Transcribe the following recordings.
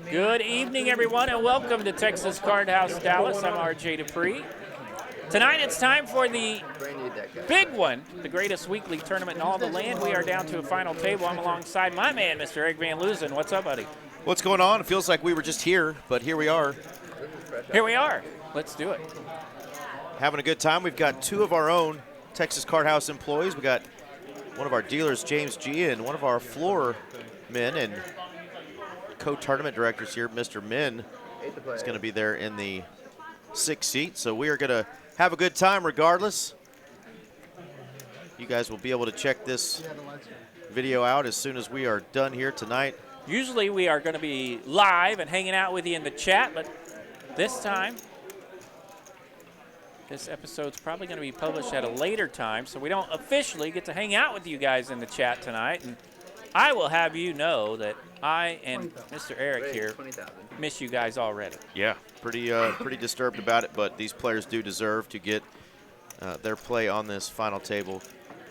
Good evening, everyone, and welcome to Texas Card House Dallas. I'm RJ Dupree. Tonight it's time for the big one, the greatest weekly tournament in all the land. We are down to a final table. I'm alongside my man, Mr. Eric Van Loozen. What's up, buddy? What's going on? It feels like we were just here, but here we are. Here we are. Let's do it. Having a good time. We've got two of our own Texas Card House employees. We got one of our dealers, James G., and one of our floor men and co-tournament directors here, Mr. Min, is going to be there in the 6th seat. So we are going to have a good time regardless. You guys will be able to check this video out as soon as we are done here tonight. Usually we are going to be live and hanging out with you in the chat, but this time, this episode's probably going to be published at a later time, so we don't officially get to hang out with you guys in the chat tonight. And I will have you know that I and Mr. Eric here miss you guys already. Yeah, pretty disturbed about it, but these players do deserve to get their play on this final table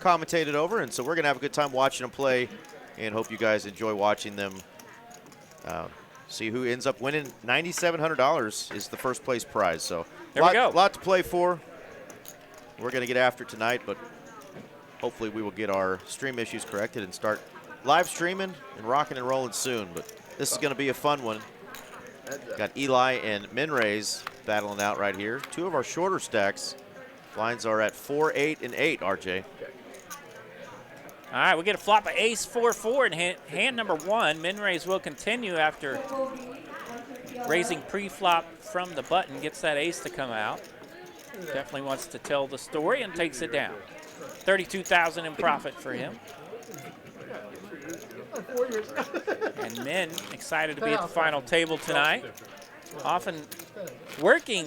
commentated over, and so we're going to have a good time watching them play and hope you guys enjoy watching them. See who ends up winning. $9,700 is the first place prize, so there we go. Lot to play for. We're going to get after tonight, but hopefully we will get our stream issues corrected and start live streaming and rocking and rolling soon. But this is going to be a fun one. Got Eli and Minrays battling out right here. Two of our shorter stacks. Lines are at 4, 8, and 8, RJ. All right, we get a flop of ace 4-4 in hand number one. Minrays will continue after raising pre-flop from the button. Gets that ace to come out. Definitely wants to tell the story and takes it down. $32,000 in profit for him. And Min excited to be at the final table tonight. Often working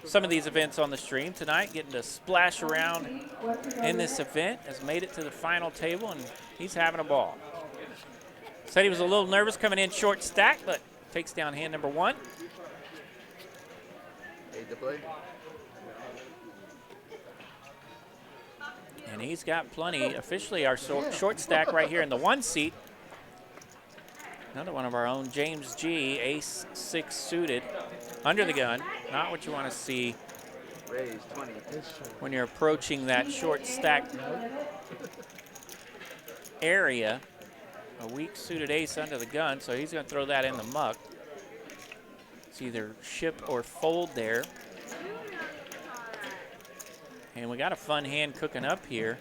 some of these events on the stream tonight, getting to splash around in this event, has made it to the final table, and he's having a ball. Said he was a little nervous coming in short stack, but takes down hand number one. And he's got plenty. Officially our short stack right here in the 1 seat. Another one of our own, James G., ace 6 suited, under the gun. Not what you want to see when you're approaching that short stack area. A weak suited ace under the gun, so he's going to throw that in the muck. It's either ship or fold there. And we got a fun hand cooking up here.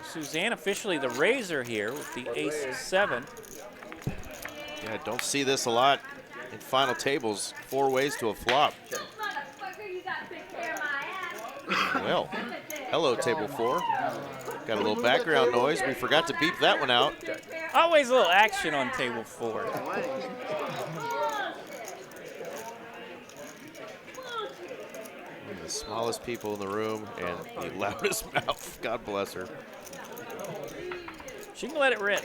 Suzanne officially the raiser here with the ace 7. Yeah, don't see this a lot in final tables. 4 ways to a flop. Well, hello, table 4. Got a little background noise. We forgot to beep that one out. Always a little action on table 4. The smallest people in the room and the loudest mouth. God bless her. She can let it rip.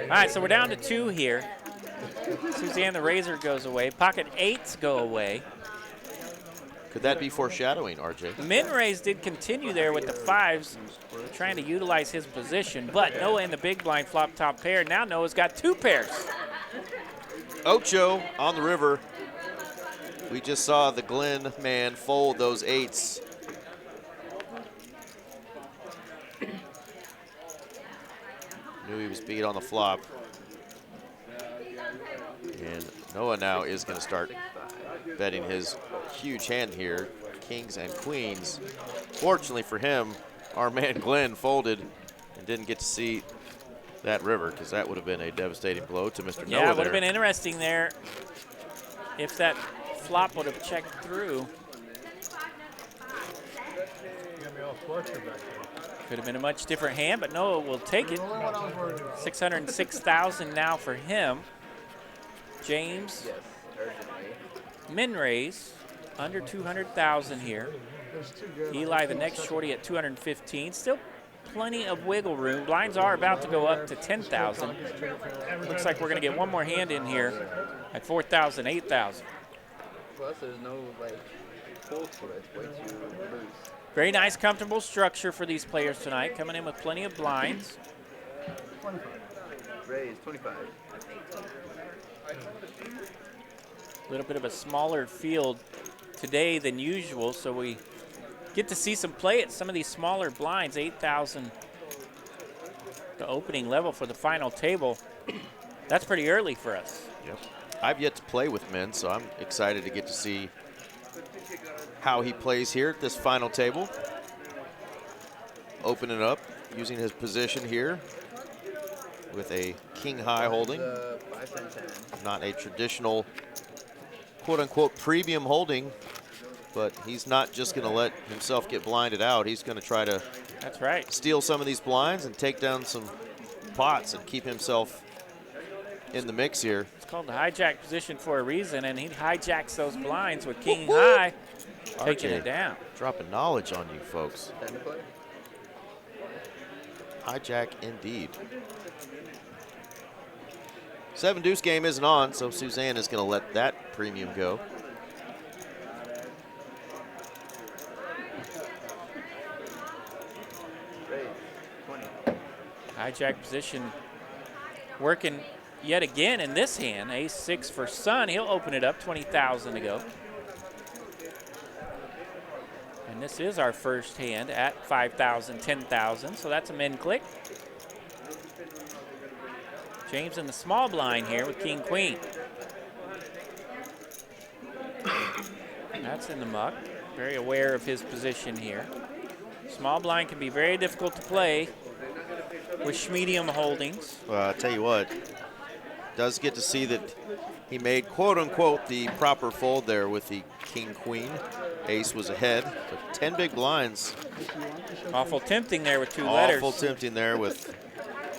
All right, so we're down to 2 here. Suzanne the razor goes away. Pocket 8s go away. Could that be foreshadowing, RJ? Minrays did continue there with the 5s, trying to utilize his position, but Noah in the big blind flop top pair. Now Noah's got 2 pairs. Ocho on the river. We just saw the Glenn man fold those 8s. Knew he was beat on the flop. And Noah now is going to start betting his huge hand here, kings and queens. Fortunately for him, our man Glenn folded and didn't get to see that river, because that would have been a devastating blow to Mr. Noah. Yeah, it would have been interesting there if that flop would have checked through. Could have been a much different hand, but Noah will take it. $606,000 now for him. James, Minrays, under 200,000 here. Eli, the next shorty, at 215. Still plenty of wiggle room. Blinds are about to go up to 10,000. Looks like we're going to get one more hand in here at 4,000, 8,000. Plus, there's no fold to it. It's way too loose. Very nice, comfortable structure for these players tonight. Coming in with plenty of blinds. Raise 25. A little bit of a smaller field today than usual, so we get to see some play at some of these smaller blinds. 8,000, the opening level for the final table. That's pretty early for us. Yep. I've yet to play with men, so I'm excited to get to see how he plays here at this final table. Opening up, using his position here with a king high holding. 5, 10, 10. Not a traditional quote-unquote premium holding, but he's not just going to let himself get blinded out. He's going to try to That's right. steal some of these blinds and take down some pots and keep himself in the mix here. It's called the hijack position for a reason, and he hijacks those blinds with king high, taking RJ, it down. dropping knowledge on you folks. 10 to play. Hijack indeed. 7 deuce game isn't on, so Suzanne is going to let that premium go. Raise 20. Hijack position working yet again in this hand. Ace-6 for Sun. He'll open it up, 20,000 to go. And this is our first hand at 5,000, 10,000, so that's a min click. James in the small blind here with king, queen. That's in the muck. Very aware of his position here. Small blind can be very difficult to play with medium holdings. Well, I'll tell you what, does get to see that he made quote-unquote the proper fold there with the king-queen. Ace was ahead, but 10 big blinds. Awful tempting there with 2 letters. Awful tempting there with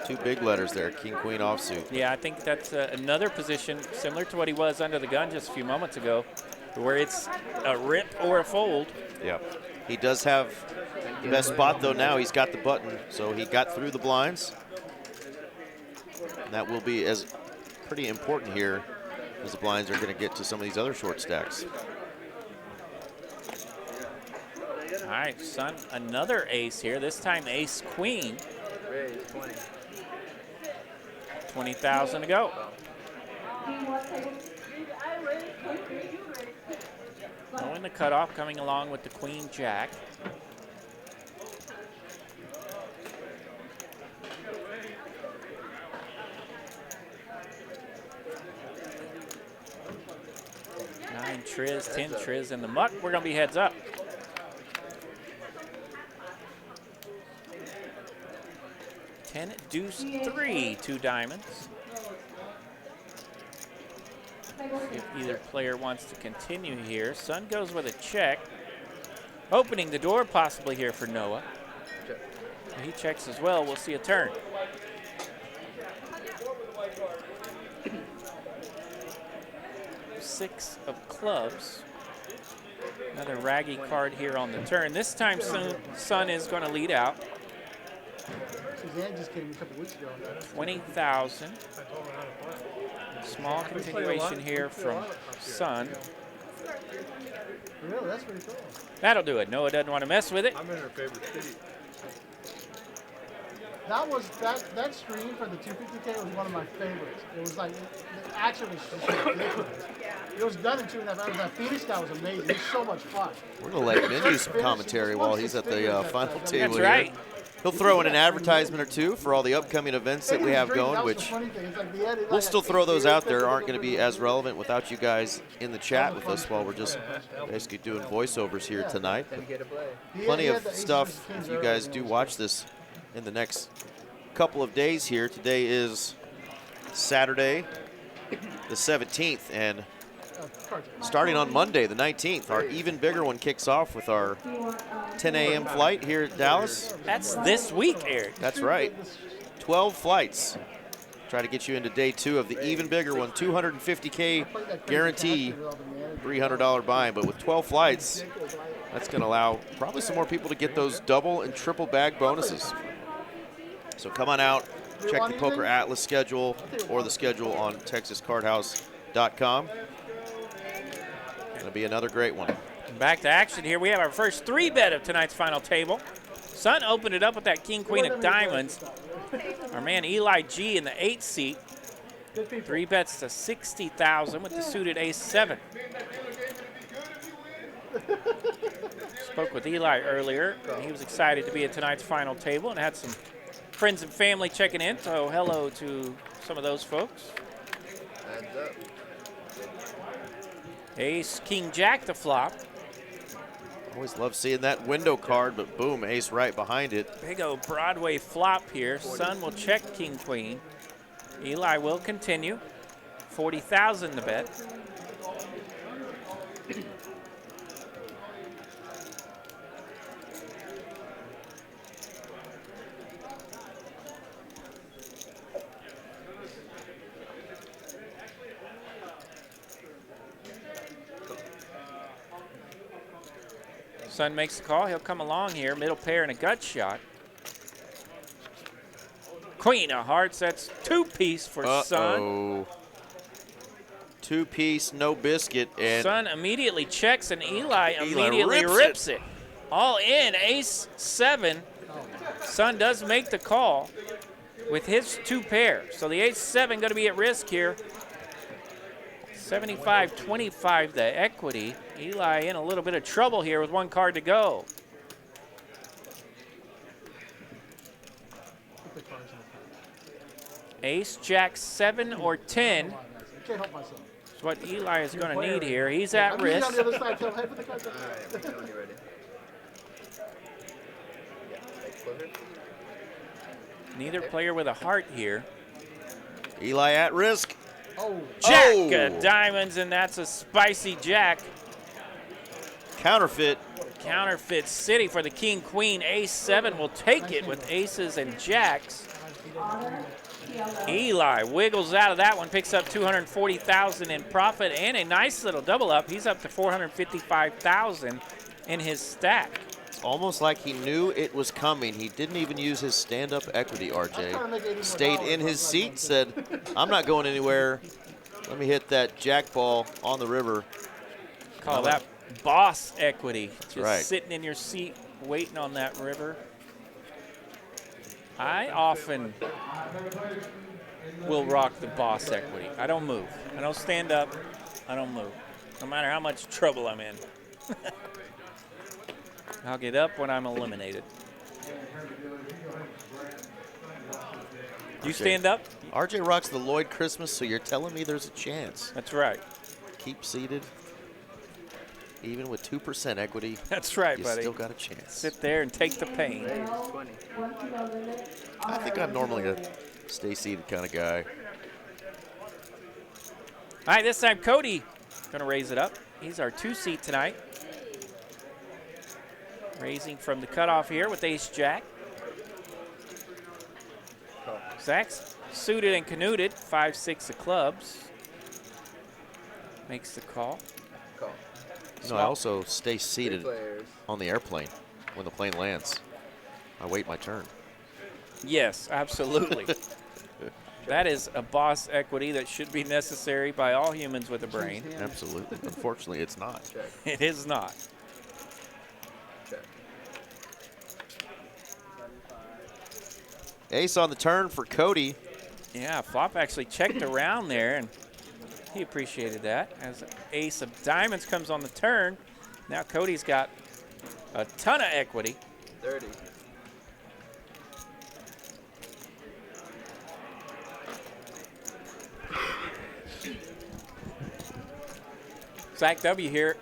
2 big letters there, king-queen offsuit. Yeah, I think that's another position similar to what he was under the gun just a few moments ago, where it's a rip or a fold. Yeah, he does have the best spot though now. He's got the button, so he got through the blinds. And that will be as pretty important here as the blinds are going to get to some of these other short stacks. All right, Sun, another ace here, this time ace-queen. Raise 20. 20,000 to go. Knowing the cutoff, coming along with the queen-jack. Nine triz, 10 triz in the muck. We're going to be heads up. Ten deuce 3, 2 diamonds. If either player wants to continue here, Sun goes with a check, opening the door possibly here for Noah. He checks as well. We'll see a turn. Six of clubs. Another raggy card here on the turn. This time Sun is going to lead out. Suzanne just came a couple weeks ago. 20,000. Small continuation here from Sun. Really, that's pretty cool. That'll do it. Noah doesn't want to mess with it. I'm in her favorite city. That was that stream for the 250K was one of my favorites. It was like the action was just ridiculous. It was done in 2.5 hours. That Phoenix guy was amazing. It was so much fun. We're going to let Min do some commentary while he's at the final table That's right. here. He'll throw in an advertisement or two for all the upcoming events that we have going, which we'll still throw those out there. Aren't going to be as relevant without you guys in the chat with us while we're just basically doing voiceovers here tonight. Then get a play. Plenty of stuff if you guys do watch this in the next couple of days here. Today is Saturday, the 17th, and starting on Monday, the 19th, our even bigger one kicks off with our 10 a.m. flight here at Dallas. That's this week, Eric. That's right. 12 flights. Try to get you into day 2 of the even bigger one, 250K guarantee, $300 buy-in. But with 12 flights, that's going to allow probably some more people to get those double and triple bag bonuses. So come on out, check the Poker Atlas schedule or the schedule on TexasCardHouse.com. Going to be another great one. Back to action here. We have our first 3-bet of tonight's final table. Sun opened it up with that king, queen of diamonds. Our man Eli G in the 8th seat. Good people. 3 bets to 60,000 with the suited ace-7. Spoke with Eli earlier, and he was excited to be at tonight's final table and had some friends and family checking in, so hello to some of those folks. Heads up. Ace, king, jack to flop. Always love seeing that window card, but boom, ace right behind it. Big old Broadway flop here. Sun will check king, queen. Eli will continue. 40,000 to bet. Sun makes the call. He'll come along here. Middle pair and a gut shot. Queen of hearts. That's 2-piece for Sun. Two-piece, no biscuit. And Sun immediately checks, and Eli immediately rips it. All in. Ace-7. Sun does make the call with his 2 pair. So the ace-7 going to be at risk here. 75-25 the equity. Eli in a little bit of trouble here with 1 card to go. Ace, jack, 7 or 10. Can't help myself. That's what Eli is going to need here. He's at risk. On the other side, tell him, hey, put the cards up. All right, let me know when you're ready. Yeah, like flipper. Neither player with a heart here. Eli at risk. Oh, Jack of diamonds, and that's a spicy jack. Counterfeit. Counterfeit city for the king, queen. Ace-7 will take it with aces and jacks. Eli wiggles out of that one, picks up 240,000 in profit and a nice little double up. He's up to 455,000 in his stack. It's almost like he knew it was coming. He didn't even use his stand-up equity, RJ. Stayed in his seat, said, I'm not going anywhere. Let me hit that jack ball on the river. Call that boss equity. Just right. Sitting in your seat waiting on that river. I often will rock the boss equity. I don't move. I don't stand up. I don't move. No matter how much trouble I'm in. I'll get up when I'm eliminated. You stand up? RJ rocks the Lloyd Christmas, so you're telling me there's a chance. That's right. Keep seated. Even with 2% equity, That's right, you buddy. still got a chance. Sit there and take the pain. Ready? 20. I think I'm normally a stay seated kind of guy. All right, this time Cody gonna raise it up. He's our 2-seat tonight. Raising from the cutoff here with ace-jack. Zach's suited and canuted, 5-6 of clubs. Makes the call. Call. You know, I also stay seated 3 players. on the airplane when the plane lands. I wait my turn. Yes, absolutely. That is a boss equity that should be necessary by all humans with a brain. Absolutely. Unfortunately, it's not. Check. It is not. Check. Ace on the turn for Cody. Yeah, flop actually checked around there, and he appreciated that. As ace of diamonds comes on the turn, now Cody's got a ton of equity. 30. Zach W here,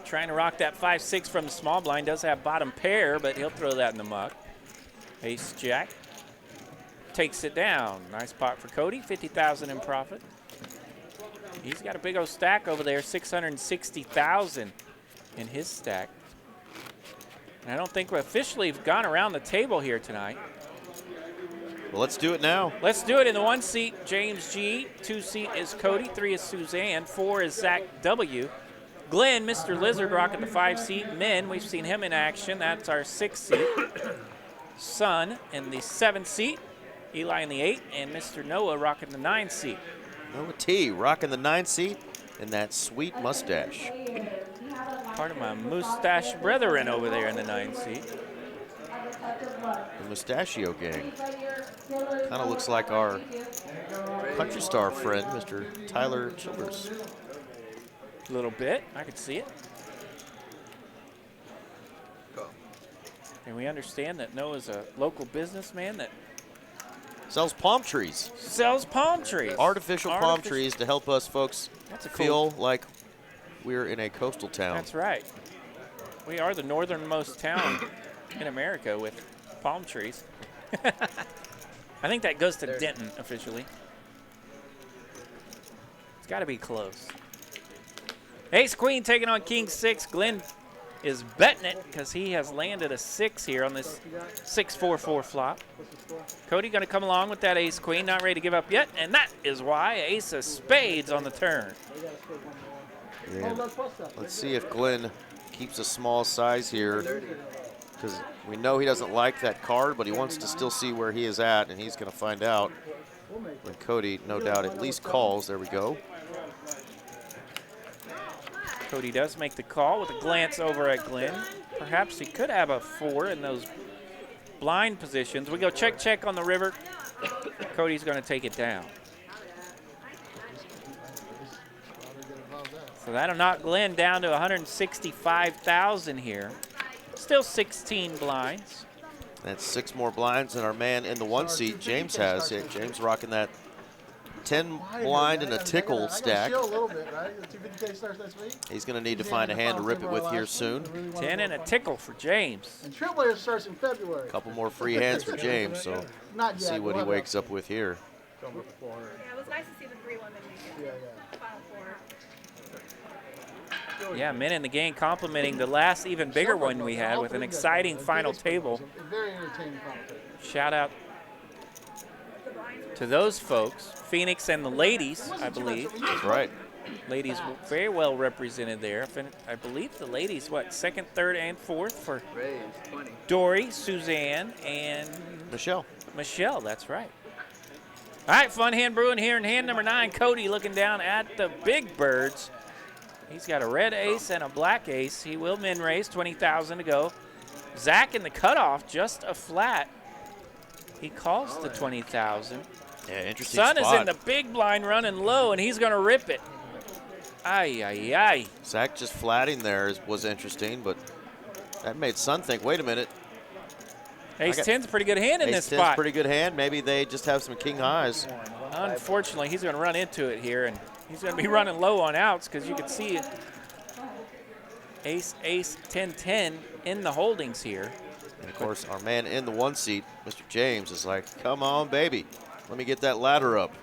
trying to rock that 5-6 from the small blind. Does have bottom pair, but he'll throw that in the muck. Ace jack takes it down. Nice pot for Cody, 50,000 in profit. He's got a big old stack over there, 660,000 in his stack. And I don't think we officially have gone around the table here tonight. Well, let's do it now. Let's do it in the 1 seat, James G. 2 seat is Cody. 3 is Suzanne. 4 is Zach W. Glenn, Mr. Lizard, rocking the 5 seat. Men, we've seen him in action. That's our 6 seat. Sun in the 7 seat. Eli in the 8. And Mr. Noah rocking the 9 seat. Noah T rocking the 9 seat and that sweet mustache. Part of my mustache brethren over there in the 9 seat. The Mustachio Gang. Kind of looks like our country star friend, Mr. Tyler Childers. A little bit. I could see it. And we understand that Noah's a local businessman that sells palm trees. Sells palm trees. Artificial palm trees to help us folks feel like we're in a coastal town. That's right. We are the northernmost town in America with palm trees. I think that goes to Denton officially. It's got to be close. Ace Queen taking on King 6. Glenn is betting it because he has landed a 6 here on this 6-4-4 flop. Cody going to come along with that Ace Queen, not ready to give up yet, and that is why Ace of Spades on the turn. Yeah. Let's see if Glenn keeps a small size here, because we know he doesn't like that card, but he wants to still see where he is at, and he's going to find out when Cody, no doubt, at least calls. There we go. Cody does make the call with a glance over at Glenn. Perhaps he could have a 4 in those blind positions. We go check on the river. Cody's going to take it down. So that'll knock Glenn down to 165,000 here. Still 16 blinds. That's 6 more blinds than our man in the 1 seat, James, has. Yeah, James rocking that 10 blind and a tickle stack. He's going to need to find a hand to rip it with here soon. 10 and a tickle for James. And Triple starts in February. A couple more free hands for James, so see what he wakes up with here. Yeah, it was nice to see the 3-1 then Final Four. Yeah, men in the game complimenting the last even bigger one we had with an exciting final table. Very entertaining final table. Shout out to those folks. Phoenix and the ladies, I believe. That's right. Ladies very well represented there. I believe the ladies, what, 2nd, 3rd, and 4th for Dory, Suzanne, and Michelle. Michelle, that's right. All right, fun hand brewing here in hand number 9. Cody looking down at the big birds. He's got a red ace and a black ace. He will min raise, 20,000 to go. Zach in the cutoff, just a flat. He calls the 20,000. Yeah, interesting Sun spot. is in the big blind running low, and he's going to rip it. Ay, ay, ay. Zach just flatting there was interesting, but that made Sun think, wait a minute. Ace 10's a pretty good hand in this spot. Ace 10's pretty good hand. Maybe they just have some king highs. Unfortunately, he's going to run into it here, and he's going to be running low on outs because you can see it. Ace, 10, 10 in the holdings here. And, of course, our man in the 1 seat, Mr. James, is like, come on, baby. Let me get that ladder up.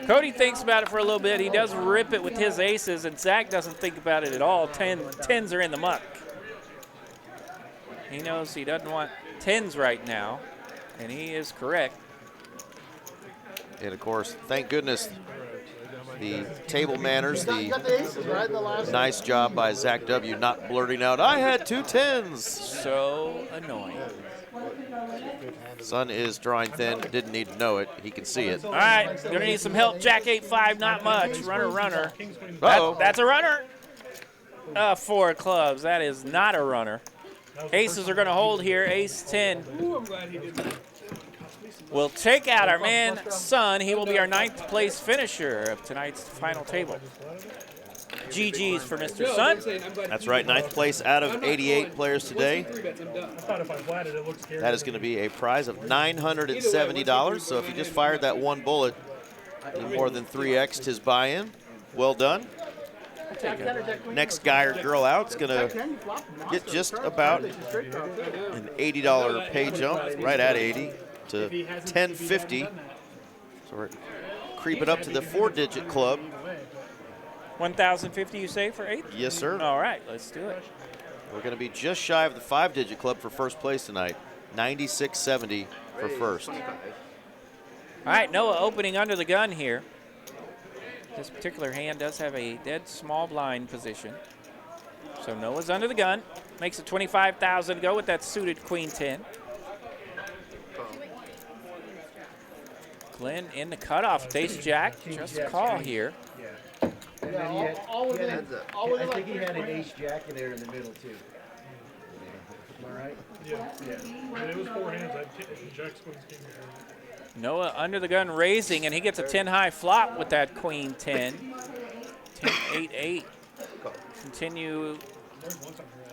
Cody thinks about it for a little bit. He does rip it with his aces, and Zach doesn't think about it at all. 10s are in the muck. He knows he doesn't want 10s right now, and he is correct. And, of course, thank goodness the table manners, the nice job by Zach W. not blurting out, I had 2 10s. So annoying. Sun is drawing thin, didn't need to know it. He can see it. All right, gonna need some help. Jack 8-5, not much. Runner. Uh-oh. That's a runner. 4 clubs, that is not a runner. Aces are gonna hold here. Ace 10 will take out our man, Sun. He will be our 9th place finisher of tonight's final table. GG's for Mr. Sun. That's right, 9th place out of 88 players today. That is going to be a prize of $970. So if you just fired that 1 bullet, you more than 3x'd his buy-in. Well done. Next guy or girl out is going to get just about an $80 pay jump, right at 80 to 1050. So we're creeping up to the 4-digit club. 1,050 you say for 8th? Yes, sir. All right, let's do it. We're going to be just shy of the 5-digit club for first place tonight. 9670 for first. All right, Noah opening under the gun here. This particular hand does have a dead small blind position. So Noah's under the gun. Makes it 25,000 to go with that suited Queen 10. Glenn in the cutoff. Ace Jack, just a call here. And then I think he had an ace jack in there in the middle too. right? Yeah. But it was 4 hands. Jack's queen's king before. Noah under the gun raising, and he gets a 10 high flop with that queen 10. 10-8-8.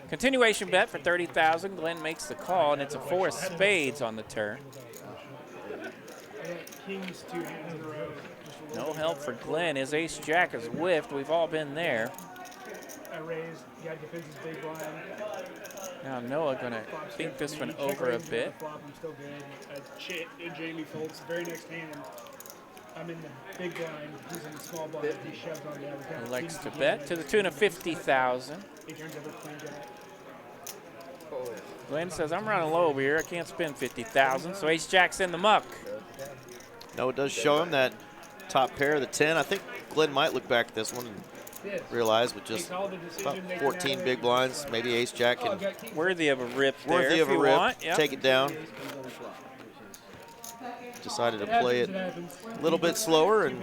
Continuation bet for 30,000. Glenn makes the call, and it's a 4 of spades on the turn. Kings 2 hands in a row. No help for Glenn. His ace jack is whiffed. We've all been there. I raised. Guy defends his big blind. Now Noah gonna think this one over a bit. Flop, I'm still good. Jamie folds. Very next hand. I'm in the big blind. He's in the small blind. He shoves on the other. Elects to bet to the tune of 50,000. He turns over queen jack. Glenn says, I'm running low over here. I can't spend 50,000. So ace jack's in the muck. No, it does show him that top pair of the 10. I think Glenn might look back at this one and realize with just about 14 big blinds, maybe ace jack can Worthy of a rip there. worthy of if a you rip, want. Yep. take it down. Decided to play it a little bit slower, and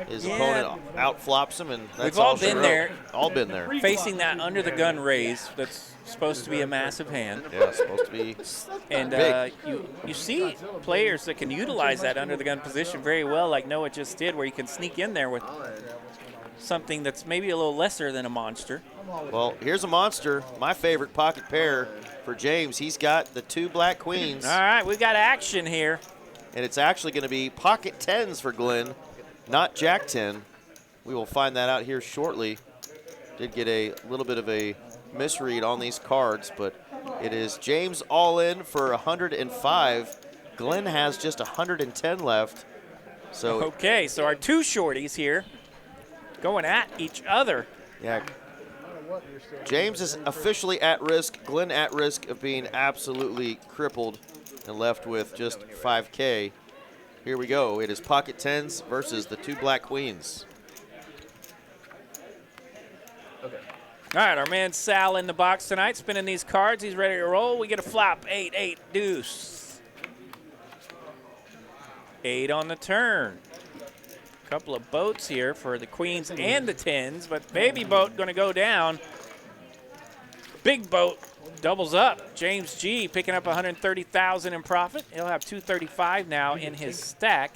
his opponent outflops him, and that's We've all all she been wrote. there. All been there. Facing that under the gun raise that's supposed to be a massive hand. Yeah, it's supposed to be And you see players that can utilize that under the gun position very well, like Noah just did, where you can sneak in there with something that's maybe a little lesser than a monster. Well, here's a monster. My favorite pocket pair for James. He's got the 2 black queens. All right, we've got action here. And it's actually going to be pocket 10s for Glenn, not jack 10. We will find that out here shortly. Did get a little bit of a misread on these cards, but it is James all in for 105. Glenn has just 110 left. So Okay, so our 2 shorties here going at each other. yeah, James is officially at risk. Glenn at risk of being absolutely crippled and left with just 5K. Here we go. It is pocket 10s versus the 2 black queens. Okay. All right, our man Sal in the box tonight, spinning these cards. He's ready to roll. We get a flop, 8-8 deuce. 8 on the turn. Couple of boats here for the queens and the 10s, but baby boat going to go down. Big boat doubles up. James G picking up 130,000 in profit. He'll have 235 now in his stack.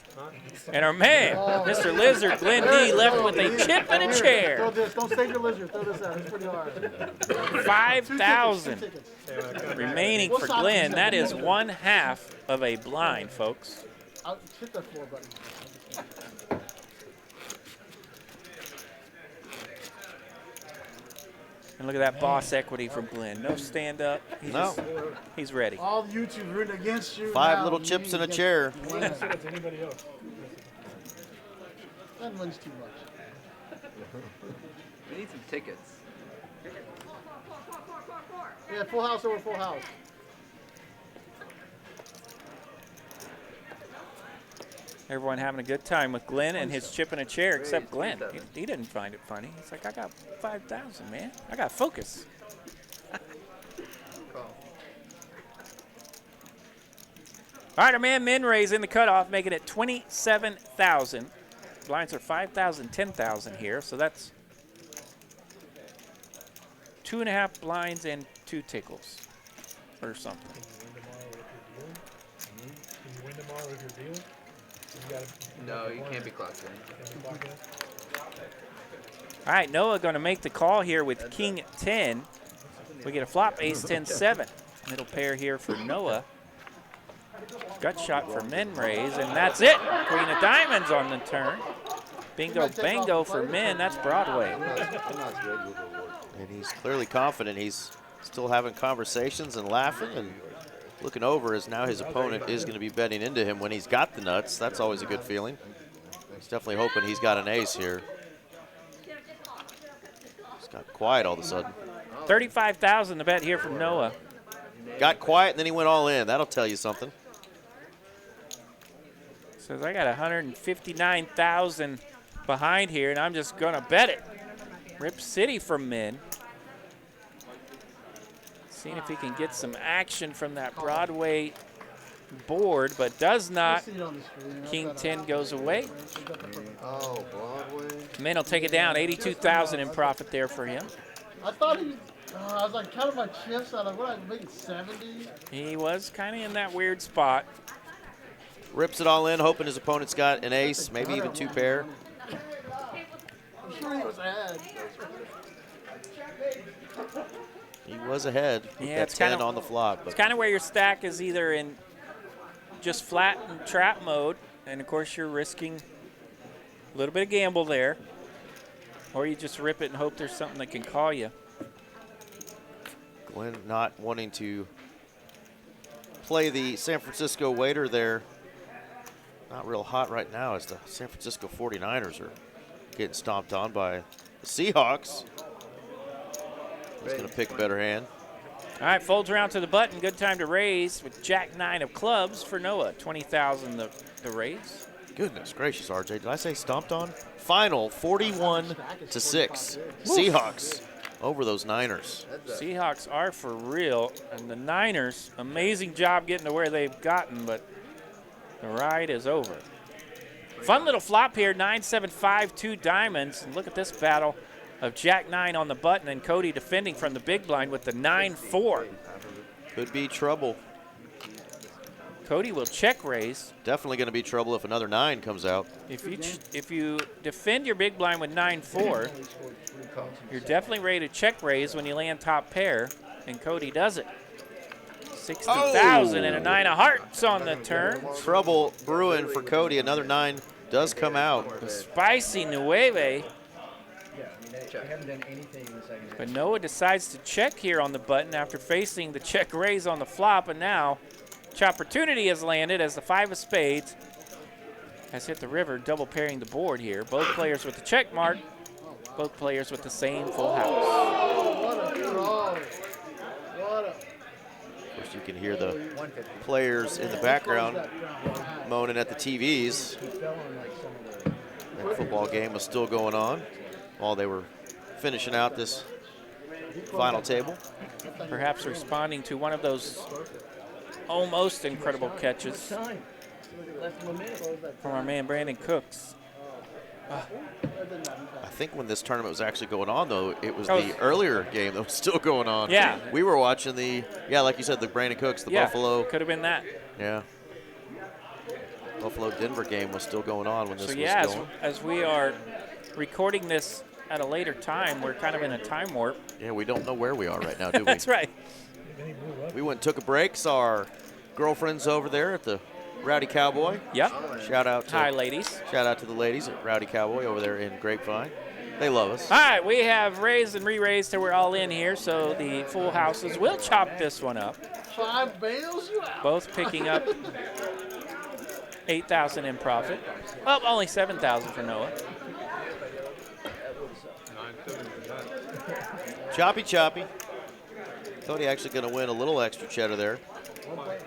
And our man, Mr. Lizard, Glenn D, left with a chip and a chair. Throw this. Don't save your lizard. Throw this out. It's pretty hard. 5,000 remaining for Glenn. That is 1/2 of a blind, folks. I'll hit the 4 button. And look at that boss equity from Glenn. No stand up. He's ready. All YouTube rooting against you. 5 little chips in a chair. Anybody else? That wins too much. We need some tickets. Yeah, full house over full house. Everyone having a good time with Glenn and his chip in a chair, except Glenn. He didn't find it funny. He's like, I got 5,000, man. I got focus. All right, our man Minray's in the cutoff, making it 27,000. Blinds are 5,000, 10,000 here, so that's 2.5 blinds and 2 tickles or something. Can you win tomorrow with your deal? No, you can't be clocked in. All right, Noah going to make the call here with King 10. We get a flop, Ace 10, 7. Middle pair here for Noah. Gut shot for Minrays, and that's it. Queen of diamonds on the turn. Bingo bango for Min. That's Broadway. And he's clearly confident. He's still having conversations and laughing and looking over as now his opponent is going to be betting into him when he's got the nuts. That's always a good feeling. He's definitely hoping he's got an ace here. Just got quiet all of a sudden. 35,000 to bet here from Noah. Got quiet and then he went all in. That'll tell you something. Says I got 159,000 behind here, and I'm just going to bet it. Rip City from Min. Seeing if he can get some action from that Broadway board, but does not. King 10 goes away. Oh, Broadway. Min will take it down. 82,000 in profit there for him. I thought he I was like counting my chips out of what I make it 70. He was kind of in that weird spot. Rips it all in, hoping his opponent's got an ace, maybe even 2 pair. I'm sure he was ahead. He was ahead with Yeah, that it's 10 kinda- on the flop. It's But kind of where your stack is either in just flat and trap mode, and of course you're risking a little bit of gamble there, or you just rip it and hope there's something that can call you. Glenn not wanting to play the San Francisco waiter there. Not real hot right now as the San Francisco 49ers are getting stomped on by the Seahawks. He's going to pick a better hand. All right, folds around to the button. Good time to raise with Jack 9 of clubs for Noah. 20,000 the raise. Goodness gracious, RJ. Did I say stomped on? Final 41-6. Seahawks over those Niners. Seahawks are for real, and the Niners, amazing job getting to where they've gotten, but the ride is over. Fun little flop here, 9-7-5, 2 diamonds. And look at this battle of Jack 9 on the button and Cody defending from the big blind with the 9-4. Could be trouble. Cody will check raise. Definitely going to be trouble if another 9 comes out. If you defend your big blind with 9-4, you're definitely ready to check raise when you land top pair, and Cody does it. 60,000 and a 9 of hearts on the turn. Trouble brewing for Cody. Another 9 does come out. Spicy Nueve. But Noah decides to check here on the button after facing the check raise on the flop, and now Chopportunity has landed as the 5 of spades has hit the river, double pairing the board here. Both players with the check mark, both players with the same full house. What a draw. What a. Of course, you can hear the players in the background moaning at the TVs. That football game was still going on while they were finishing out this final table. Perhaps responding to one of those almost incredible catches from our man Brandon Cooks. I think when this tournament was actually going on, though, it was the earlier game that was still going on. Yeah. We were watching like you said, the Brandon Cooks, the Buffalo. Could have been that. Yeah. Buffalo-Denver game was still going on when this was going. As we are recording this at a later time, we're kind of in a time warp. Yeah, we don't know where we are right now, do we? That's right. We went and took a break, saw our girlfriends over there at the Rowdy Cowboy. Yep. Shout out to Hi, ladies. Shout out to the ladies at Rowdy Cowboy over there in Grapevine. They love us. All right, we have raised and re-raised till we're all in here, so the full houses will chop this one up. 5 bails you out. Both picking up 8,000 in profit. Well, only 7,000 for Noah. Choppy, choppy. Cody actually going to win a little extra cheddar there. 5s.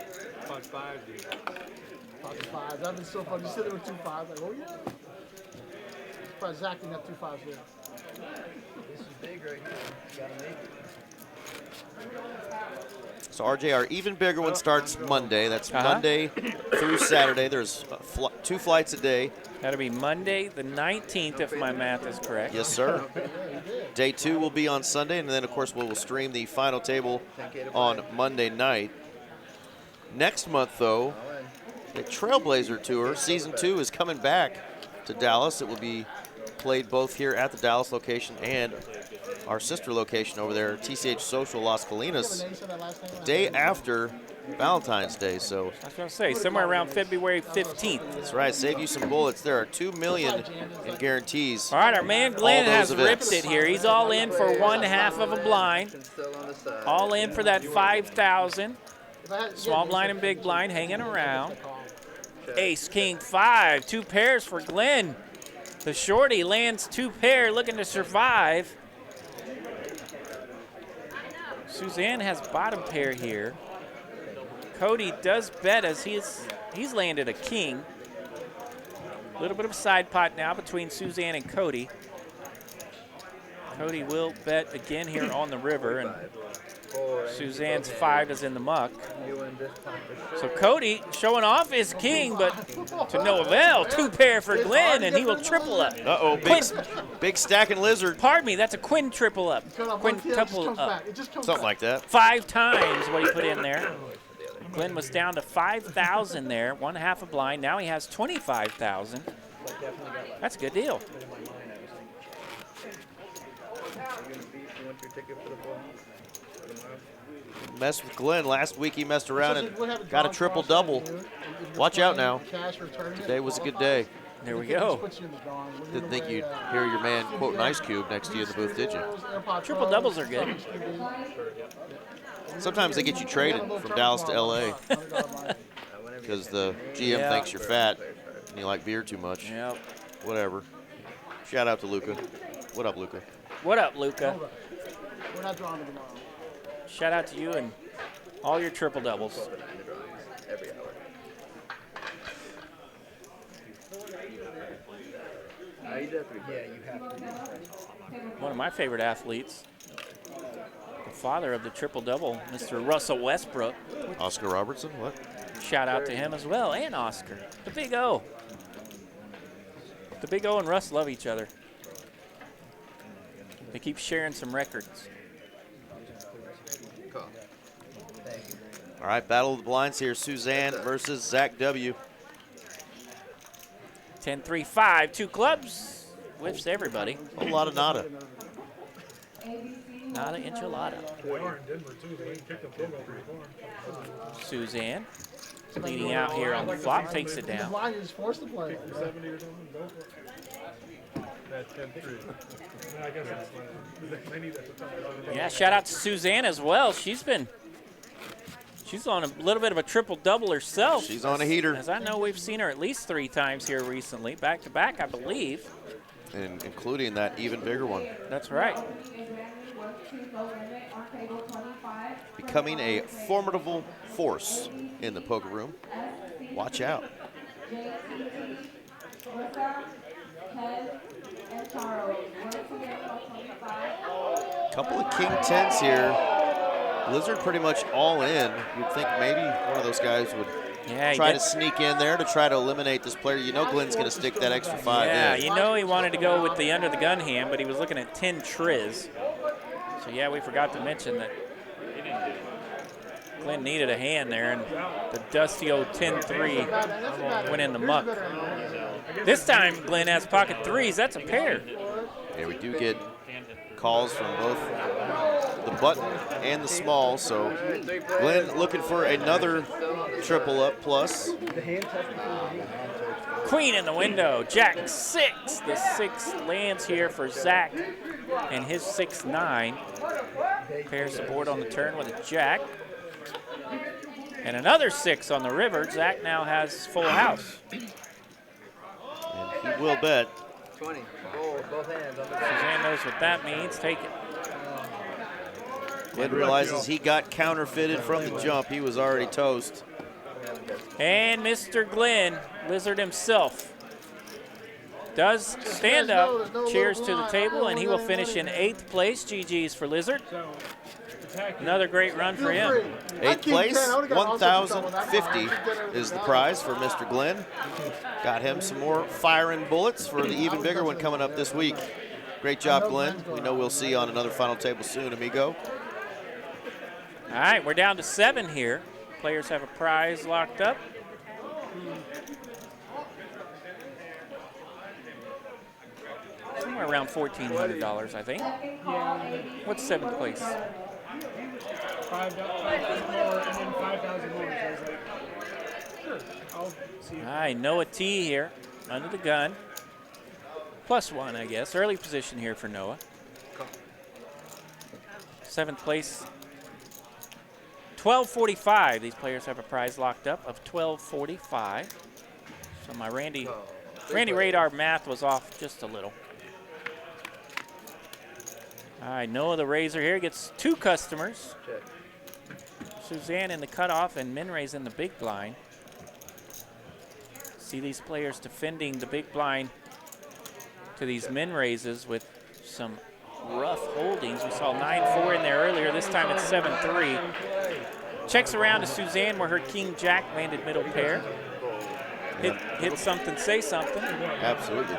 That'd been so fun. You said there were 2 5s. Like, oh yeah. Surprised Zach didn't have 2 5s there. This is big right here. You gotta make it. So RJ, our even bigger one starts Monday. That's Monday through Saturday. There's 2 flights a day. That'll be Monday the 19th, if my math is correct. Yes, sir. Day 2 will be on Sunday, and then, of course, we'll stream the final table on Monday night. Next month, though, the Trailblazer Tour, Season 2, is coming back to Dallas. It will be played both here at the Dallas location and our sister location over there, TCH Social Las Colinas, day after Valentine's Day. So I was going to say, somewhere around February 15th. That's right. Save you some bullets. There are $2 million in guarantees. All right, our man Glenn has events. ripped it here. He's all in for 1/2 of a blind. All in for that 5,000. Small blind and big blind hanging around. Ace, king, 5. 2 pairs for Glenn. The shorty lands 2 pair, looking to survive. Suzanne has bottom pair here. Cody does bet as he's landed a king. A little bit of a side pot now between Suzanne and Cody. Cody will bet again here on the river, and Suzanne's 5 is in the muck. So Cody showing off his king, but to no avail. 2 pair for Glenn, and he will triple up. Uh-oh, Big stacking lizard. Pardon me, that's a quintuple up. Quintuple up. It just comes Something back. like that. 5 times what he put in there. Glenn was down to 5,000 there, 1/2 a blind. Now he has 25,000. That's a good deal. Messed with Glenn. Last week he messed around and got a triple-double. Watch out now. Today was a good day. There we go. Didn't think you'd hear your man quoting Ice Cube next to you in the booth, did you? Triple doubles are good. Sometimes they get you traded from Dallas to LA because the GM thinks you're fat and you like beer too much. Yep. Whatever. Shout out to Luca. What up, Luca? What up, Luca? We're not drawing tomorrow. Shout out to you and all your triple doubles. Yeah, you have to. One of my favorite athletes, the father of the triple double, Mr. Russell Westbrook. Oscar Robertson, what? Shout out to him as well, and Oscar. The Big O. The Big O and Russ love each other. They keep sharing some records. All right, battle of the blinds here. Suzanne versus Zach W. 10-3-5, 2 clubs. Whiffs everybody. A lot of nada. Nada enchilada. Suzanne leading out here on the flop, takes it down. Why is forced to play? Yeah, shout out to Suzanne as well. She's on a little bit of a triple double herself. She's on a heater. As I know, we've seen her at least 3 times here recently, back to back, I believe. And including that even bigger one. That's right. Becoming a formidable force in the poker room. Watch out. Couple of king tens here. Blizzard pretty much all in. You'd think maybe one of those guys would try to sneak in there to try to eliminate this player. You know Glenn's going to stick that extra 5 in. Yeah, you know he wanted to go with the under the gun hand, but he was looking at 10 triz. So yeah, we forgot to mention that Glenn needed a hand there, and the dusty old 10-3 went in the muck. This time Glenn has pocket 3s. That's a pair. Yeah, we do get calls from both the button and the small, so Glenn looking for another triple up plus. Queen in the window, Jack 6. The 6 lands here for Zach and his 6-9. Pairs the board on the turn with a Jack. And another 6 on the river. Zach now has full house. And he will bet. 20. Oh, both hands. Suzanne knows what that means. Take it. Glenn realizes he got counterfeited from the jump. He was already toast. And Mr. Glenn, Lizard himself, does stand up. Cheers to the table, and he will finish in 8th place. GG's for Lizard. Another great run for him. 8th place, 1,050 is the prize for Mr. Glenn. Got him some more firing bullets for the even bigger one coming up this week. Great job, Glenn. We know we'll see you on another final table soon, amigo. All right, we're down to 7 here. Players have a prize locked up. Somewhere around $1,400, I think. What's 7th place? 5,000 more and then 5,000 more. So I was like, sure, I'll see you. All right, Noah T here, under the gun. +1, I guess. Early position here for Noah. 7th place. 1245. These players have a prize locked up of 1245. So my Randy Radar math was off just a little. All right, Noah the Razor here gets 2 customers. Suzanne in the cutoff and Minray's in the big blind. See these players defending the big blind to these min raises with some rough holdings. We saw 9-4 in there earlier. This time it's 7-3. Checks around to Suzanne where her King Jack landed middle pair. Hit something, say something. Absolutely.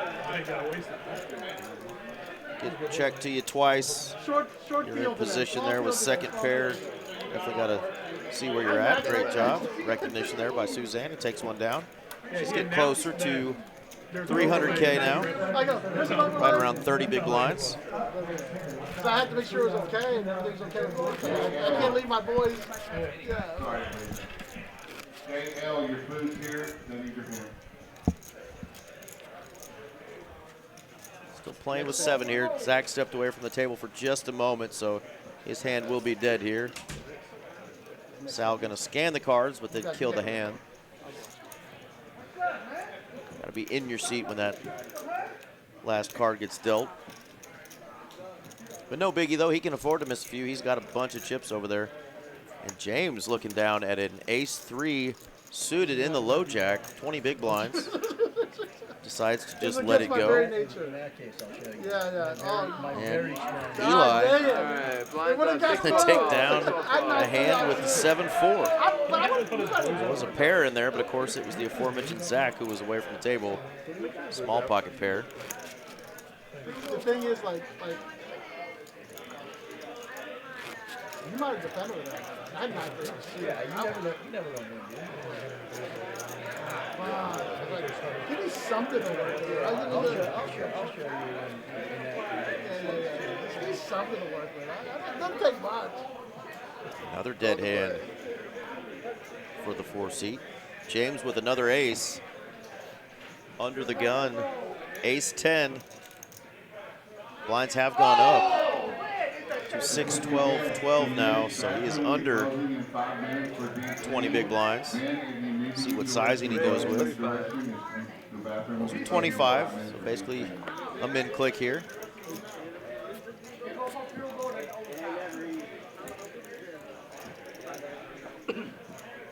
get checked to you twice. Short You're in field position today. there with second pair. Definitely got to see where you're at. Great job. Recognition there by Suzanne, who takes one down. She's getting closer to 300K now. Right around 30 big blinds. So I had to make sure it was okay and everything's okay with both. I can't leave my boys. Yeah. JL, your food's here. Then eat your hand. Still playing with 7 here. Zach stepped away from the table for just a moment, so his hand will be dead here. Sal gonna scan the cards, but then kill the hand. Gotta be in your seat when that last card gets dealt. But no biggie though, he can afford to miss a few. He's got a bunch of chips over there. And James looking down at an ace-3 suited in the low jack, 20 big blinds. Decides to just let it go. In that case, I'll show you. Yeah. Oh, Eli gonna take down a hand with 7-4. There was a pair in there, but of course it was the aforementioned Zach who was away from the table. Small pocket pair. The thing is, like you might have defended with that. I did not think Yeah, you never know when you wow. Give me something to work with. I'll show you in that. Yeah. Give me something to work with. It doesn't take much. Another dead hand for the 4-seat. James with another ace. Under the gun. Ace-10. Blinds have gone up to 6, 12, 12 now, so he is under 20 big blinds. See what sizing he goes with. 25, so basically a min click here.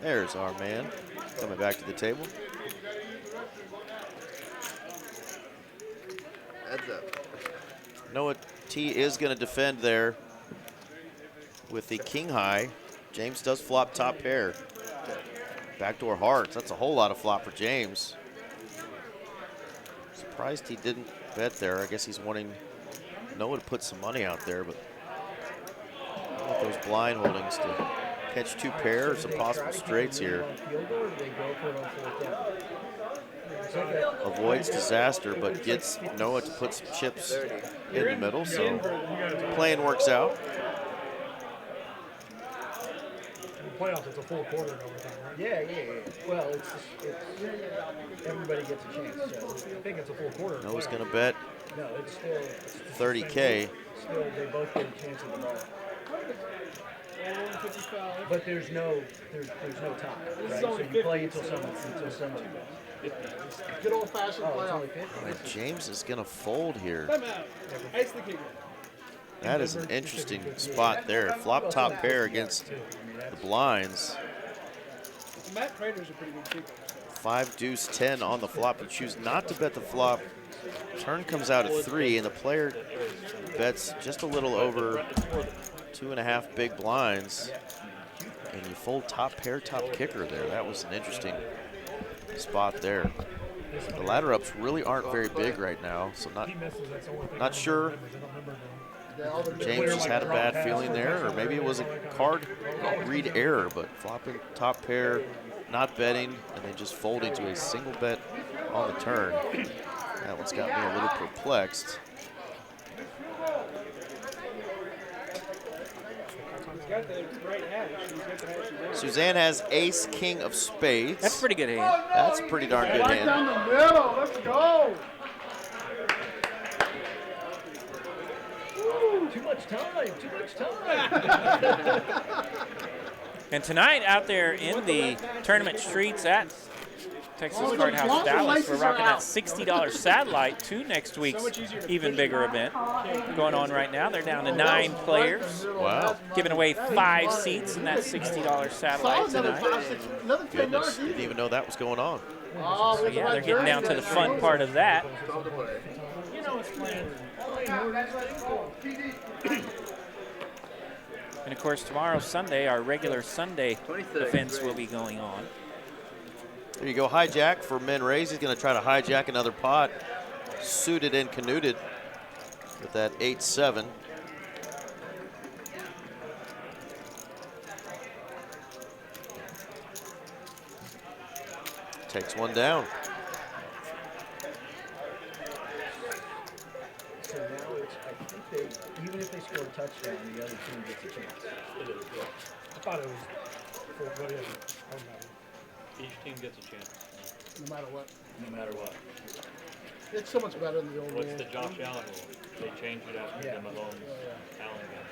There's our man coming back to the table. Heads up. Noah T is going to defend there with the king high. James does flop top pair. Backdoor hearts. That's a whole lot of flop for James. Surprised he didn't bet there. I guess he's wanting Noah to put some money out there, but I want those blind holdings to catch 2 pair or some possible straights here. Avoids disaster, but gets Noah to put some chips in the middle, so plan works out. Playoffs, it's a full quarter and overtime, right? Yeah. Well, it's everybody gets a chance. So I think it's a full quarter. Noah's going to bet no, it's still 30K. Still, they both get a chance at the ball. But there's no top. Right? So you play until someone. Good old-fashioned playoff. All right, James is going to fold here. I'm out. Ice the kicker. That is an interesting spot there. Flop top pair against the blinds. Matt Prater's a pretty good kicker. 5 deuce 10 on the flop. You choose not to bet the flop. Turn comes out at 3, and the player bets just a little over 2.5 big blinds. And you fold top pair, top kicker there. That was an interesting spot there. The ladder ups really aren't very big right now, so not sure. James just had a bad feeling there, or maybe it was a card read error, but flopping top pair, not betting, and then just folding to a single bet on the turn. That one's got me a little perplexed. Suzanne has ace, king of spades. That's a pretty good hand. That's a pretty darn good Right hand. down the middle. Let's go. Too much time. And tonight out there in the tournament streets at Texas Card House Dallas, we're rocking that $60 satellite to next week's even bigger event going on right now. They're down to 9 players. Wow. Giving away 5 seats in that $60 satellite tonight. Goodness, didn't even know that was going on. So yeah, they're getting down to the fun part of that. And of course, tomorrow, Sunday, our regular Sunday events will be going on. There you go, hijack for men raised. He's going to try to hijack another pot. Suited and canuted. with that 8-7. Takes one down. So now it's, I think they, even if they score a touchdown, the other team gets a chance. It is, yeah. I thought it was for whatever. I don't know. Each team gets a chance, No matter what. no matter what. It's so much better than the old What's rule. the Josh Allen rule? They changed it after the Mahomes Allen game.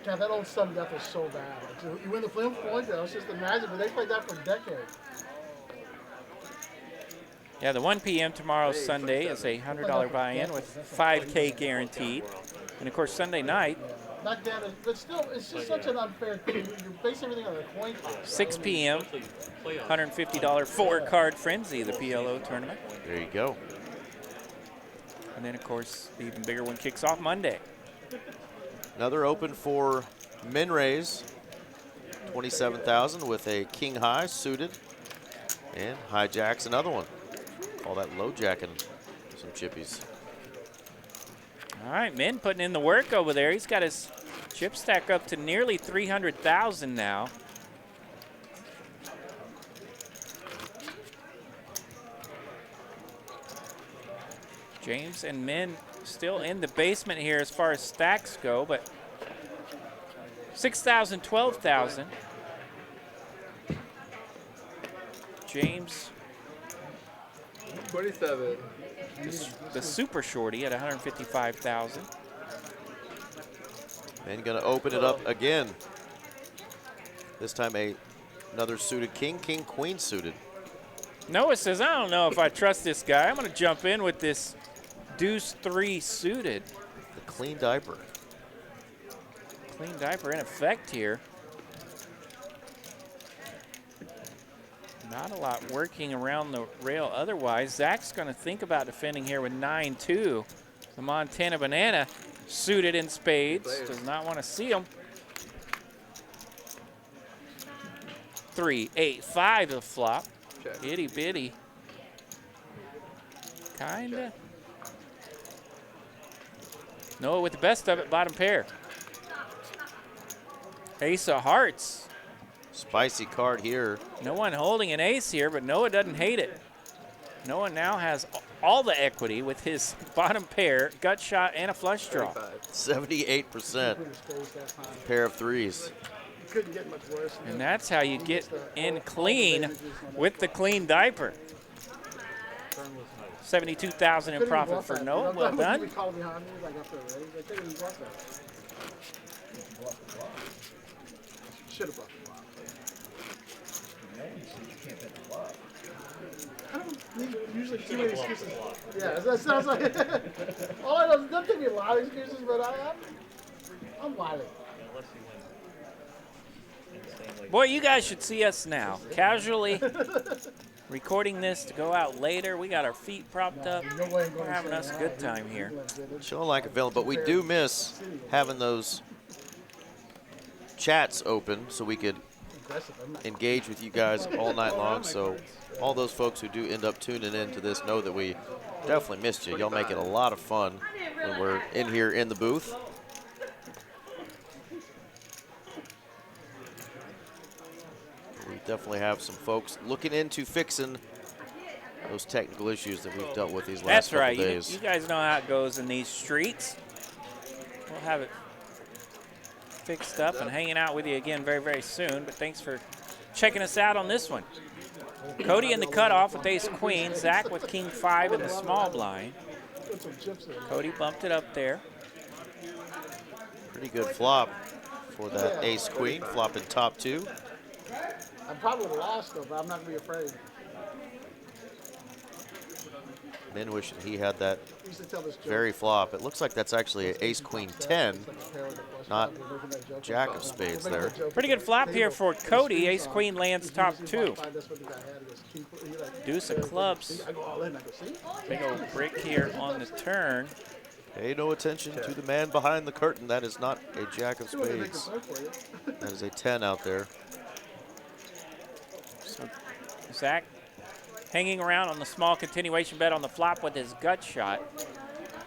God, that old sudden death was so bad. Like, you win the flip point, though. It's just imagine, but they played that for decades. Yeah, the 1 p.m. tomorrow, Sunday, is a $100 buy-in with $5K guaranteed. And of course, Sunday night, Not damage, but still, it's just such an unfair thing. You base everything on a coin toss. 6 p.m., $150 four-card frenzy, the PLO tournament. There you go. And then, of course, the even bigger one kicks off Monday. Another open for Minrays. 27,000 with a king high suited. And hijacks another one. All that low jacking some chippies. All right, Min putting in the work over there. He's got his chip stack up to nearly 300,000 now. James and Min still in the basement here as far as stacks go, but 6,000, 12,000. James, 27. the super shorty at 155,000. And gonna open it up again. This time another suited king, king, queen suited. Noah says, I don't know if I trust this guy. I'm gonna jump in with this deuce 3 suited. The clean diaper. Clean diaper in effect here. Not a lot working around the rail otherwise. Zach's going to think about defending here with 9-2. The Montana Banana suited in spades. Does not want to see him. 3-8-5 the flop. Check. Itty bitty. Kinda. Noah with the best of it, bottom pair. Ace of hearts. Spicy card here. No one holding an ace here, but Noah doesn't hate it. Noah now has all the equity with his bottom pair, gut shot, and a flush draw. 78%. Pair of threes. Couldn't get much worse. And that's how you get in clean with the clean diaper. 72,000 in profit for Noah. Well done. Should have bluffed. I don't need usually too many excuses. Yeah, that sounds like all I know is don't give me a lot of excuses, but I'm wily. Boy, you guys should see us now. Casually recording this to go out later. We got our feet propped up. We're having us a good time here. Showing like a villain, but we do miss having those chats open so we could engage with you guys all night long. So all those folks who do end up tuning in to this know that we definitely missed you. Y'all make it a lot of fun when we're in here in the booth. We definitely have some folks looking into fixing those technical issues that we've dealt with these last couple days. You guys know how it goes in these streets. We'll have it fixed up and hanging out with you again very, very soon. But thanks for checking us out on this one. Cody in the cutoff with ace queen. Zach with king 5 in the small blind. Cody bumped it up there. Pretty good flop for that ace queen, flopping top 2. I probably would have lost though, but I'm not gonna be afraid. Min wishing he had that very flop. It looks like that's actually an ace queen 10, not jack of spades there. Pretty good flop here for Cody. Ace queen lands top 2. Deuce of clubs. Big old brick here on the turn. Pay no attention to the man behind the curtain. That is not a jack of spades. That is a 10 out there. So Zach hanging around on the small continuation bet on the flop with his gut shot.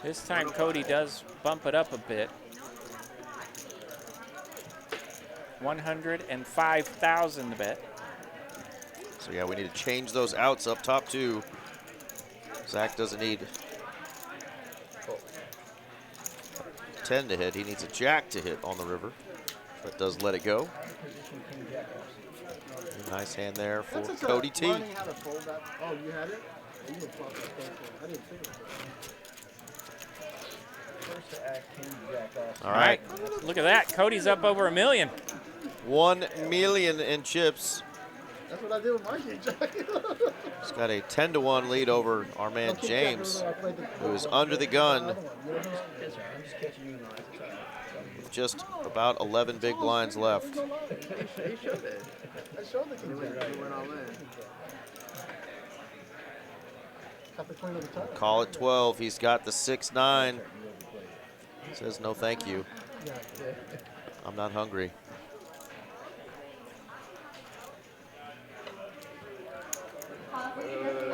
This time Cody does bump it up a bit. 105,000 to bet. So yeah, we need to change those outs up top too. Zach doesn't need 10 to hit. He needs a jack to hit on the river, but does let it go. Nice hand there for Cody T. Learning how to fold that. Oh, you had it? You were fucking thankful. I didn't think of All right. Look at that. Cody's up over $1 million. 1 million in chips. That's what I did with my king jack. He's got a 10-1 lead over our man James, who is under the gun with just about 11 big blinds left. He showed it. I showed the king jack. He went all in. Got the queen of the turn. Call it 12. He's got the 6-9. Says no thank you. I'm not hungry.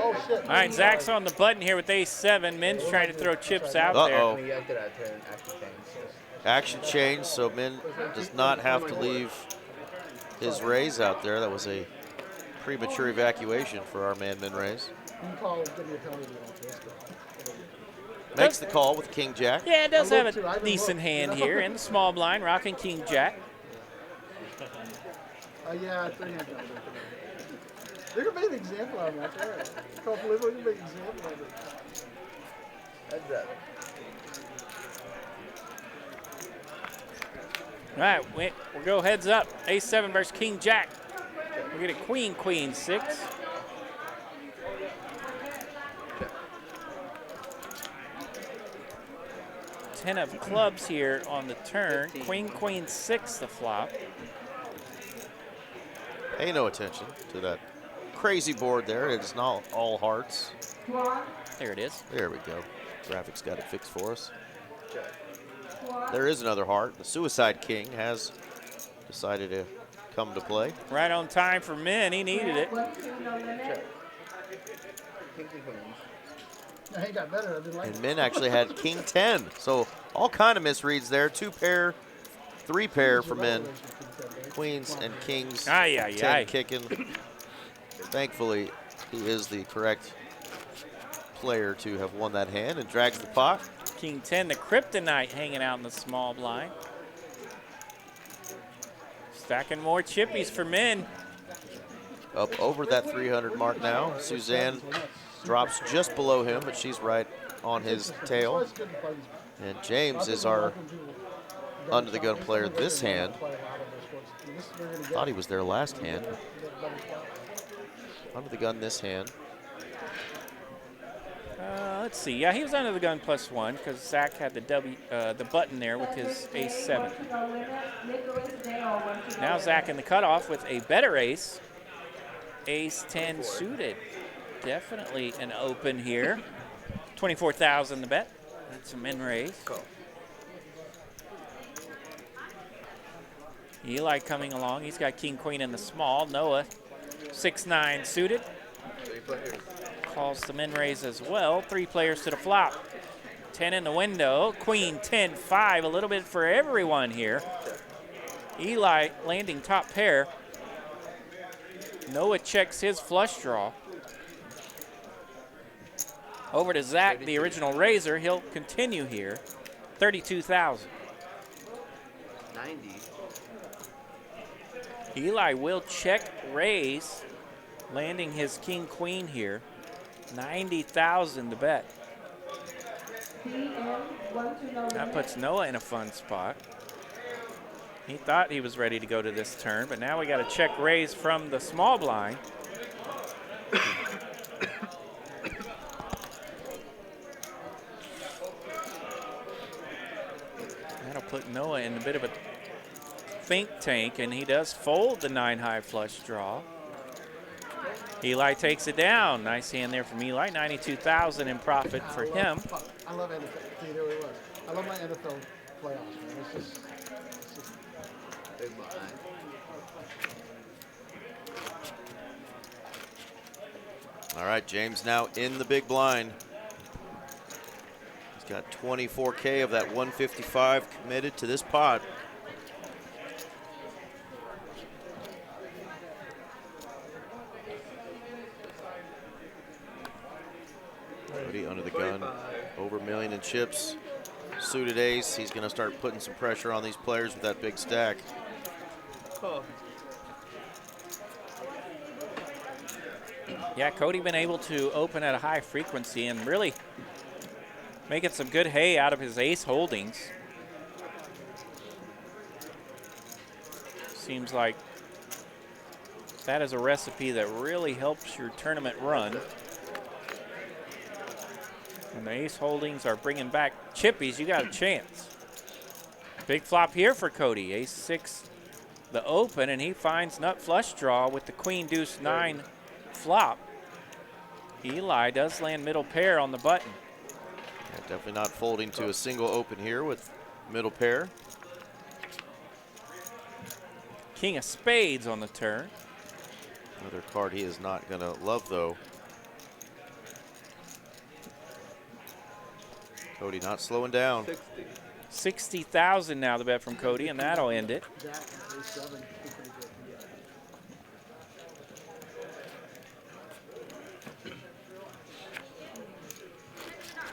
Oh, shit. All right, Zach's on the button here with ace-7. Min's trying to throw chips out there. Action change, so Min does not have to leave his raise out there. That was a premature evacuation for our man Min raise. Makes the call with King Jack. Yeah, it does have a decent hand here in the small blind, rocking King Jack. Yeah, 300. They're going to make an example of him. That's all right. Call Felipe, you can make an example of it. That's right. All right, we'll go heads up. Ace-7 versus King Jack. We get a queen, queen, 6. Ten of clubs here on the turn. Queen, queen, 6 the flop. Pay no attention to that crazy board there. It's not all hearts. There it is. There we go. Graphics got it fixed for us. There is another heart. The Suicide King has decided to come to play. Right on time for Min. He needed it. He got better. I didn't like And Min actually had King 10. So all kind of misreads there. 2 pair, 3 pair for Min. Queens and kings. 10 kicking. Thankfully, he is the correct player to have won that hand and drags the pot. King 10, the kryptonite hanging out in the small blind. Stacking more chippies for Min. Up over that 300 mark now. Suzanne drops just below him, but she's right on his tail. And James is our under the gun player this hand. Thought he was there last hand. Under the gun this hand. Let's see. Yeah, he was under the gun +1 because Zach had the button there with his ace-7. Now Zach in the cutoff with a better ace. Ace-10 suited. Definitely an open here. 24,000 to bet. That's a min raise. Eli coming along. He's got king, queen in the small. Noah, 6-9 suited. Calls the min raise as well. 3 players to the flop. 10 in the window. Queen, 10-5. A little bit for everyone here. Eli landing top pair. Noah checks his flush draw. Over to Zach, the original raiser. He'll continue here. 32,000. 90. Eli will check raise, landing his king queen here. 90,000 to bet. That puts Noah in a fun spot. He thought he was ready to go to this turn, but now we got a check raise from the small blind. That'll put Noah in a bit of a think tank, and he does fold the 9-high flush draw. Eli takes it down. Nice hand there from Eli. 92,000 in profit for him. I love NFL. See, there he was. I love my NFL playoffs, man. It's just Big blind. All right, James now in the big blind. He's Got 24K of that 155 committed to this pot. Cody under the gun, over a million in chips. Suited ace, he's gonna start putting some pressure on these players with that big stack. Yeah, Cody been able to open at a high frequency and really making some good hay out of his ace holdings. Seems like that is a recipe that really helps your tournament run. When the ace holdings are bringing back chippies, you got a chance. Big flop here for Cody. Ace 6, the open, and he finds nut flush draw with the queen deuce 9 flop. Eli does land middle pair on the button. Yeah, definitely not folding to a single open here with middle pair. King of spades on the turn. Another card he is not gonna love though. Cody not slowing down. 60,000 now the bet from Cody, and that'll end it.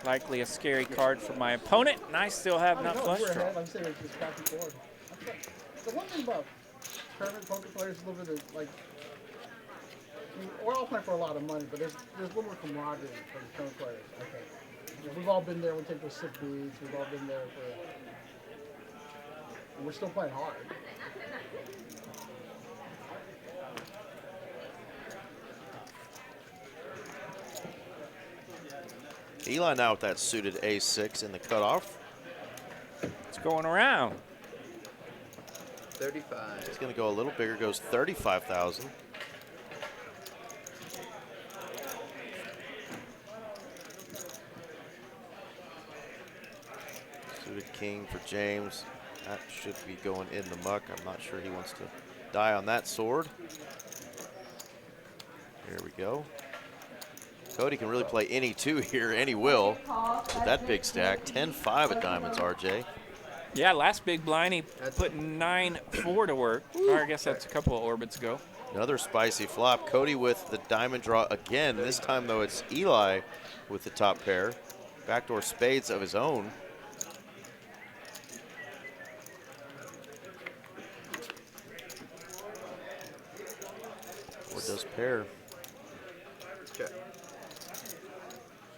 Likely a scary card for my opponent, and I still have nut flush draw. The one thing about tournament poker players is a little bit of like, I mean, we're all playing for a lot of money, but there's a little more camaraderie for the tournament players, I think. You know, we've all been there, we take those sick beats, we've all been there and we're still playing hard. Eli now with that suited ace-6 in the cutoff. It's going around. 35. He's gonna go a little bigger, goes 35,000. Suited king for James. That should be going in the muck. I'm not sure he wants to die on that sword. There we go. Cody can really play any two here, any will, with that big stack. 10-5 at diamonds, RJ. Yeah, last big blind, he put 9-4 to work. Or I guess that's a couple of orbits ago. Another spicy flop. Cody with the diamond draw again. This time, though, it's Eli with the top pair. Backdoor spades of his own. Or does pair. Check.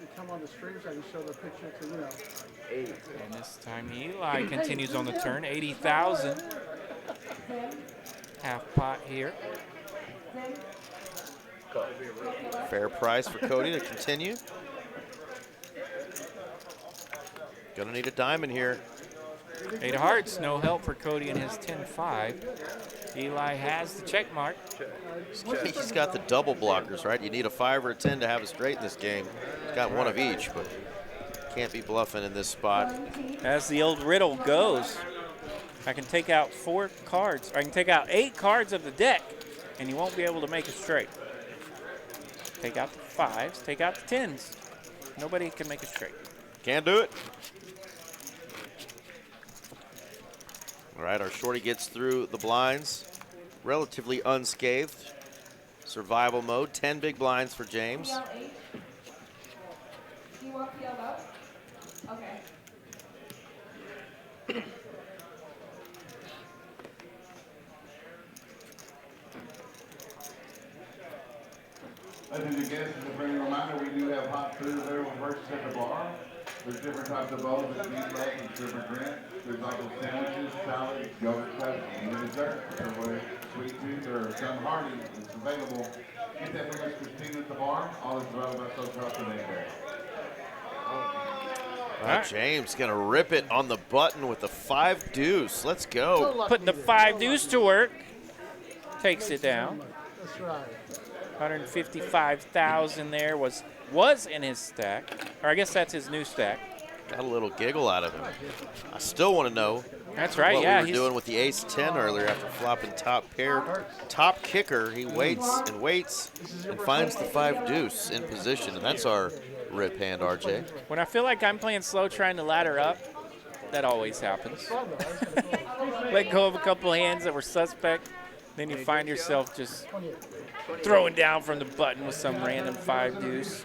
You come on the stream so I can show the picture to, you know. 8. And this time Eli continues on the turn, 80,000. Half pot here. Fair price for Cody to continue. Gonna need a diamond here. 8 of hearts, no help for Cody in his 10-5. Eli has the check mark. He's got the double blockers, right? You need a 5 or a 10 to have a straight in this game. He's got one of each, but can't be bluffing in this spot. As the old riddle goes, I can take out 4 cards. I can take out 8 cards of the deck, and you won't be able to make a straight. Take out the 5s, take out the 10s. Nobody can make a straight. Can't do it. All right, our shorty gets through the blinds, relatively unscathed. Survival mode, 10 big blinds for James. Do you want PL up? Okay. Ladies and guests, as a friendly reminder, we do have hot food available first at the bar. There's different types of bowls that meat loaf and different drink. There's also sandwiches, salads, yogurt cups, and even dessert. So whether sweet tooth or some hearty, it's available. Get that for Miss Christine at the bar. All is available by social help today. James gonna rip it on the button with the 5 deuce. Let's go. Putting the 5 deuce to work. Takes it down. That's right. 155,000 there was in his stack. Or I guess that's his new stack. Got a little giggle out of him. I still want to know That's right, what yeah. we were doing with the ace-10 earlier after flopping top pair. Top kicker, he waits and waits and finds the 5 deuce in position. And that's our Rip hand, RJ. When I feel like I'm playing slow trying to ladder up, that always happens. Let go of a couple hands that were suspect, then you find yourself just throwing down from the button with some random 5 deuce.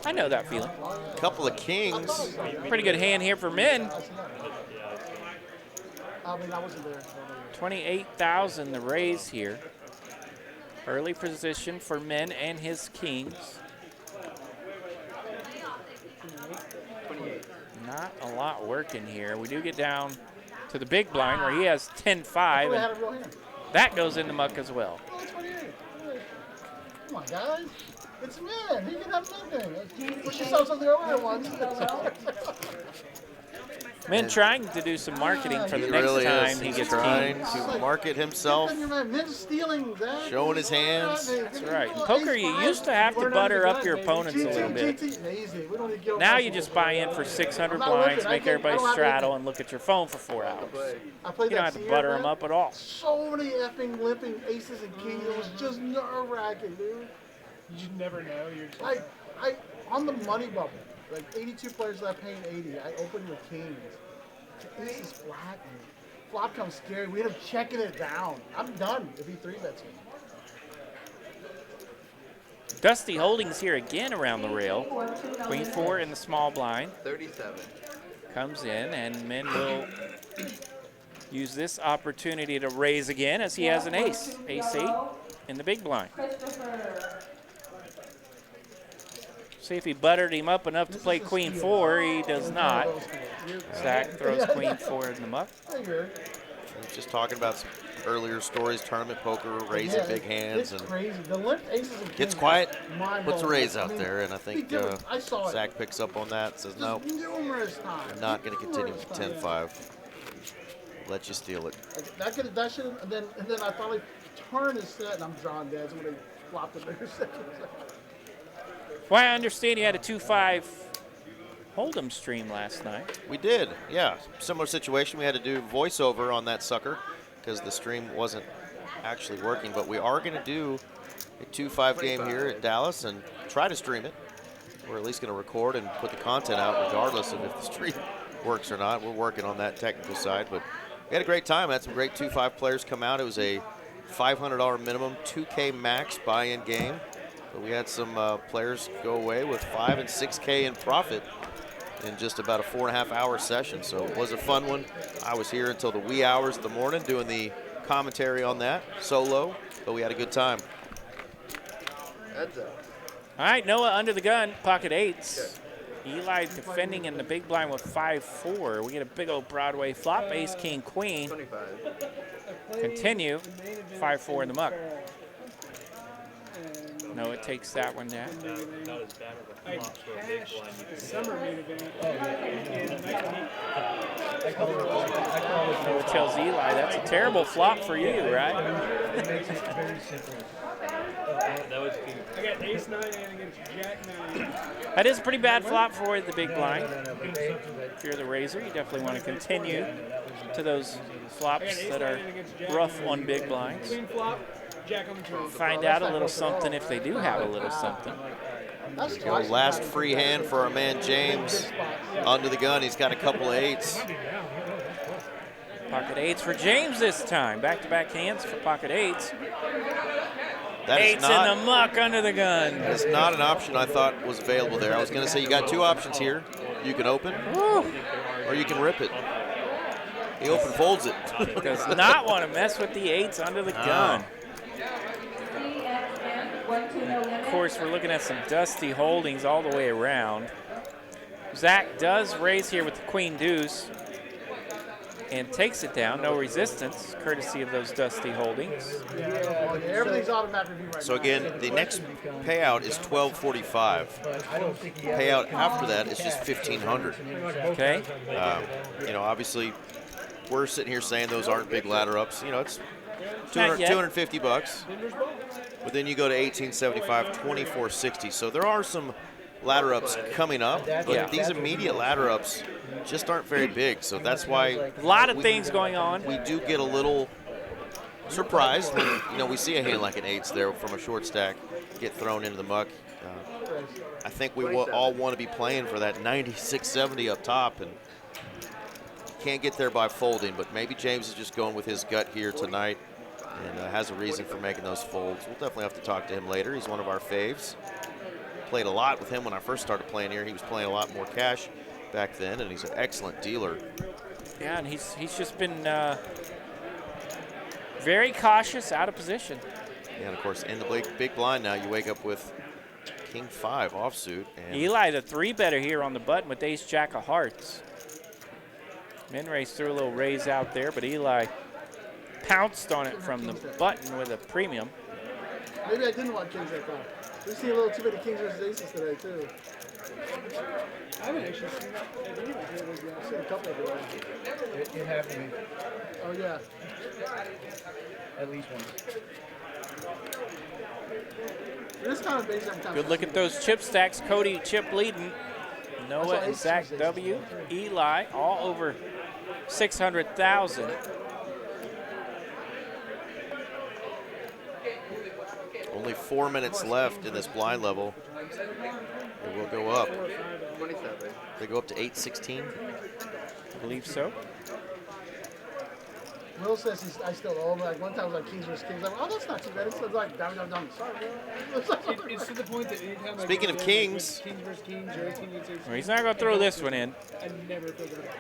I know that feeling. Couple of kings. Pretty good hand here for men. I mean, I wasn't there. 28,000 the raise here. Early position for men and his kings. Not a lot working here. We do get down to the big blind where he has 10-5. And that goes in the muck as well. Come on, guys. It's men. He can have nothing. Push yourself on the earlier ones. Men trying to do some marketing for the next really time he He's gets trying kings. to market himself, showing his hands. That's right. In poker, you used to have to butter up your opponents a little bit. Now you just buy in for 600 blinds, make everybody straddle, and look at your phone for 4 hours. You don't have to butter them up at all. So many effing limping aces and kings. It was just nerve-wracking, dude. You never know. You're I on the money bubble. Like 82 players left paying 80. I opened with kings. The ace is flat. And flop comes scary. We end up checking it down. I'm done if he 3-bets me. Dusty holdings here again around the rail. Queen 4 in the small blind. 37. Comes in, and men will use this opportunity to raise again as he has an ace. Ace-8 in the big blind. See if he buttered him up enough to play Queen 4. He does not. Zach throws Queen 4 in the muck. Just talking about some earlier stories, tournament poker, raising big hands, and gets quiet, puts a raise out there, and I think Zach picks up on that, says, no, I'm not going to continue with 10-5. Let you steal it. That should, and then I finally turn his set, and I'm drawing dead. Somebody flopped the bigger set. Well, I understand you had a 2-5 Hold'em stream last night. We did, yeah. Similar situation. We had to do voiceover on that sucker because the stream wasn't actually working. But we are going to do a 2-5 game here at Dallas and try to stream it. We're at least going to record and put the content out regardless of if the stream works or not. We're working on that technical side. But we had a great time. Had some great 2-5 players come out. It was a $500 minimum, 2K max buy-in game. But we had some players go away with $5,000 and $6K in profit in just about a 4.5-hour session. So it was a fun one. I was here until the wee hours of the morning doing the commentary on that solo, but we had a good time. That's up. All right, Noah under the gun, pocket 8s. Eli defending in the big blind with 5-4. We get a big old Broadway flop, ace, king, queen. 25. Continue, 5-4 in the muck. No, it takes that one down. Not as bad of a flop for a big blind. You can summer main event in 19. Noah tells Eli, that's a terrible flop for you, right? It makes it very simple. That was good. I got ace 9 and against jack 9. That is a pretty bad flop for the big blind. If you're the raiser, you definitely want to continue to those flops that are rough on big blinds. Queen flop, jack on the turn. Find out a little something if they do have a little something. Go last free hand for our man James. Under the gun, he's got a couple of 8s. Pocket 8s for James this time. Back-to-back hands for pocket 8s. That is 8s not, in the muck under the gun. That's not an option I thought was available there. I was going to say you got 2 options here. You can open, or you can rip it. He open folds it. Does not want to mess with the 8s under the gun. Of course, we're looking at some dusty holdings all the way around. Zach does raise here with the queen deuce and takes it down. No resistance, courtesy of those dusty holdings. Everything's automatic review right So again, the next payout is $1,245. Payout after that is just $1,500. Okay. You know, obviously, we're sitting here saying those aren't big ladder ups. You know, it's Not yet. $250. But then you go to 1875, 2460. So there are some ladder ups coming up, but these immediate ladder ups just aren't very big. So that's why a lot of things going on. We do get a little surprised when we see a hand like an 8s there from a short stack get thrown into the muck. I think we all want to be playing for that 96-70 up top, and can't get there by folding, but maybe James is just going with his gut here tonight and has a reason for making those folds. We'll definitely have to talk to him later. He's one of our faves. Played a lot with him when I first started playing here. He was playing a lot more cash back then, and he's an excellent dealer. Yeah, and he's just been very cautious, out of position. Yeah, and of course, in the big blind now, you wake up with King 5 offsuit. And Eli, the 3-better here on the button with ace-jack of hearts. Minrace threw a little raise out there, but Eli pounced on it from the button with a premium. Maybe I didn't want kings that time. We see a little too many kings versus aces today, too. I haven't actually seen that either. I've seen a couple of them. It happened to me Oh, yeah. at least once. This kind of base every time. Good look at those chip stacks. Cody chip leading. Noah and Zach W. Eli all over 600,000. only 4 minutes left in this blind level. It will go up. 27. They go up to 816. I believe so. Will says I still owe him. Like one time I was like kings versus kings. I'm like, oh, that's not too bad. It's like down. Sorry, bro. It's to the point that anytime Speaking of kings, kings versus kings or 18 Well, he's not going to throw this one in. I never figured it out.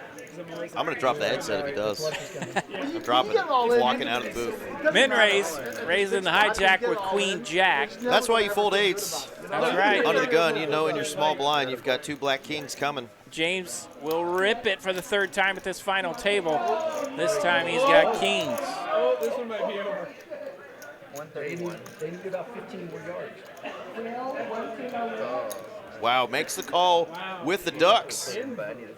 I'm going to drop the headset if he does. I'm dropping it. He's walking out of the booth. Min raising the hijack with queen jack. That's why you fold eights. That's right. Under the gun, you know in your small blind you've got 2 black kings coming. James will rip it for the 3rd time at this final table. This time he's got kings. Oh, this one might be over. 131. They need about 15 more yards. Wow, makes the call with the ducks.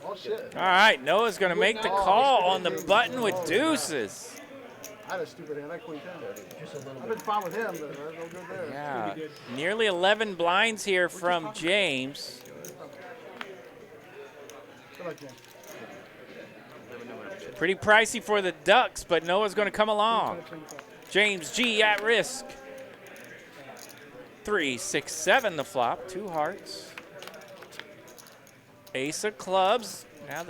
Oh, shit. All right, Noah's going to make the call on the button with deuces. I had a stupid hand. I queen 10. Just a little. I've been fine with him, but there's no good there. Yeah, nearly 11 blinds here from James. Good luck, James. Pretty pricey for the ducks, but Noah's going to come along. James G at risk. 3, 6, 7 the flop, 2 hearts. Ace of clubs. Now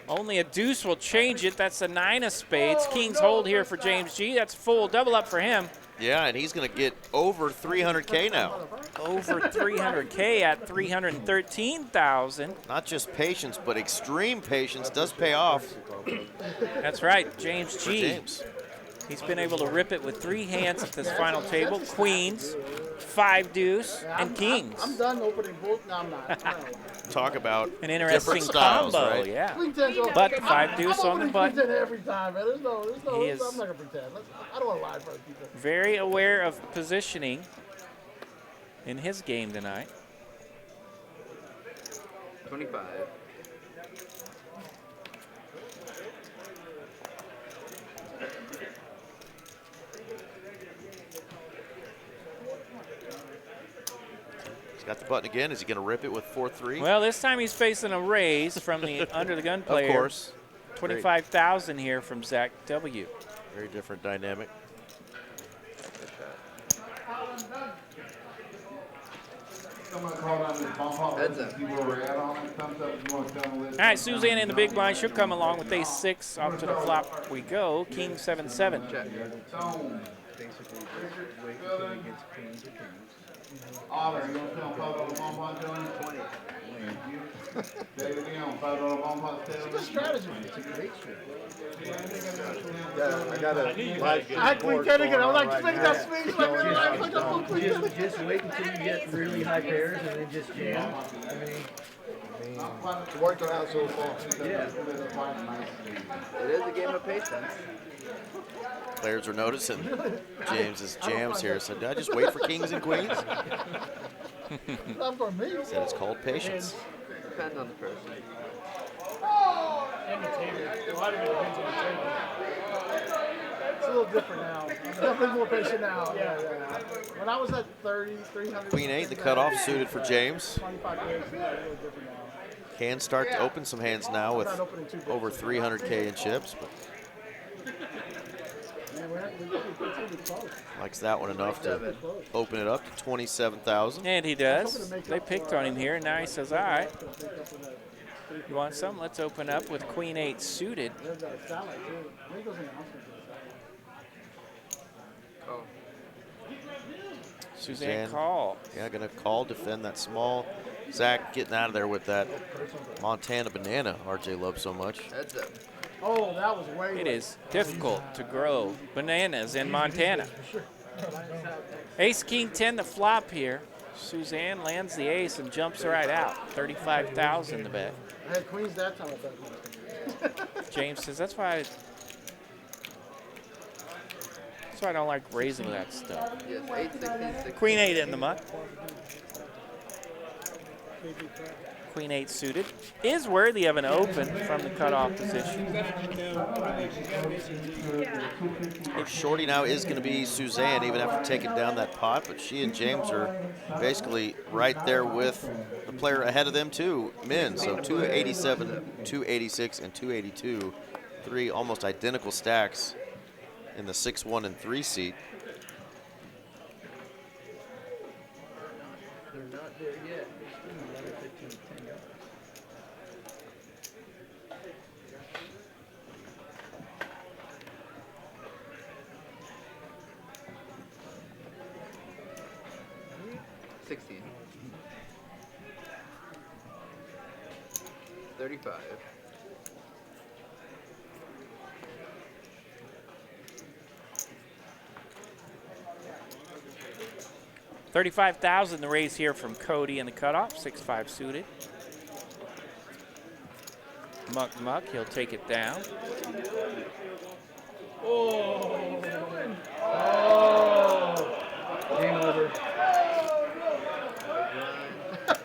only a deuce will change it. That's a 9 of spades. Kings hold here for James G. That's full double up for him. Yeah, and he's going to get over 300K now. Over 300K at 313,000. Not just patience, but extreme patience does pay off. That's right, James For G. James. He's been able to rip it with 3 hands at this final table. Queens, 5 deuce, and kings. I'm done opening both. No, I'm not. Talk about An interesting different styles, combo, right? yeah. Queen 10's open. But 5 deuce on the I'm button. opening queen 10 every time, man. There's no. He is- I'm not gonna pretend. I don't want to lie for other people. Very aware of positioning in his game tonight. 25. He's got the button again. Is he going to rip it with 4-3? Well, this time he's facing a raise from the under the gun player. Of course. 25,000 here from Zach W. Very different dynamic. Heads up. All right, Suzanne in the big blind. She'll come along with ace 6. Off to the flop we go. King 7-7. Check. Basically, wait until he gets queens or kings. It's a good strategy. It's a great strategy. Yeah, I got a I had queen 10 again. I was like, make that speech. Like I'm queen 10. Just wait until you get really high pairs and then just jam. I mean, it's worked out so far. yeah. It is a game of patience. Players are noticing James's jams here. So did I just wait for kings and queens? Not for me. Said it's called patience. Depends on the person. And the table. A lot of it depends on the table. It's a little different now. I'm definitely more patient now. Yeah. When I was at 30, 300. Queen 8, the cutoff suited for James. 25 years, it's a little different now. Can start to open some hands now with over 300K in chips. But Yeah, Likes that one enough to open it up to 27,000. And he does. They picked on him here, and now he says, all right. You want some? Let's open up with Queen 8 suited. Suzanne call. Yeah, gonna call, defend that small. Zach getting out of there with that Montana banana RJ loves so much. Heads up. Oh, that was way. It is difficult to grow bananas in Montana. Ace King 10 the flop here. Suzanne lands the ace and jumps right out. 35,000 to bet. I had queens that time. I bet. James says that's why I don't like raising that stuff. Yes, 8, 16, 16. Queen 8 in the muck. Queen 8 suited is worthy of an open from the cutoff position. Shorty now is going to be Suzanne, even after taking down that pot, but she and James are basically right there with the player ahead of them too, men. So 287, 286, and 282, 3 almost identical stacks in the 6, 1, and 3 seat. They're not there yet. They're still 11, 15, 10 yards. $16. 35. $35,000 the raise here from Cody in the cutoff, 6-5 suited. Muck, he'll take it down. Oh. Game over.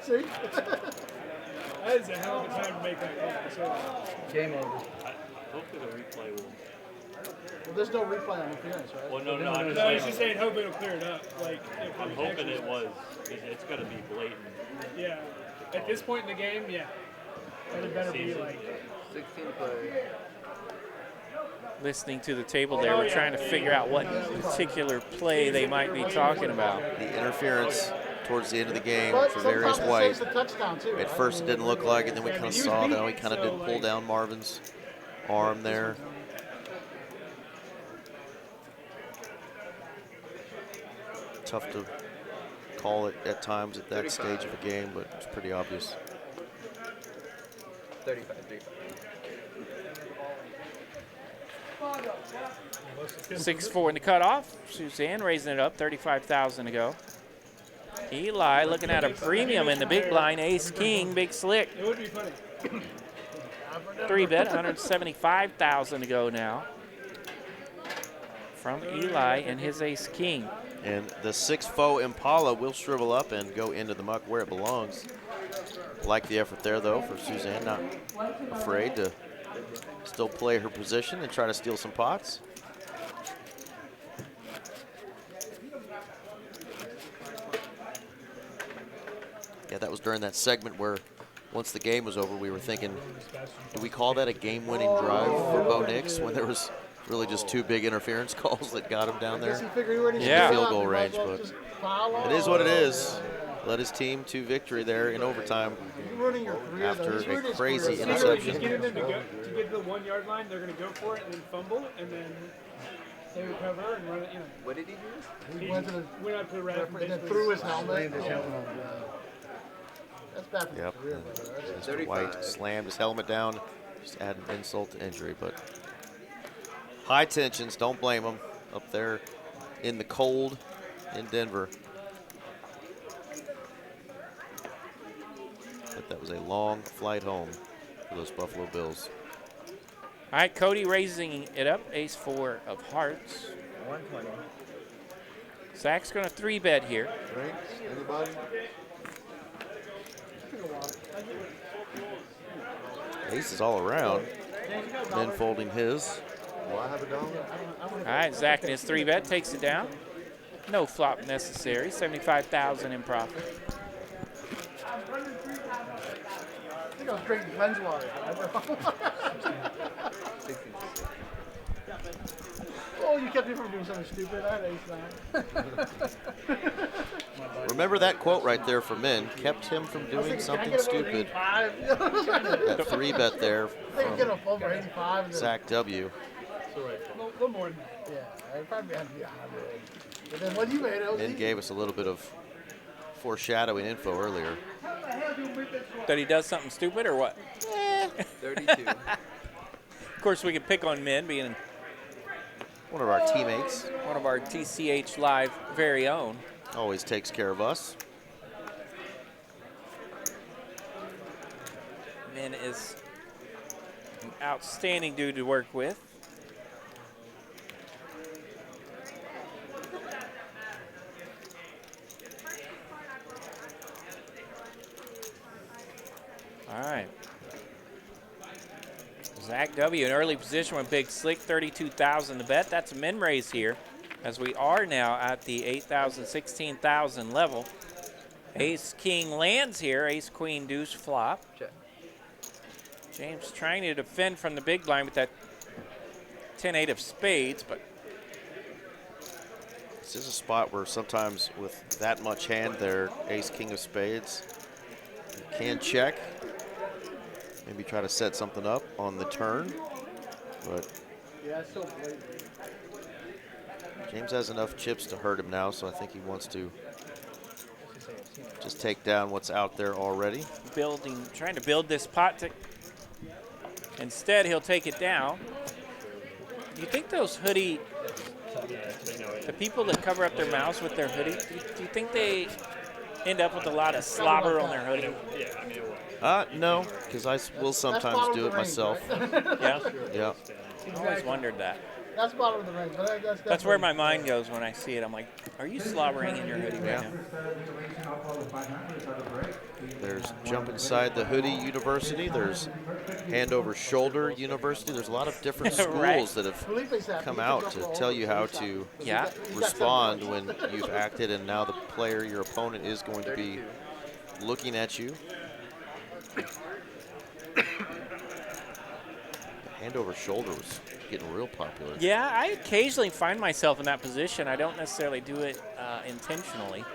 See? That is a hell of a time to make that call. Game over. Hopefully the replay will. Well, there's no replay on interference, right? Well, no, I'm just No, he's saying. just saying, hope it'll clear it up. Like, if I'm it hoping actually- it was. It's got to be blatant. Yeah. At this point in the game, yeah. And it better be Season. like. 16 play. Listening to the table there, we're trying to figure out what particular play they might be talking about. The interference towards the end of the game But for sometimes Various it White. saves the touchdown too. At right? first it didn't look like it, then we kind of saw that he kind of did pull down Marvin's arm there. Tough to call it at times at that stage of a game, but it's pretty obvious. 35. 6-4 in the cutoff. Suzanne raising it up, 35,000 to go. Eli looking at a premium in the big blind. Ace King, big slick. It would be funny. 3-bet, 175,000 to go now from Eli and his Ace King. And the 6-4 Impala will shrivel up and go into the muck where it belongs. Like the effort there, though, for Suzanne, not afraid to still play her position and try to steal some pots. Yeah, that was during that segment where once the game was over, we were thinking, do we call that a game-winning drive for Bo Nix when there was really just 2 big interference calls that got him down there? Yeah. Field goal range, but it is what it is. Led his team to victory there in overtime after a crazy He's interception. getting them to get to the 1 yard line. They're going to go for it and then fumble, and then they recover and run it. You know. What did he do? He went up to the ref and then threw his helmet. Slammed his helmet on the ground. That's bad for Yep. his career. Mr. White slammed his helmet down, just adding insult to injury. But high tensions, don't blame him up there in the cold in Denver. But that was a long flight home for those Buffalo Bills. All right, Cody raising it up, ace-4 of hearts. 120. Zach's going to 3-bet here. Drinks? Anybody? Aces all around. Then folding his. Do I have a dollar? All right, Zach and his 3-bet takes it down. No flop necessary, 75,000 in profit. I think I was drinking cleanse water. Oh, you kept me from doing something stupid. I had ace-9. Remember that quote right there from Min. Kept him from doing something stupid. That 3-bet there from Zach W. A little more than that. Yeah, I probably had to be 100. But then when you made it, Min gave us a little bit of foreshadowing info earlier. That he does something stupid or what? 32. Of course, we can pick on Min being one of our teammates. One of our TCH Live very own. Always takes care of us. Min is an outstanding dude to work with. All right. Zach W. in early position with Big Slick, 32,000 to bet. That's a min raise here, as we are now at the 8,000, 16,000 level. Ace King lands here. Ace Queen Deuce flop. Check. James trying to defend from the big blind with that 10-8 of spades, but this is a spot where sometimes with that much hand there, Ace King of spades, you can check. Maybe try to set something up on the turn, but James has enough chips to hurt him now, so I think he wants to just take down what's out there already. Trying to build this pot. Instead, he'll take it down. Do you think those hoodie, the people that cover up their mouths with their hoodie, do you think they end up with a lot of slobber on their hoodie? No, because I will sometimes do it myself. Yeah? Yeah. I always wondered that. That's bottom of the range, but that's where my mind goes when I see it. I'm like, are you slobbering in your hoodie right now? There's jump inside the hoodie university. There's hand over shoulder university. There's a lot of different schools Right. that have come out to tell you how to respond when you've acted, and now the player, your opponent, is going to be looking at you. Hand over shoulder was getting real popular. Yeah, I occasionally find myself in that position. I don't necessarily do it intentionally,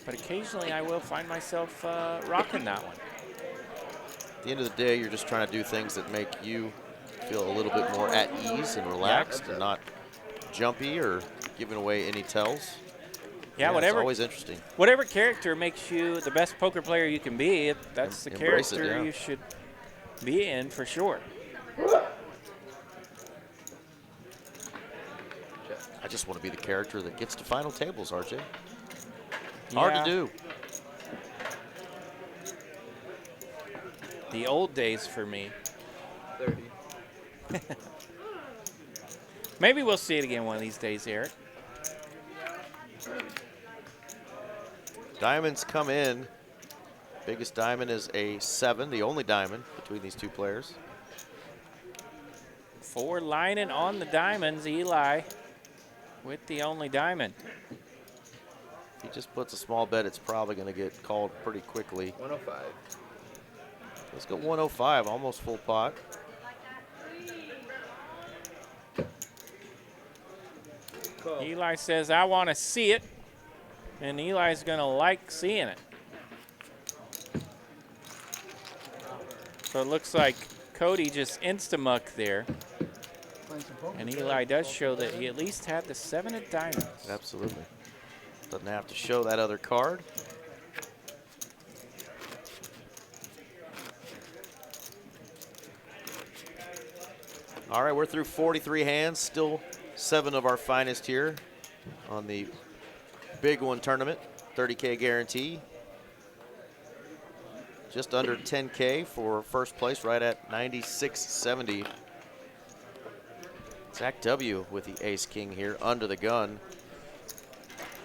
but occasionally I will find myself rocking that one. At the end of the day, you're just trying to do things that make you feel a little bit more at ease and relaxed and not jumpy or giving away any tells. Yeah, whatever. It's always interesting. Whatever character makes you the best poker player you can be, that's the character you should be in for sure. I just want to be the character that gets to final tables, RJ. Hard to do. The old days for me. 30. Maybe we'll see it again one of these days, Eric. Diamonds come in. Biggest diamond is a 7, the only diamond between these two players. 4 lining on the diamonds. Eli with the only diamond. If he just puts a small bet, it's probably going to get called pretty quickly. 105. Let's go 105, almost full pot. Call. Eli says, I want to see it. And Eli's going to like seeing it. So it looks like Cody just insta-mucked there. And Eli does show that he at least had the 7 of diamonds. Absolutely. Doesn't have to show that other card. All right, we're through 43 hands. Still 7 of our finest here on the Big One tournament. 30K guarantee. Just under 10K for first place, right at 96.70. Zach W with the ace king here under the gun.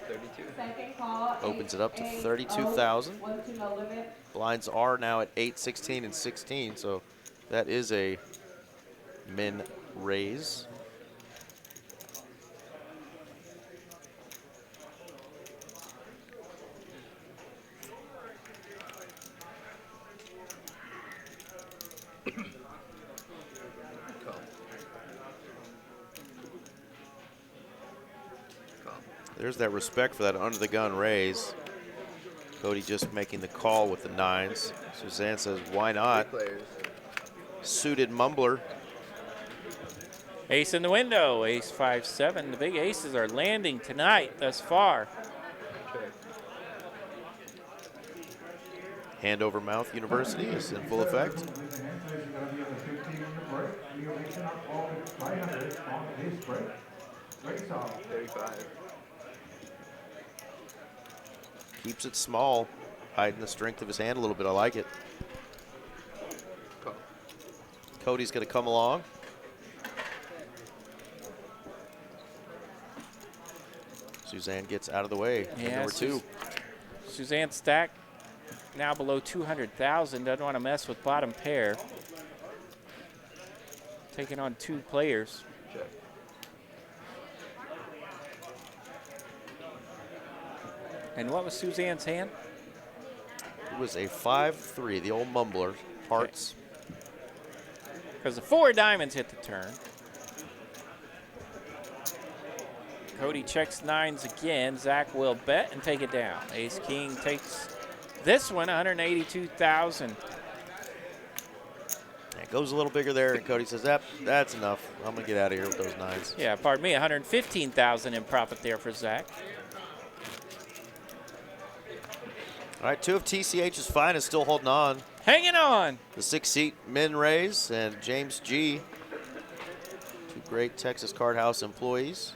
32. Opens it up to 32,000. Blinds are now at 8, 16, and 16, so that is a min raise. There's that respect for that under the gun raise. Cody just making the call with the 9s. Suzanne says, why not? Suited mumbler. Ace in the window, ace 5-7. The big aces are landing tonight thus far. Hand over mouth university is in full effect. 35. Keeps it small, hiding the strength of his hand a little bit. I like it. Cody's going to come along. Suzanne gets out of the way. Yeah, Number 2. Suzanne's stack now below 200,000. Doesn't want to mess with bottom pair. Taking on 2 players. Check. And what was Suzanne's hand? It was a 5-3, the old mumbler, hearts. Because the 4 diamonds hit the turn. Cody checks 9s again. Zach will bet and take it down. Ace King takes this one, 182,000. It goes a little bigger there, and Cody says, that's enough. I'm going to get out of here with those 9s. Yeah, pardon me, 115,000 in profit there for Zach. All right, 2 of TCH's finest still holding on. Hanging on. The 6-seat Min Rays and James G. 2 great Texas Card House employees.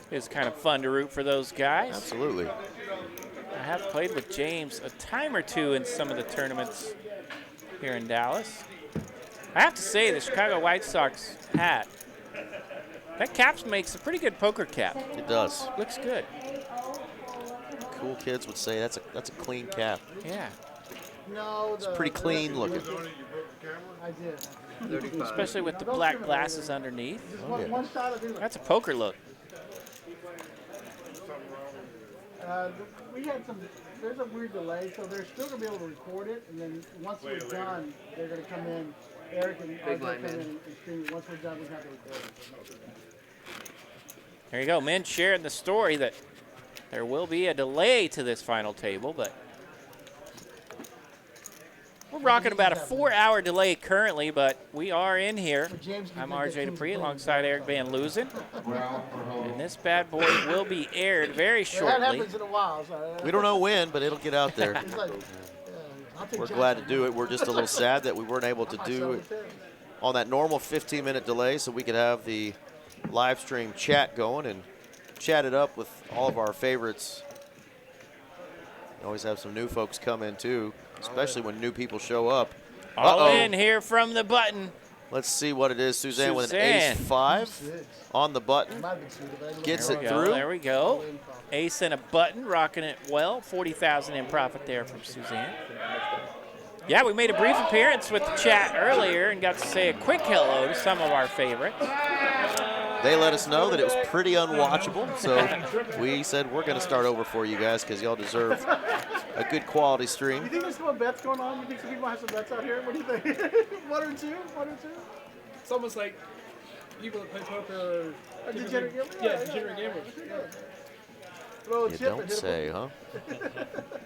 It's kind of fun to root for those guys. Absolutely. I have played with James a time or 2 in some of the tournaments here in Dallas. I have to say, the Chicago White Sox hat, that cap makes a pretty good poker cap. It does. Looks good. Cool kids would say that's a clean cap. Yeah. No, It's pretty clean looking. I did. 35. Especially with the black glasses underneath. Just Oh, yeah. one shot of it. That's a poker look. We had there's a weird delay, so they're still going to be able to record it, and then once we're done, they're going to come in, Eric and RJ come in and stream it. Once we're done, we have to record it. There you go, men sharing the story that there will be a delay to this final table, but we're rocking about a 4-hour delay currently, but we are in here. I'm RJ Dupree alongside Eric Van Loosen. And this bad boy will be aired very shortly. That happens in a while. So We don't know when, but it'll get out there. it's like, We're glad to do it. We're just a little sad that we weren't able to do it on that normal 15-minute delay so we could have the live stream chat going and chat it up with all of our favorites. We always have some new folks come in too, especially when new people show up. All in here from the button. Let's see what it is. Suzanne with an ace-5 on the button. Gets it through. There we go. Ace and a button, rocking it well. 40,000 in profit there from Suzanne. Yeah, we made a brief appearance with the chat earlier and got to say a quick hello to some of our favorites. They let us know that it was pretty unwatchable, so we said we're going to start over for you guys because y'all deserve a good quality stream. You think there's some bets going on? You think some people have some bets out here? What do you think? One or two? It's almost like people that play poker are degenerate gamblers? Yeah, degenerate gamblers. Throw a You chip don't and hit say, huh?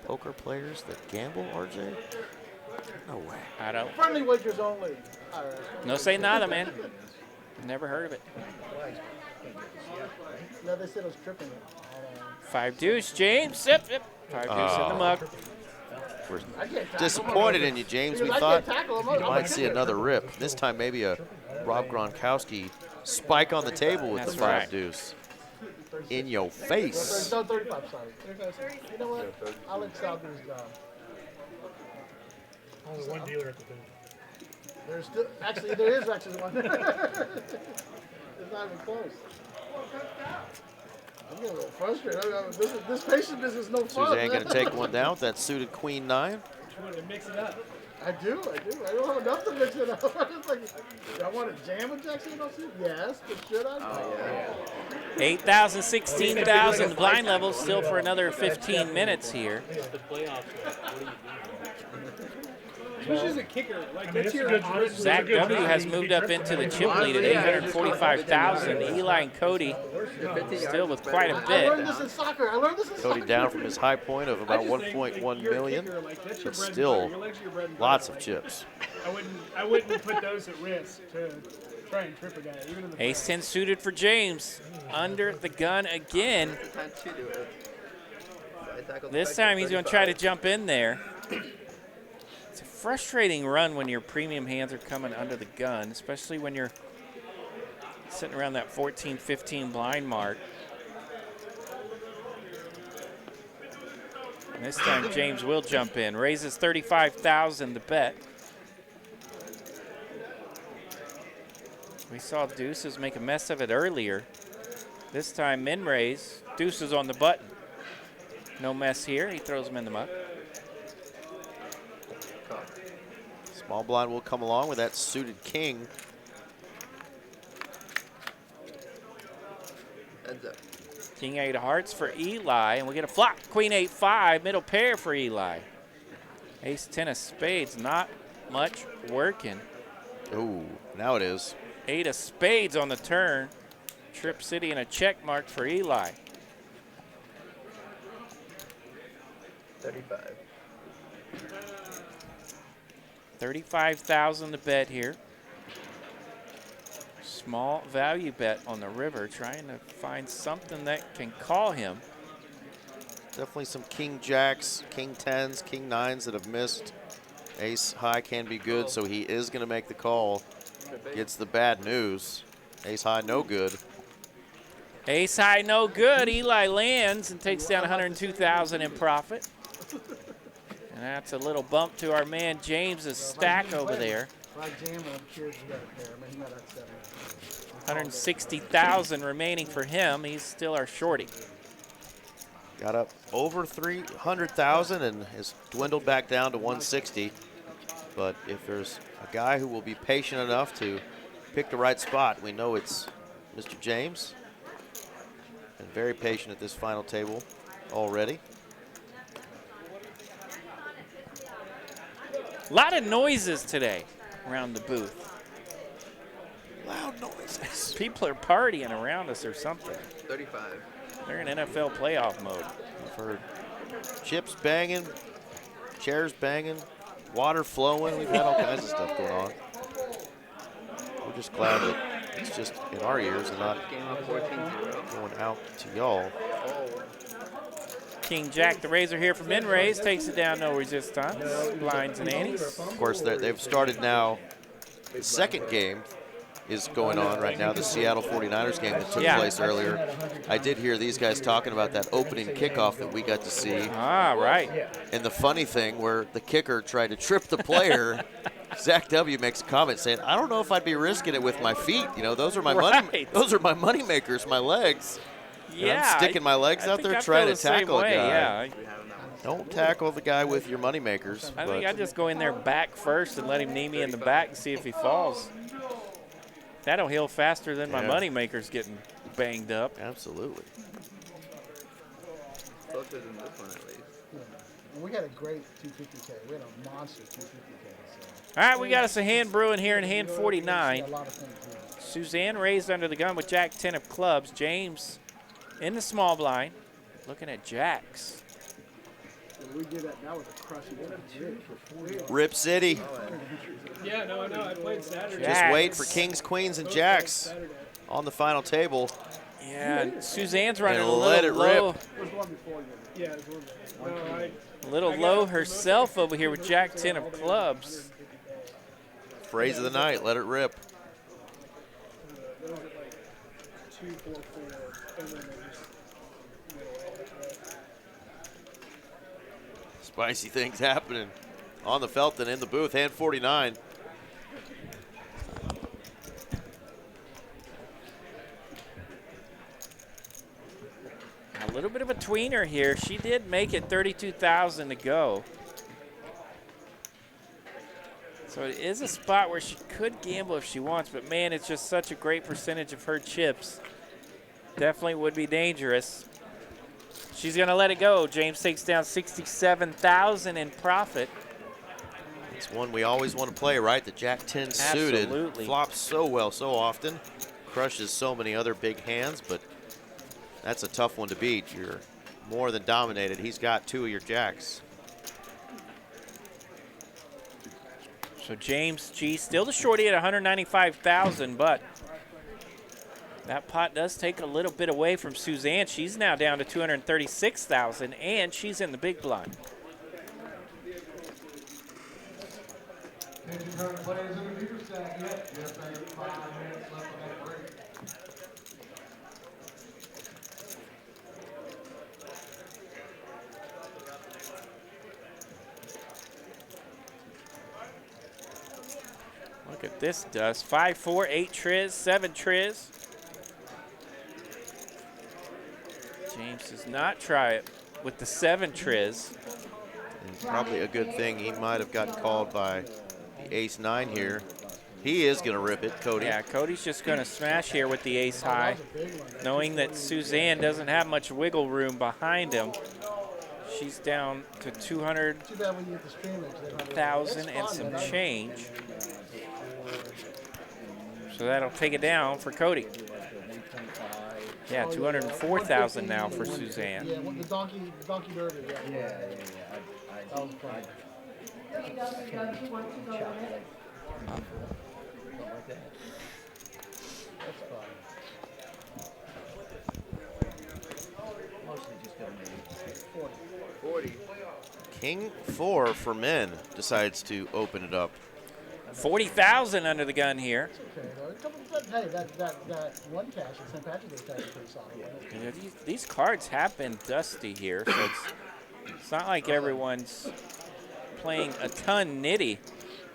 Poker players that gamble, RJ? No way. I don't. Friendly wagers only. No say nada, man. Never heard of it. No, they said I was tripping it. 5 deuce, James. Yep. 5 deuce in the mug. We're disappointed in you, James. We thought we might see another rip. This time maybe a Rob Gronkowski spike on the table with the 5 deuce. In your face. No, 35, sorry. You know what? I'll let Sal do his job. Only one dealer at the thing. There's still, actually, there is actually one. It's not even close. I'm getting a little frustrated. This patient business is no fun. Suzanne going to take one down with that suited queen 9. You want to mix it up. I do. I don't have enough to mix it up. It's like, do I want to jam a Jackson? Yes, but should I? Oh, yeah. 8,000, 16,000. The blind level still for another 15 minutes here. The playoffs. What do you do? Who's just a kicker? Like, that's your honest. Zach W. has moved up into the chip lead at 845,000. Eli and Cody still with quite a I bit. learned this in soccer. I learned this in Cody soccer. down from his high point of about 1.1 million, but still lots of chips. I wouldn't put those at risk to try and trip a guy. Even in the Ace 10 suited for James. Under the gun again. This time he's going to try to jump in there. It's a frustrating run when your premium hands are coming under the gun, especially when you're sitting around that 14, 15 blind mark. And this time James will jump in. Raises 35,000 to bet. We saw Deuces make a mess of it earlier. This time min raise. Deuces on the button. No mess here. He throws him in the muck. Small blind will come along with that suited king. Heads up. King 8 of hearts for Eli, and we get a flop. Queen 8-5, middle pair for Eli. Ace 10 of spades, not much working. Ooh, now it is. 8 of spades on the turn. Trip City and a check mark for Eli. 35. 35,000 to bet here. Small value bet on the river, trying to find something that can call him. Definitely some king jacks, king 10s, king 9s that have missed. Ace high can be good, so he is going to make the call. Gets the bad news. Ace high, no good. Ace high, no good. Eli lands and takes down 102,000 in profit. And that's a little bump to our man James's stack over there. 160,000 remaining for him. He's still our shorty. Got up over 300,000 and has dwindled back down to 160. But if there's a guy who will be patient enough to pick the right spot, we know it's Mr. James. And very patient at this final table already. A lot of noises today around the booth. Loud noises. People are partying around us or something. 35. They're in NFL playoff mode. I've heard chips banging, chairs banging, water flowing. We've had all kinds of stuff going on. We're just glad that it's just in our ears and not going out to y'all. King Jack the Razor here from min raise, takes it down, no resistance. Blinds and antes. Of course, they've started now. The second game is going on right now, the Seattle 49ers game that took place earlier. I did hear these guys talking about that opening kickoff that we got to see. Ah, right. And the funny thing where the kicker tried to trip the player, Zach W makes a comment saying, "I don't know if I'd be risking it with my feet. You know, those are my money makers, my legs." Yeah, I'm sticking my legs out there trying to tackle a guy. Yeah. Don't tackle the guy with your money makers. I think I just go in there back first and let him knee me in the back and see if he falls. That'll heal faster than my money makers getting banged up. Absolutely. Closer than this one, at least. And we had a great 250K. We had a monster 250K. So. All right, we got us a hand brewing here in hand 49. A lot of things. Suzanne raised under the gun with Jack 10 of clubs. James in the small blind, looking at jacks. We did that. That was a crushing. Rip City. Yeah, no, I know. I played Saturday. Just wait for kings, queens, and jacks on the final table. Yeah, Suzanne's running And a let little it low. Yeah, it was one. No, A little low herself over here with Jack 10 of clubs. Phrase of the night, let it rip. That was at like 2, 4, 4, and then they just Spicy things happening on the felt and in the booth. Hand 49. A little bit of a tweener here. She did make it 32,000 to go. So it is a spot where she could gamble if she wants, but man, it's just such a great percentage of her chips. Definitely would be dangerous. She's gonna let it go. James takes down 67,000 in profit. It's one we always want to play, right? The Jack-10 suited. Absolutely. Flops so well so often. Crushes so many other big hands, but that's a tough one to beat. You're more than dominated. He's got 2 of your jacks. So James G still the shorty at 195,000, but that pot does take a little bit away from Suzanne. She's now down to 236,000, and she's in the big blind. Look at this dust. 5-4, 8 triz, 7 triz. James does not try it with the 7 triz. And probably a good thing he might have gotten called by the ace-9 here. He is going to rip it, Cody. Yeah, Cody's just going to smash here with the ace high, knowing that Suzanne doesn't have much wiggle room behind him. She's down to 200,000 and some change. So that'll take it down for Cody. Yeah, 204,000 now for Suzanne. Yeah, the donkey derby. Yeah. That's fun. Mostly just going 40. King 4 for men decides to open it up. 40,000 under the gun here. Okay, hey, that one cash at St. Patrick's Day is pretty solid. You know, these cards have been dusty here, so it's not like everyone's playing a ton nitty.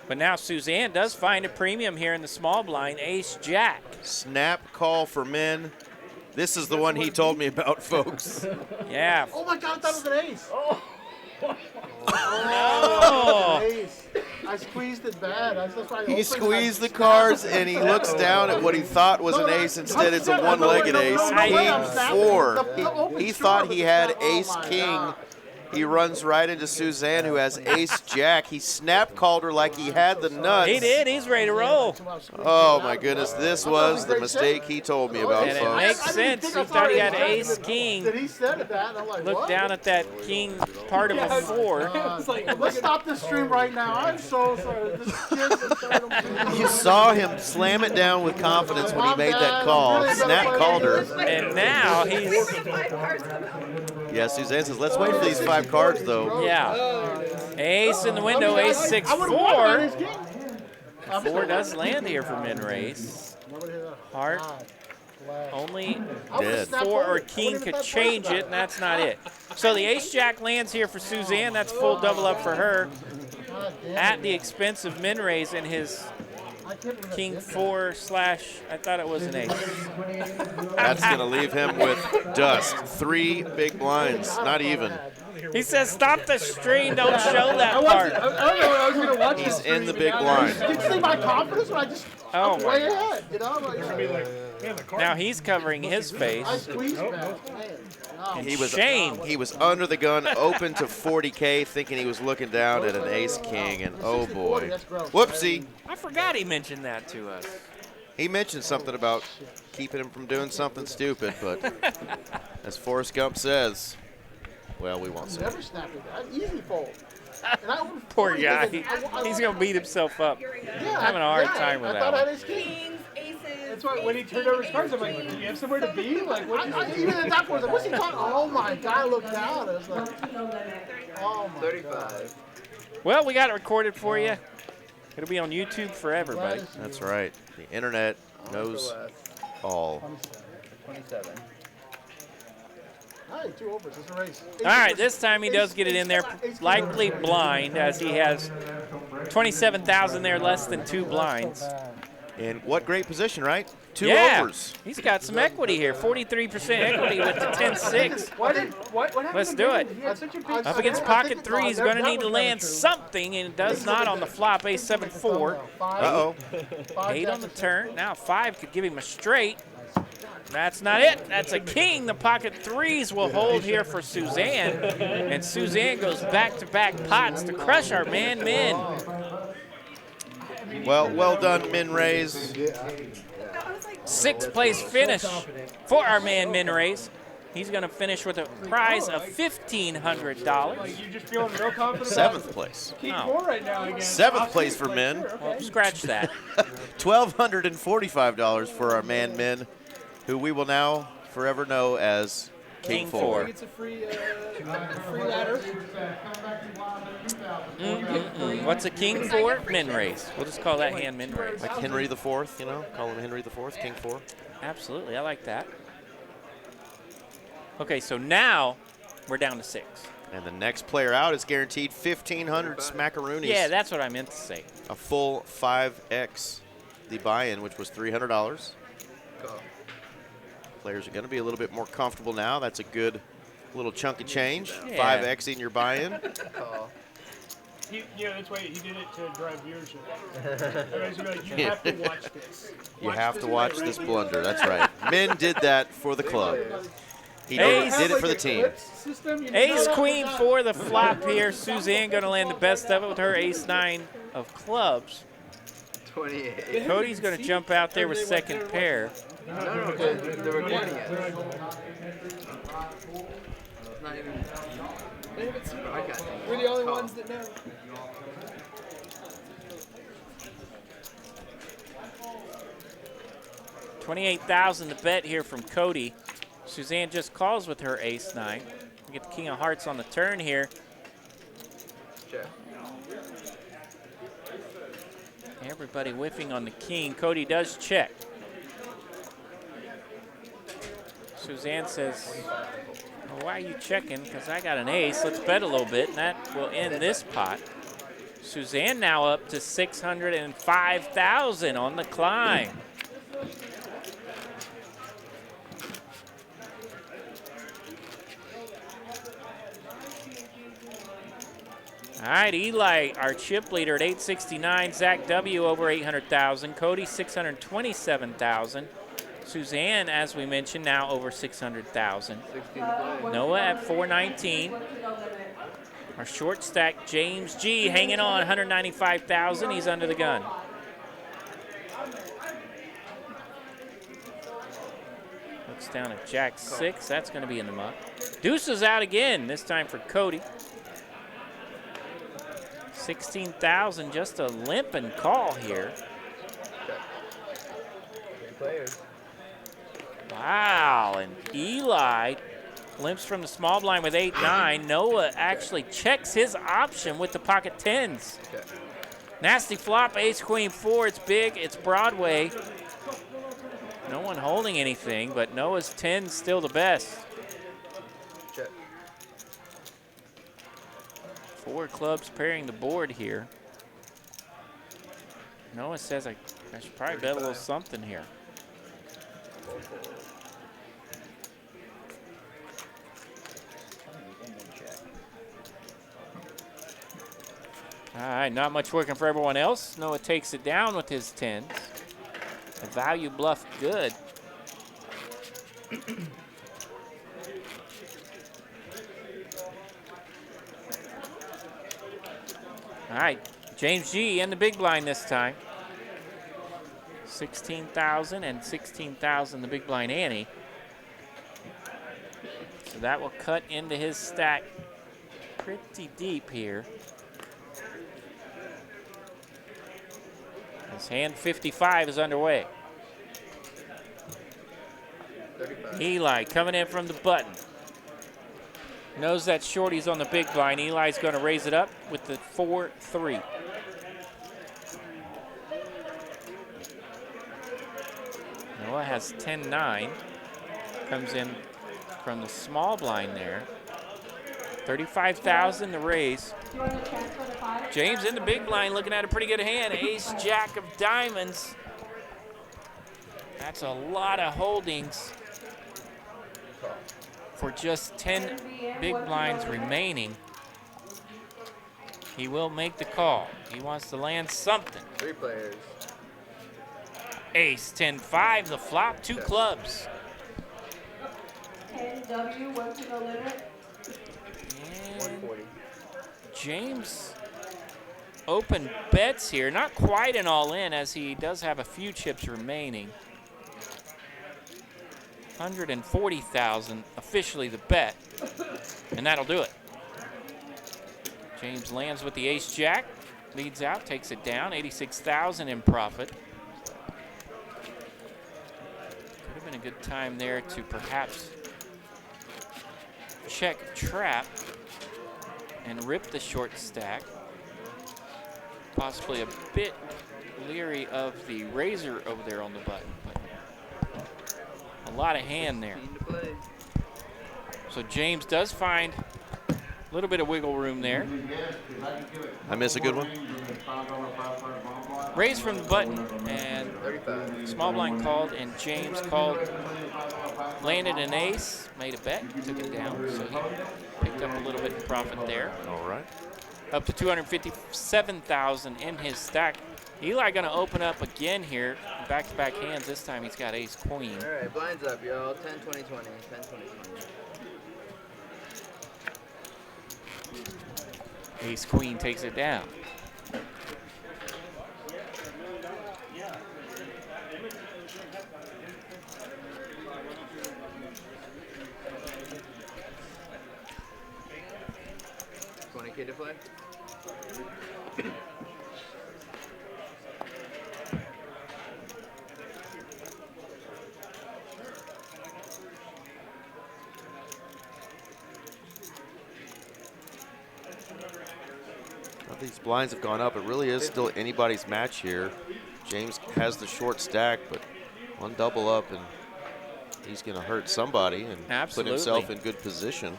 But now Suzanne does find a premium here in the small blind, ace-jack. Snap call for men. This is the one he told me about, folks. Yeah. Oh my God, I thought it was an ace. Oh. No. Ace. I squeezed it bad. He squeezed the cards and he looks down at what he thought was an ace. Instead, it's a one-legged ace. King 4. He thought he had ace-king. He runs right into Suzanne, who has ace-jack. He snap-called her like he had the nuts. He did. He's ready to roll. Oh, my goodness. This was the mistake he told me about, And it folks. makes sense. He thought he had ace-king. Then he said that, and I'm like, Look what? down at that king part of a 4. Let's stop this stream right now. I'm so sorry. This kid's You saw him slam it down with confidence when he made that call. Snap called her. And now he's... Yeah, Suzanne says, let's wait for these 5 cards, though. Yeah. Ace in the window, ace 6-4. 4 does land here for min race. Heart. Only Dead. 4 or king could change it, and that's not it. So the ace-jack lands here for Suzanne. That's full double up for her at the expense of min raise in his king 4 / I thought it was an ace. That's going to leave him with dust. 3 big blinds, not even. He says, stop the stream, don't show that part. I don't know what I was going to watch. He's in the big blind. Did you see my confidence when I just Oh, way ahead? You know, now he's covering his I face. squeezed that. And He was shame. He was under the gun, open to 40K, thinking he was looking down at an ace-king, and oh boy. Whoopsie. I forgot he mentioned that to us. He mentioned something about keeping him from doing something stupid, but as Forrest Gump says, well, we won't say. Never snapped it. Easy fold. And I would Poor guy. He's going to beat himself up. Having a hard time with that one. Kings, aces. That's why when he turned over his cards, I'm like, do you have somewhere to be? Like, what? Even at that point, what's he talking? Oh my God! I looked down. I was like, oh my 35. Well, we got it recorded for you. It'll be on YouTube forever, buddy. That's right. The internet knows all. 27. All right, 2 overs. It's a race. All right, this time he does get it in there, likely blind, as he has 27,000 there, less than 2 blinds. And what great position, right? 2 Yeah, overs. he's got some equity here, 43% equity with the 10-6. What happened? Let's do it. He had such a big Up against pocket 3, he's going to need to land something, and it does not on the flop, ace 7-4. Uh-oh. 8 on the turn. Now 5 could give him a straight. That's not it. That's a king. The pocket 3s will hold here for Suzanne. And Suzanne goes back-to-back pots to crush our man, Min. Well done, Min Rays. Sixth place finish for our man Min Rays. He's going to finish with a prize of $1,500. Like, you're just feeling real confident. Seventh place. King 4 right now again. Seventh place for Min. Well, scratch that. $1,245 for our man Min, who we will now forever know as King 4. It's a free ladder. What's a King 4? Min Rays. We'll just call that hand Min Rays. Like Henry the Fourth, you know? Call him Henry the Fourth, King 4. Absolutely, I like that. Okay, so now we're down to 6. And the next player out is guaranteed 1,500 smackaroonies. Yeah, that's what I meant to say. A full 5X the buy-in, which was $300. Players are going to be a little bit more comfortable now. That's a good little chunk of change. Yeah. 5X in your buy-in. That's why he did it to drive viewership. Everybody's gonna be like, you have to watch this. You have to watch this blunder. That's right. Min did that for the club. He did it for the team. Ace Queen for the flop here. Suzanne going to land the best of it with her ace 9 of clubs. 28. Cody's going to jump out there with second pair. No, they're recording it. Not even. We're the only ones that know. $28,000 to bet here from Cody. Suzanne just calls with her ace 9. We get the king of hearts on the turn here. Check. Everybody whiffing on the king. Cody does check. Suzanne says, well, why are you checking? Because I got an ace. Let's bet a little bit, and that will end this pot. Suzanne now up to $605,000 on the climb. All right, Eli, our chip leader at 869. Zach W. over 800,000. Cody 627,000. Suzanne, as we mentioned, now over 600,000. Noah at 419. Our short stack, James G, hanging on 195,000. He's under the gun. Looks down at Jack 6. That's going to be in the muck. Deuce is out again, this time for Cody. 16,000, just a limping call here. Wow, and Eli limps from the small blind with 8-9. Noah actually checks his option with the pocket 10s. Nasty flop, ace, queen, 4. It's big, it's Broadway. No one holding anything, but Noah's 10's still the best. 4 clubs pairing the board here. Noah says I should probably bet a little something here. All right, not much working for everyone else. Noah takes it down with his 10s. The value bluff good. All right, James G in the big blind this time. 16,000 and 16,000 the big blind ante. So that will cut into his stack pretty deep here. His hand 55 is underway. 35. Eli coming in from the button. Knows that shorty's on the big blind. Eli's going to raise it up with the 4-3. Noah has 10-9. Comes in from the small blind there. 35,000 to raise. James in the big blind looking at a pretty good hand. Ace, jack of diamonds. That's a lot of holdings for just 10 big blinds remaining. He will make the call. He wants to land something. 3 players. Ace, 10-5, the flop, 2 clubs. 10W, 1 to no limit. And James open bets here. Not quite an all-in, as he does have a few chips remaining. 140,000 officially the bet, and that'll do it. James lands with the ace-jack, leads out, takes it down, 86,000 in profit. Could have been a good time there to perhaps check trap and rip the short stack. Possibly a bit leery of the razor over there on the button, but a lot of hand there. So James does find a little bit of wiggle room there. I miss a good one. Raise from the button, and small blind called, and James called, landed an ace, made a bet, took it down, so he picked up a little bit of profit there. All right. Up to 257,000 in his stack. Eli gonna open up again here, back-to-back hands. This time he's got ace queen. All right, blinds up, y'all. 10, 20, 20. 10, 20, 20. Ace queen takes it down. $20K to play. These blinds have gone up. It really is still anybody's match here. James has the short stack, but one double up, and he's going to hurt somebody and put himself in good position.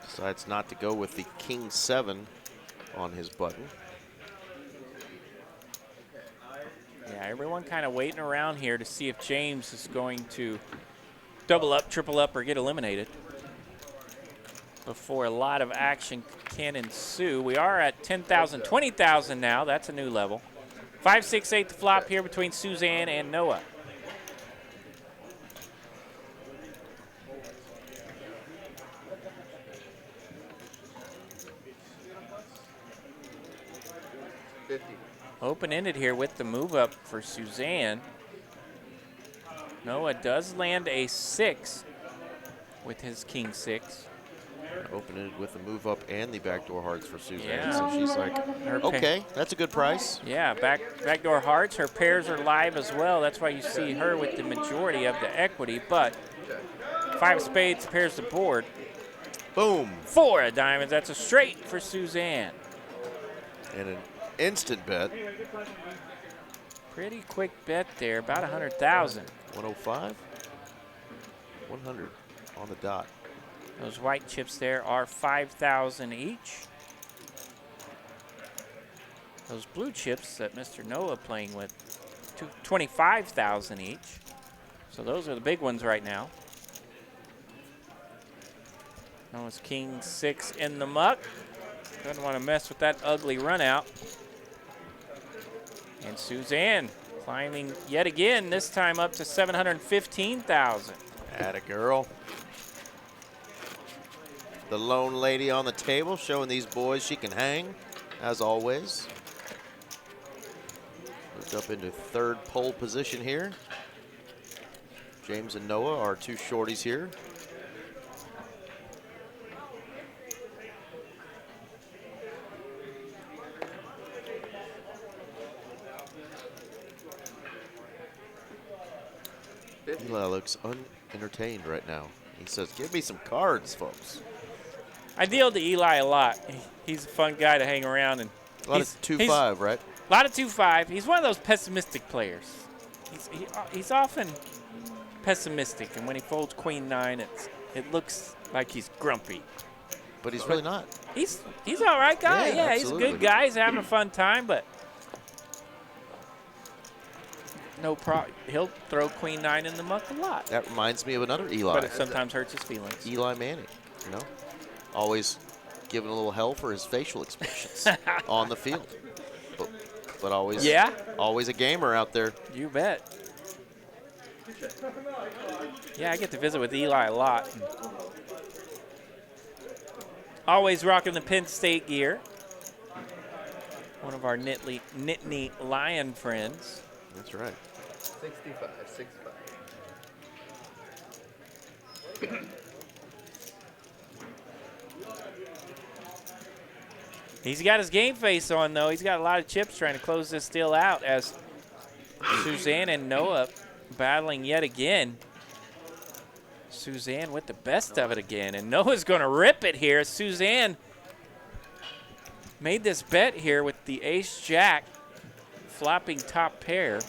Decides not to go with the king 7 on his button. Yeah, everyone kind of waiting around here to see if James is going to double up, triple up, or get eliminated before a lot of action can ensue. We are at 10,000, 20,000 now. That's a new level. 5, 6, 8 to flop here between Suzanne and Noah. Open-ended here with the move up for Suzanne. Noah does land a 6 with his king 6. Open-ended with the move up and the backdoor hearts for Suzanne. Yeah. So she's like, okay, that's a good price. Yeah, backdoor hearts. Her pairs are live as well. That's why you see her with the majority of the equity. But 5 spades pairs the board. Boom. 4 of diamonds. That's a straight for Suzanne. And an instant bet. Pretty quick bet there, about 100,000. 105? 100 on the dot. Those white chips there are 5,000 each. Those blue chips that Mr. Noah playing with, 25,000 each. So those are the big ones right now. Noah's king 6 in the muck. Doesn't want to mess with that ugly run out. And Suzanne climbing yet again, this time up to 715,000. Atta girl. The lone lady on the table showing these boys she can hang, as always. Moved up into 3rd pole position here. James and Noah are 2 shorties here. Eli looks unentertained right now. He says, give me some cards, folks. I deal to Eli a lot. He's a fun guy to hang around. And a lot of 2-5, right? A lot of 2-5. He's one of those pessimistic players. He's often pessimistic, and when he folds queen 9, it looks like he's grumpy. But he's really not. He's all right guy. Yeah, he's a good guy. He's having a fun time, but no problem. He'll throw queen 9 in the muck a lot. That reminds me of another Eli. But it sometimes hurts his feelings. Eli Manning, you know? Always giving a little hell for his facial expressions on the field. But always, always a gamer out there. You bet. Yeah, I get to visit with Eli a lot. Always rocking the Penn State gear. One of our Nittany Lion friends. That's right. 65, 65. He's got his game face on, though. He's got a lot of chips trying to close this deal out as Suzanne and Noah battling yet again. Suzanne with the best of it again, and Noah's going to rip it here. Suzanne made this bet here with the ace-jack flopping top pair.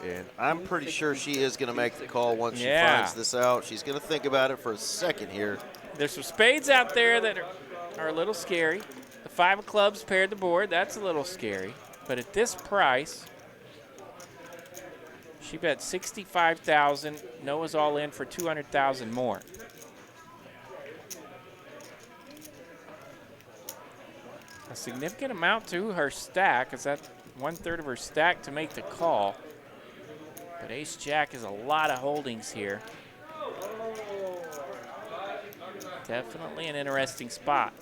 And I'm pretty sure she is going to make the call once she finds this out. She's going to think about it for a second here. There's some spades out there that are a little scary. The 5 of clubs paired the board. That's a little scary. But at this price, she bet $65,000. Noah's all in for $200,000 more. A significant amount to her stack. Is that 1/3 of her stack to make the call? But ace-jack is a lot of holdings here. Definitely an interesting spot.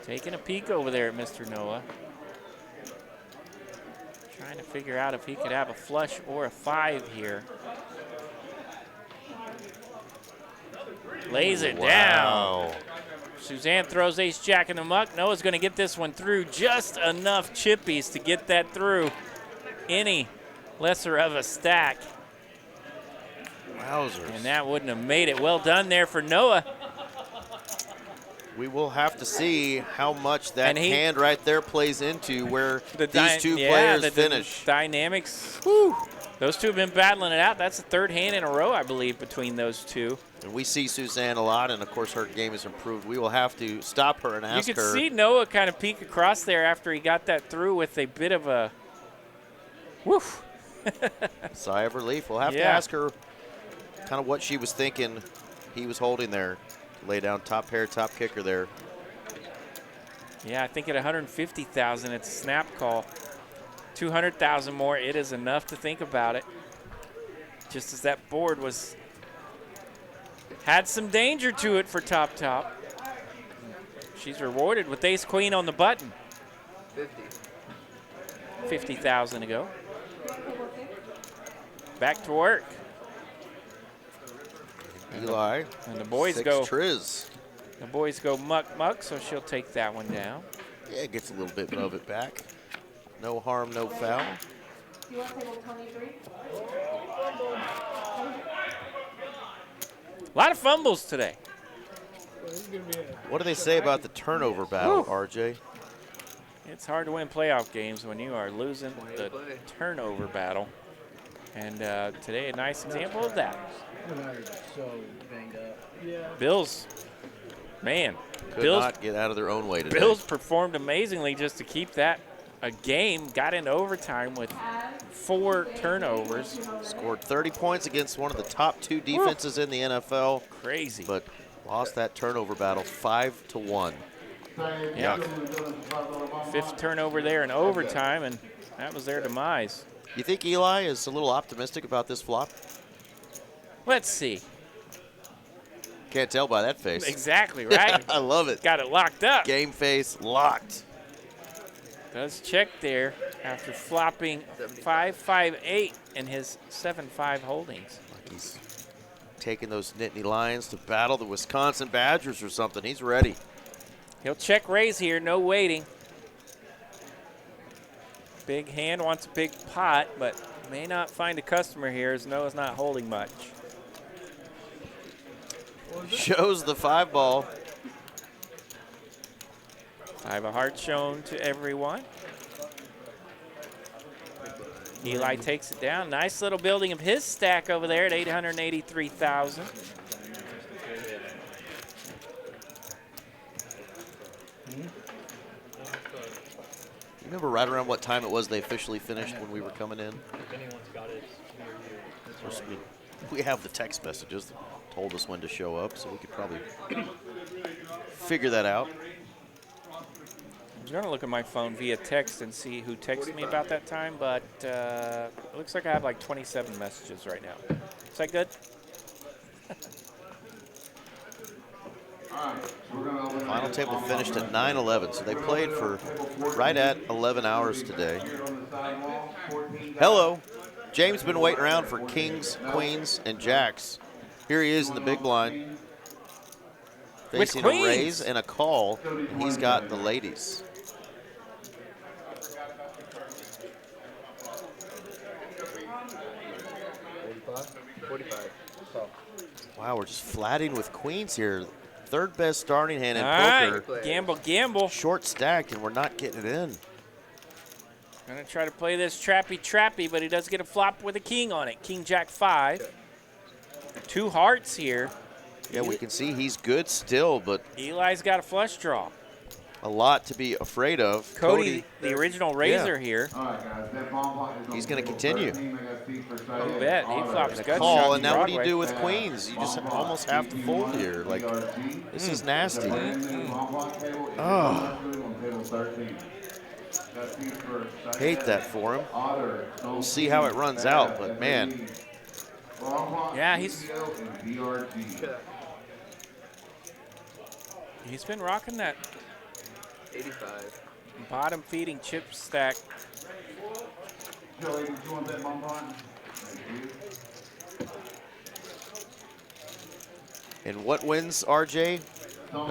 Taking a peek over there at Mr. Noah. Trying to figure out if he could have a flush or a 5 here. Lays it down. Suzanne throws ace-jack in the muck. Noah's going to get this one through. Just enough chippies to get that through any lesser of a stack. Wowzers. And that wouldn't have made it. Well done there for Noah. We will have to see how much that hand right there plays into where these two players finish. Dynamics. Whew. Those two have been battling it out. That's the 3rd hand in a row, I believe, between those two. And we see Suzanne a lot, and of course her game has improved. We will have to stop her and ask her. You could see Noah kind of peek across there after he got that through with a bit of a woof. Sigh of relief. We'll have to ask her kind of what she was thinking he was holding there. Lay down top pair, top kicker there. Yeah, I think at $150,000, it's a snap call. $200,000 more, it is enough to think about it. Just as that board had some danger to it for top. She's rewarded with ace queen on the button. 50,000 to go. Back to work. Eli. And the boys 6 go. Triz. The boys go muck, so she'll take that one down. Yeah, gets a little bit of it back. No harm, no foul. You want table 23? A lot of fumbles today. What do they say about the turnover battle, RJ? It's hard to win playoff games when you are losing the turnover battle. And today, a nice example of that. So banged up. Yeah. Bills, man. Could not get out of their own way today. Bills performed amazingly just to keep that a game. Got into overtime with 4 turnovers. Scored 30 points against one of the top 2 defenses in the NFL. Crazy. But lost that turnover battle 5-1. Yeah. 5th turnover there in overtime, and that was their demise. You think Eli is a little optimistic about this flop? Let's see. Can't tell by that face. Exactly, right? I love it. Got it locked up. Game face locked. Does check there after flopping 5-5-8 in his 7-5 holdings. Like he's taking those Nittany Lions to battle the Wisconsin Badgers or something. He's ready. He'll check raise here, no waiting. Big hand wants a big pot, but may not find a customer here as Noah's not holding much. Shows the 5 ball. 5 of hearts shown to everyone. Eli takes it down. Nice little building of his stack over there at 883,000. You remember right around what time it was they officially finished when we were coming in? If anyone's got it near you, Of course, We have the text messages that told us when to show up, so we could probably figure that out. I'm going to look at my phone via text and see who texted me about that time, but it looks like I have like 27 messages right now. Is that good? Final table finished at 9:11, so they played for right at 11 hours today. Hello. James been waiting around for kings, queens, and jacks. Here he is in the big blind. Facing a raise and a call. He's got the ladies. Wow, we're just flatting with queens here. Third best starting hand in poker. Gamble. Short stacked, and we're not getting it in. Gonna try to play this trappy, but he does get a flop with a king on it. King, jack, 5. 2 hearts here. Yeah, we can see he's good still, but Eli's got a flush draw. a lot to be afraid of. Cody, the original raiser here. He's going to continue. You bet. He flops gut call, shot and now what do you Broadway. do with queens? You just almost have to fold here. Like, this is nasty. Oh. Hate that for him. We'll see how it runs out, but man. Yeah, he's been rocking that 85. bottom feeding chip stack. And what wins, RJ?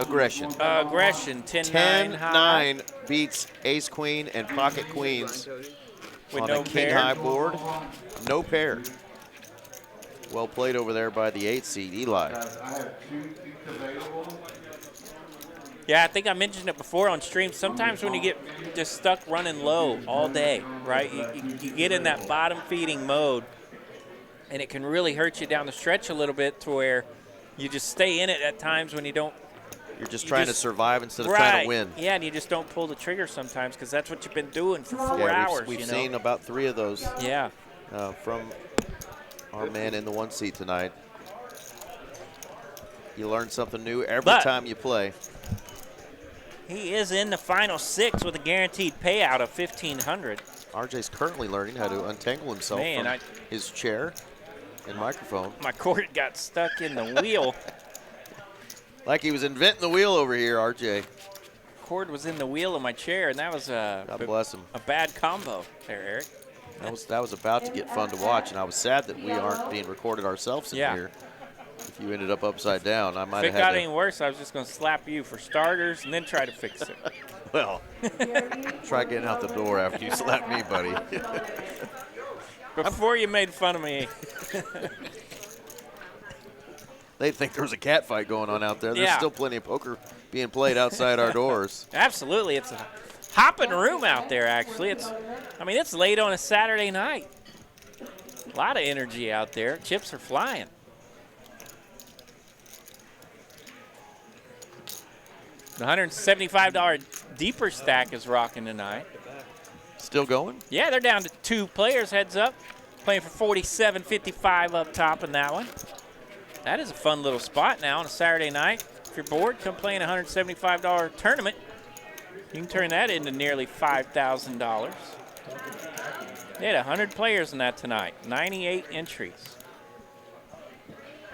Aggression. Aggression, 10-9 high. 10-9 beats ace queen and pocket queens with on no a king pair. high board. No pair. Well played over there by the 8 seed, Eli. Yeah, I think I mentioned it before on stream. Sometimes when you get just stuck running low all day, right, you get in that bottom feeding mode, and it can really hurt you down the stretch a little bit to where you just stay in it at times when you don't. You're just trying to survive instead of trying to win. Yeah, and you just don't pull the trigger sometimes because that's what you've been doing for 4 hours. We've seen about 3 of those. Yeah. From our man in the 1 seat tonight. You learn something new every time you play. He is in the final 6 with a guaranteed payout of $1,500. RJ's currently learning how to untangle himself from his chair and microphone. My cord got stuck in the wheel. Like he was inventing the wheel over here, RJ. Cord was in the wheel of my chair, and that was God bless him. A bad combo there, Eric. That was about to get fun to watch, and I was sad that we aren't being recorded ourselves in here. If you ended up upside down, I might have had If it got any worse, I was just going to slap you for starters and then try to fix it. Well, try getting out the door after you slap me, buddy. Before you made fun of me. They think there was a cat fight going on out there. There's still plenty of poker being played outside our doors. Absolutely. It's a hopping room out there, actually. It's late on a Saturday night. A lot of energy out there. Chips are flying. The $175 deeper stack is rocking tonight. Still going? Yeah, they're down to 2 players, heads up. Playing for $47.55 up top in that one. That is a fun little spot now on a Saturday night. If you're bored, come play in a $175 tournament. You can turn that into nearly $5,000. They had 100 players in that tonight, 98 entries.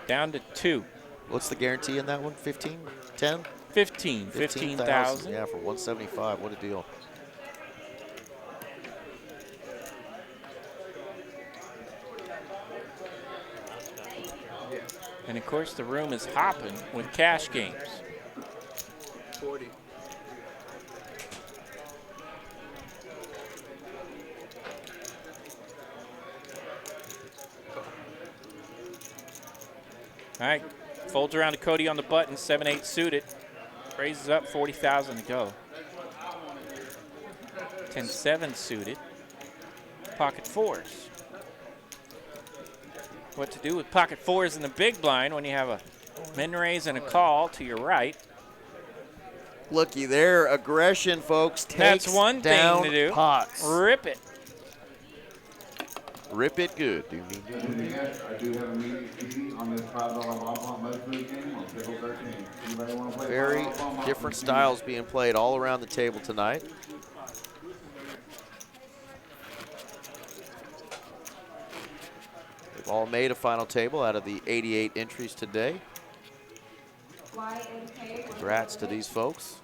Down to 2. What's the guarantee in that one? 15? 10? 15,000. Yeah, for 175. What a deal. And of course, the room is hopping with cash games. 40. All right, folds around to Cody on the button, 7-8 suited. Raises up, 40,000 to go. 10-7 suited. Pocket 4s. What to do with pocket 4s in the big blind when you have a min raise and a call to your right. Looky there, aggression, folks. That's one thing to do. Pots. Rip it. Rip it good. Yes, I do have a meeting fee on this $5 ball most food game on table 13. Anybody want to play Very $5 ball? different styles being played all around the table tonight. They've all made a final table out of the 88 entries today. Congrats to these folks.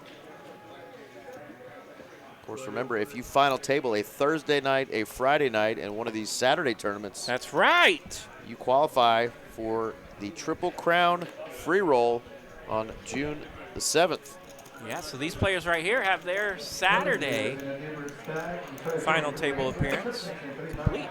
Of course, remember, if you final table a Thursday night, a Friday night, and one of these Saturday tournaments. That's right. You qualify for the Triple Crown free roll on June the 7th. Yeah, so these players right here have their Saturday final table appearance complete.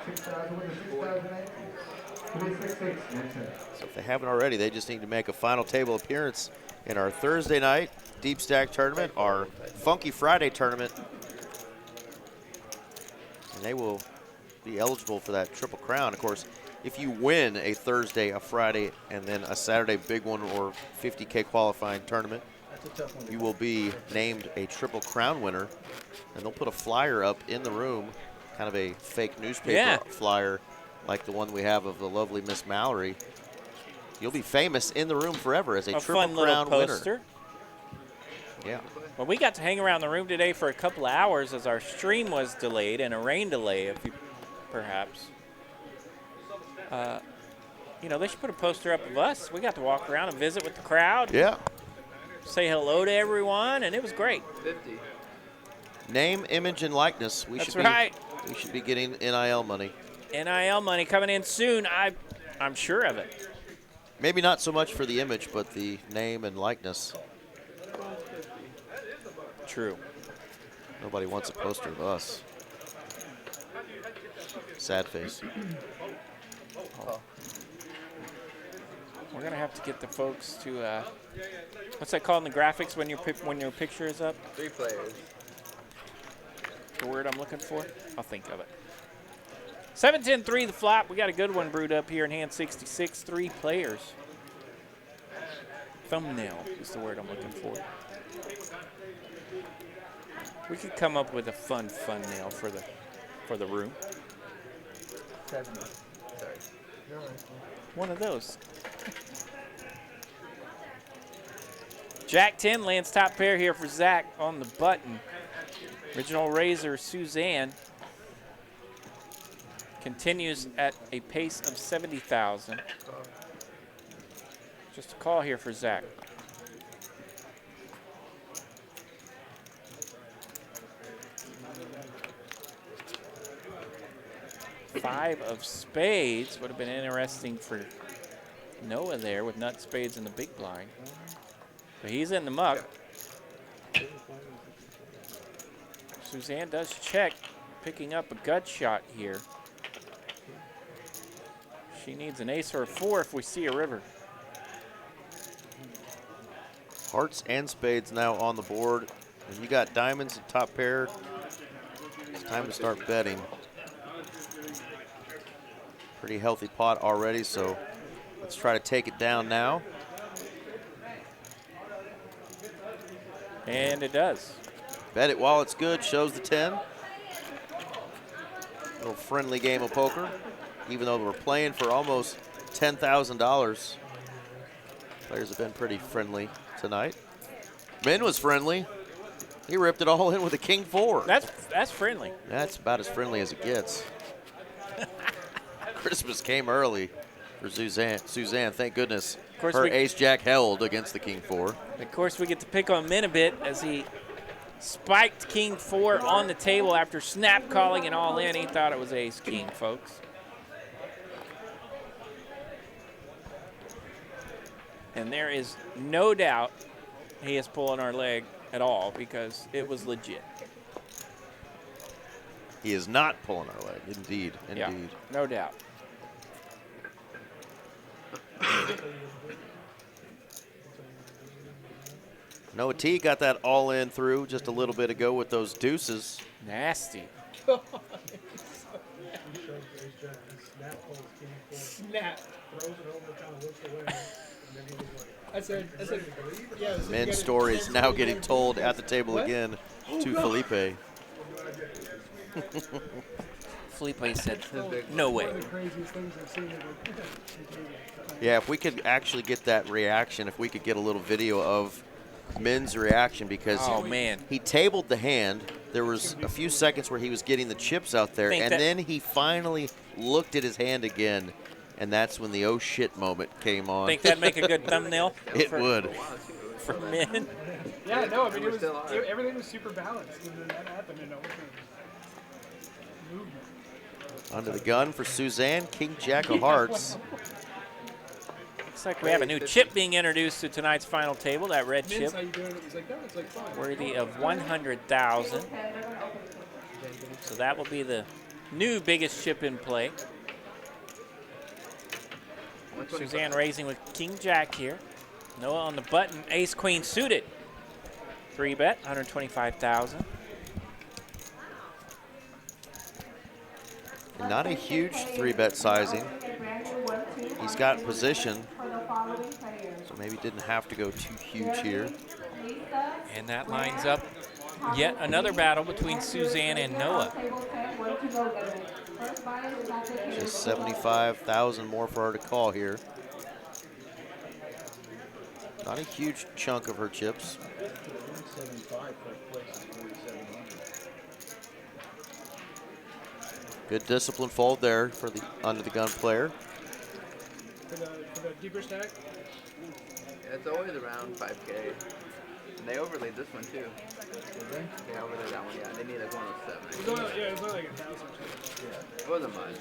So if they haven't already, they just need to make a final table appearance in our Thursday night Deep Stack tournament, our Funky Friday tournament, and they will be eligible for that Triple Crown. Of course, if you win a Thursday, a Friday, and then a Saturday big one or 50K qualifying tournament, you will be named a Triple Crown winner, and they'll put a flyer up in the room, kind of a fake newspaper flyer like the one we have of the lovely Miss Mallory. You'll be famous in the room forever as a Triple fun Crown little poster. winner. Yeah. Well, we got to hang around the room today for a couple of hours as our stream was delayed and a rain delay, if you, perhaps. You know, they should put a poster up of us. We got to walk around and visit with the crowd. Yeah. Say hello to everyone, and it was great. 50. Name, image, and likeness. That's right. We should be getting NIL money. NIL money coming in soon. I'm sure of it. Maybe not so much for the image, but the name and likeness. True. Nobody wants a poster of us. Sad face. Oh. We're gonna have to get the folks to what's that called in the graphics when your picture is up? 3 players. The word I'm looking for? I'll think of it. 7-10-3 the flop. We got a good one brewed up here in hand 66. 3 players. Thumbnail is the word I'm looking for. We could come up with a fun nail for the room. 70. Sorry. One of those. Jack 10 lands top pair here for Zach on the button. Original raiser Suzanne continues at a pace of 70,000. Just a call here for Zach. Five of spades would have been interesting for Noah there with nut spades in the big blind. But he's in the muck. Suzanne does check, picking up a gut shot here. She needs an ace or a 4 if we see a river. Hearts and spades now on the board. And you got diamonds and top pair. It's time to start betting. Pretty healthy pot already, so let's try to take it down now. And it does. Bet it while it's good, shows the 10. Little friendly game of poker, even though we're playing for almost $10,000. Players have been pretty friendly tonight. Min was friendly. He ripped it all in with a king 4. That's friendly. That's about as friendly as it gets. Christmas came early for Suzanne. Thank goodness. Her ace-jack held against the king 4. Of course, we get to pick on Min a bit as he spiked king 4 on the table after snap calling and all in. He thought it was ace-king, folks. And there is no doubt he is pulling our leg at all because it was legit. He is not pulling our leg. Indeed. Yeah, no doubt. Noah T got that all in through just a little bit ago with those deuces. Nasty. Snap. Throws it over, kind of looks away. I said, yeah. Men's story is now getting told at the table again to Felipe. Felipe said, no way. One of the craziest things I've seen. Yeah, if we could actually get that reaction, if we could get a little video of Min's reaction, because Oh, man. he tabled the hand. There was a few seconds where he was getting the chips out there, and then he finally looked at his hand again, and that's when the oh shit moment came on. Think that'd make a good thumbnail? It would. For Min. Yeah, no, I mean, everything was super balanced, and then that happened, and movement. Under the gun for Suzanne, King Jack of Hearts. Looks like we have a new chip being introduced to tonight's final table, that red chip. How you doing? It was like, no, it's like fine. Worthy of 100,000. So that will be the new biggest chip in play. Suzanne raising with King Jack here. Noah on the button, ace queen suited. 3-bet, 125,000. Not a huge 3-bet sizing. He's got position, so maybe didn't have to go too huge here. And that lines up yet another battle between Suzanne and Noah. Just 75,000 more for her to call here. Not a huge chunk of her chips. Good discipline fold there for the under the gun player. For the deeper stack? Yeah, it's always around 5K. And they overlaid this one too. They overlaid that one, yeah. They need like 107. It was only like 1,000 or something. Yeah. It wasn't much.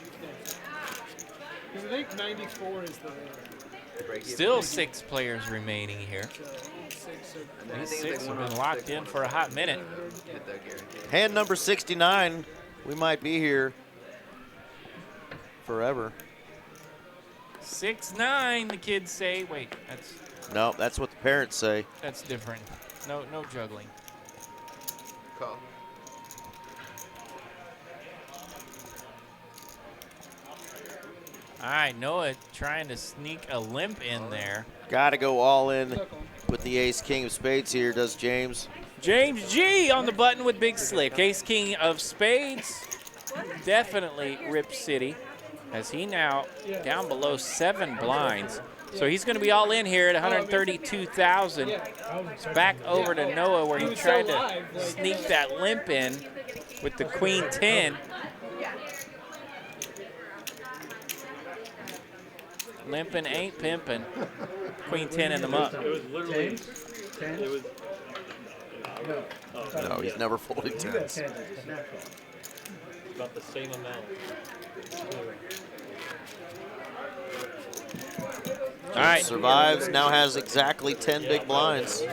Because I think 94 is the... Still 6 players remaining here. These 6 have been locked in for a hot minute. Hand number 69. We might be here forever. 6-9, the kids say. Wait, that's... No, that's what the parents say. That's different. No juggling. Call. All right, Noah trying to sneak a limp in there. Got to go all in with the ace king of spades here, does James. James G on the button with Big Slick. Ace king of spades. Definitely Rip City, as he now down below 7 blinds. So he's going to be all in here at 132,000. It's back over to Noah where he tried to sneak that limp in with the queen 10. Limping ain't pimping. Queen 10 in the muck. It was literally, it was, No, he's never folded tens. about the same amount. All right. Survives, now has exactly 10 big blinds. It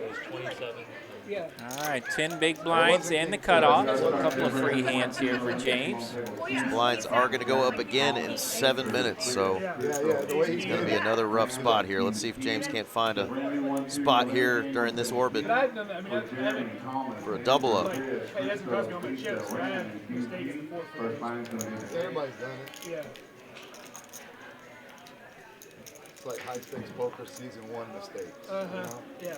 was 27. All right, 10 big blinds and the cutoff. So a couple of free hands here for James. These blinds are going to go up again in 7 minutes, so it's going to be another rough spot here. Let's see if James can't find a spot here during this orbit for a double up. Everybody's done it. Yeah. It's like high stakes poker season 1 mistakes. Yeah.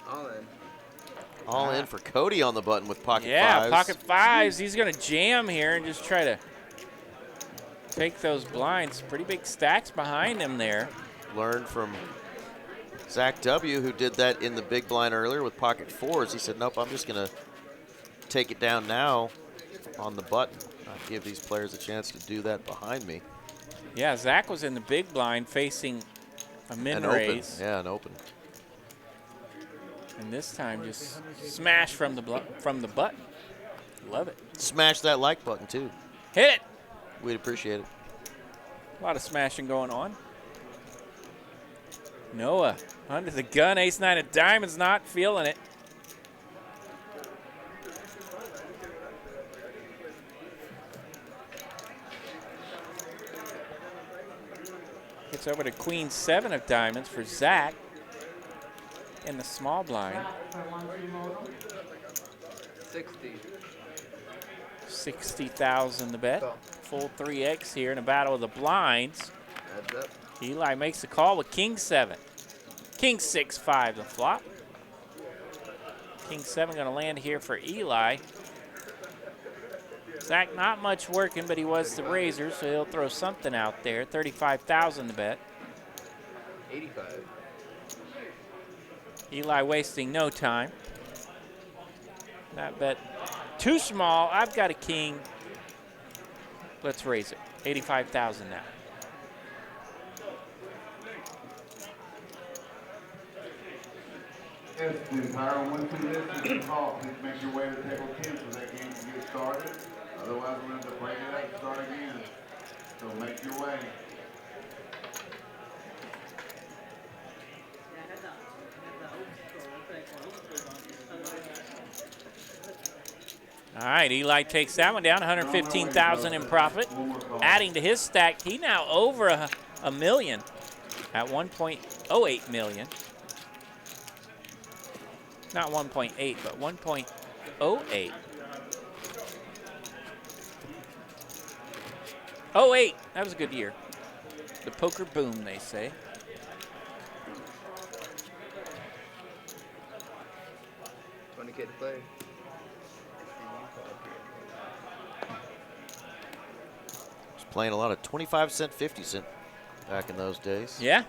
All in. All in for Cody on the button with pocket Yeah, fives. pocket fives. He's going to jam here and just try to take those blinds. Pretty big stacks behind him there. Learned from Zach W., who did that in the big blind earlier with pocket fours. He said, nope, I'm just going to take it down now on the button. Not give these players a chance to do that behind me. Yeah, Zach was in the big blind facing a min raise. Yeah, an open. And this time just smash from the button. Love it. Smash that like button, too. Hit it. We'd appreciate it. A lot of smashing going on. Noah under the gun. Ace-9 of diamonds, not feeling it. Gets over to Queen 7 of diamonds for Zach in the small blind. 60,000 the bet. Full 3X here in a battle of the blinds. Eli makes the call with King 7. King 6-5 the flop. King 7 going to land here for Eli. Zach not much working, but he was the raiser, so he'll throw something out there. 35,000 to bet. 85. Eli wasting no time. That bet too small. I've got a king. Let's raise it. 85,000 now. If the entire one through this is your call, please make your way to table 10 so that game can get started. Otherwise, we're going to have to break it up and start again. So make your way. All right, Eli takes that one down, 115,000 in profit. Adding to his stack, he now over a million at 1.08 million. Not 1.8, but 1.08. 08, that was a good year. The poker boom, they say. $20K to play. Was playing a lot of 25-cent, 50-cent back in those days. Yeah.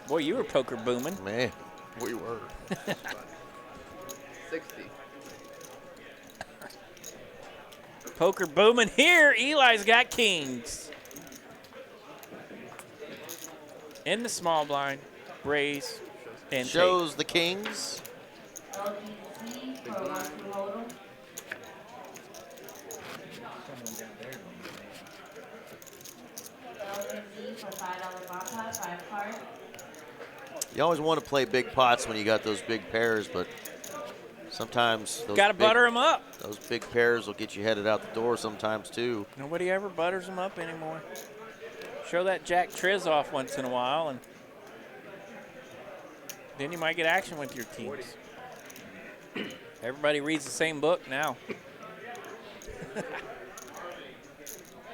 Boy, you were poker booming. Man, we were. 60. Poker booming here. Eli's got kings. In the small blind, raise, and shows the kings. LGC for 1-2 hold'em. LGC for $5 box pot, 5 cards. You always want to play big pots when you got those big pairs, but sometimes those gotta butter them up. Those big pairs will get you headed out the door sometimes too. Nobody ever butters them up anymore. Show that Jack Triz off once in a while, and then you might get action with your teams. Everybody reads the same book now.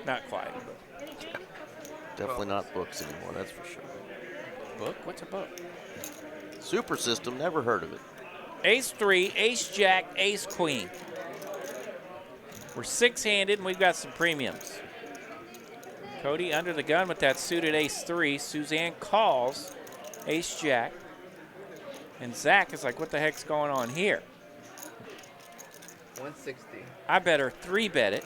Not quite. Definitely not books anymore, that's for sure. Book? What's a book? Super System, never heard of it. Ace 3, Ace Jack, Ace Queen. We're 6-handed, and we've got some premiums. Cody under the gun with that suited Ace 3. Suzanne calls Ace Jack. And Zach is like, what the heck's going on here? 160. I better 3-bet it.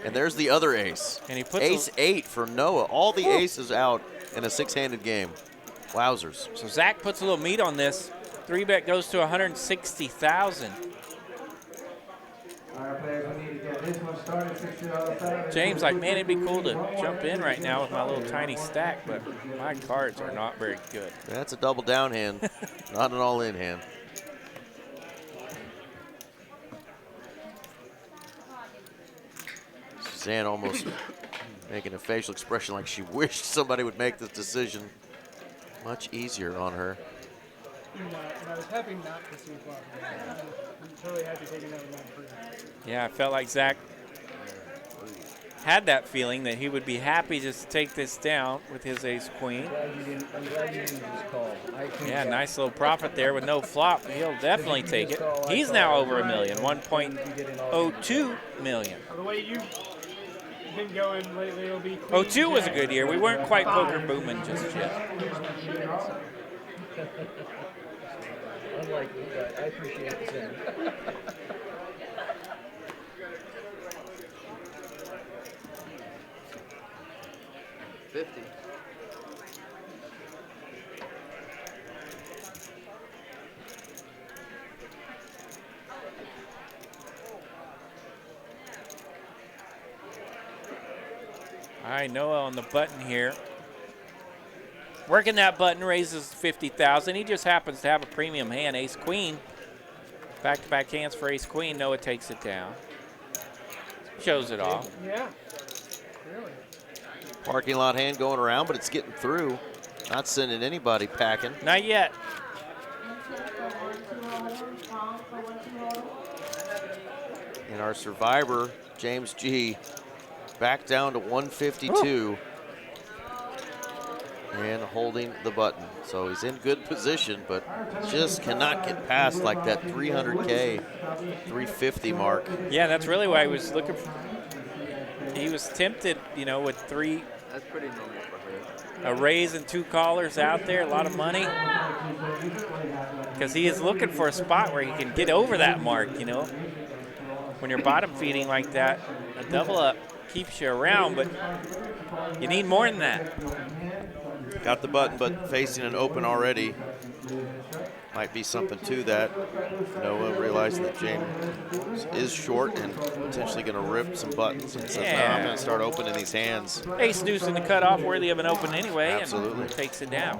And there's the other ace. And he puts Ace 8 for Noah. All the aces out in a 6-handed game. Wowzers. So Zach puts a little meat on this. 3-bet goes to 160,000. James, like, man, it'd be cool to jump in right now with my little tiny stack, but my cards are not very good. That's a double down hand, not an all-in hand. Suzanne almost making a facial expression like she wished somebody would make this decision much easier on her. And I was happy not to see flop. I'm totally happy taking that one free. Yeah, I felt like Zach had that feeling that he would be happy just to take this down with his ace queen. I'm glad you didn't just call. Yeah, nice little profit there with no flop. He'll definitely take it. He's now over a million, 1.02 million. The way you've been going lately, it'll be 02 was a good year. We weren't quite poker booming just yet. Unlike you, but I appreciate the same. 50. All right, Noah on the button here. Working that button raises 50,000. He just happens to have a premium hand, ace queen. Back-to-back hands for ace queen. Noah takes it down. Shows it off. Yeah. Really? Parking lot hand going around, but it's getting through. Not sending anybody packing. Not yet. And our survivor, James G., back down to 152. and holding the button. So he's in good position, but just cannot get past like that 300K, 350 mark. Yeah, that's really why he was looking for. He was tempted, you know, with three. That's pretty normal for her. A raise and 2 callers out there, a lot of money. Because he is looking for a spot where he can get over that mark, you know. When you're bottom feeding like that, a double up keeps you around, but you need more than that. Got the button, but facing an open already. Might be something to that. Noah realizing that James is short and potentially going to rip some buttons and says, no, I'm going to start opening these hands. Ace deuce in the cutoff, worthy of an open anyway. Absolutely. And takes it down.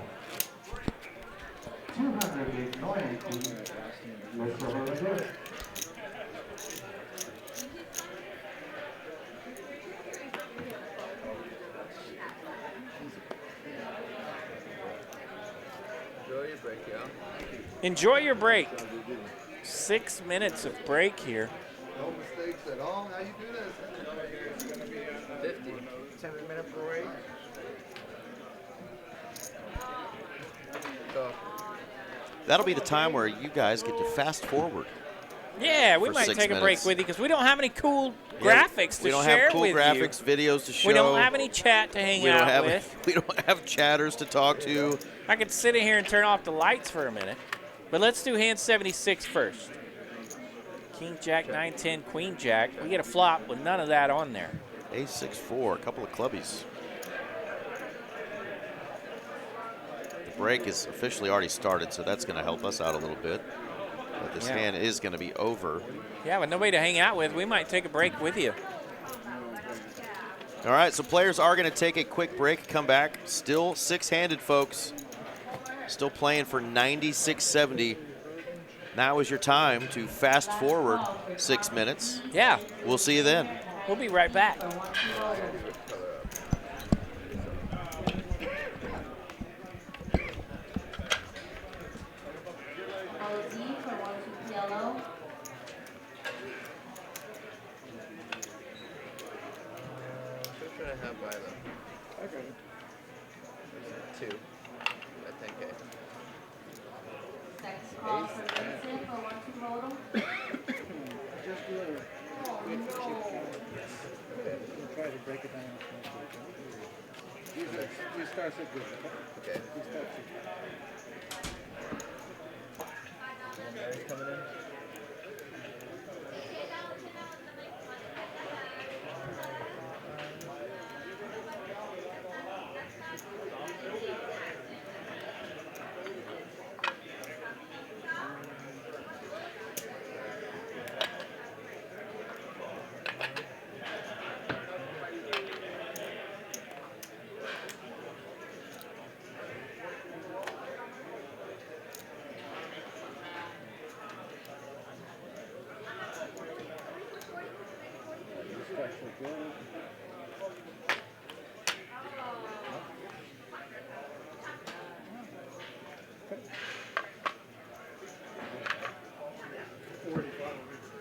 Enjoy your break, yo. Enjoy your break. 6 minutes of break here. No mistakes at all. How you do this? 50. 10-minute break. So, That'll be the time where you guys get to fast forward. Yeah, we for might 6 take a break minutes. with you because we don't have any cool Yeah, graphics to we don't share have cool with graphics, you. videos to show. We don't have any chat to hang we don't out have with. We don't have chatters to talk to. I could sit in here and turn off the lights for a minute. But let's do hand 76 first. King, Jack, 9, 10, Queen, Jack. We get a flop with none of that on there. Ace 6-4, a couple of clubbies. The break is officially already started, so that's going to help us out a little bit. But this hand is going to be over. Yeah, with nobody to hang out with, we might take a break with you. All right, so players are going to take a quick break, come back. Still six-handed, folks. Still playing for 96.70. Now is your time to fast forward 6 minutes. Yeah. We'll see you then. We'll be right back. what should I have by them? Okay. 2 at 10K. Next call for Vincent for 1-2 total. Just do it. We'll try to break it down. You start 6 with it. Okay. You start 6. Mary's coming in.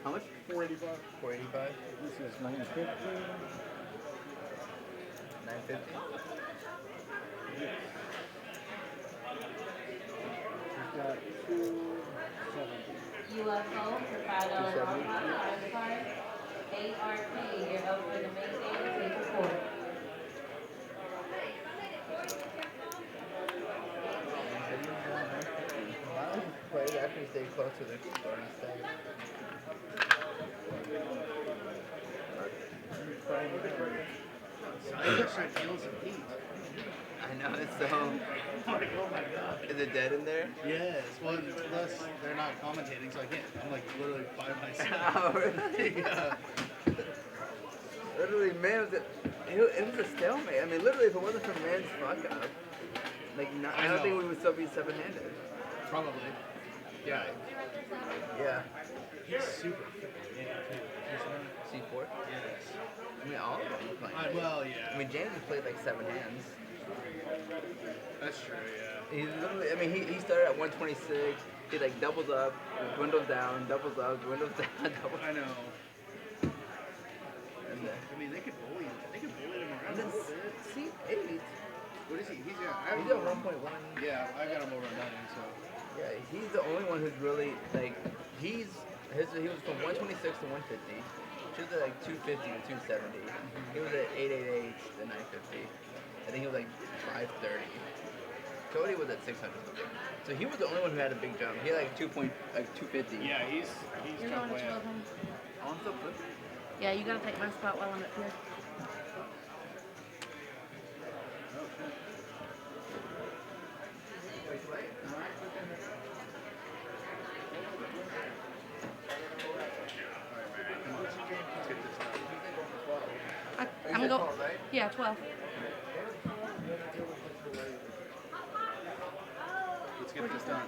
How much? 485. 485. This is 950. 950. We've got 270. UFO for $5 on 5 cards. ARP, you're up for the main game, take a quarter. Players actually stay close to their starting state. I know, it's so... Oh my god. Is it dead in there? Yes, well, plus they're not commentating, so I can't. I'm like literally by myself. Oh, really? Yeah. Literally, man, it was a stalemate. I mean, literally, if it wasn't for man's fuck up, like, I don't think we would still be seven-handed. Probably. Yeah. Yeah. He's super freaking too. C4? Yes. I mean, all of them are playing. Well, yeah. I mean, James has played like 7 hands. That's true, yeah. He's literally, I mean, he started at 126. He like doubles up, dwindles down, doubles up, dwindles down, doubles. I know. And then, I mean, they could bully him. They could bully him around and then a little bit. C8. What is he? He's He's at 1.1. Yeah, I got him over a 9, so. Yeah, he's the only one who's really like he was from 126 to 150. She was at like 250 to 270. He was at 888 to 950. I think he was like 530. Cody was at 600 something. So he was the only one who had a big jump. He had like 250. Yeah, he's You're going to 12 him. On the flip. Yeah, you gotta take my spot while I'm up here. I'm going. Yeah, 12. Let's get this done.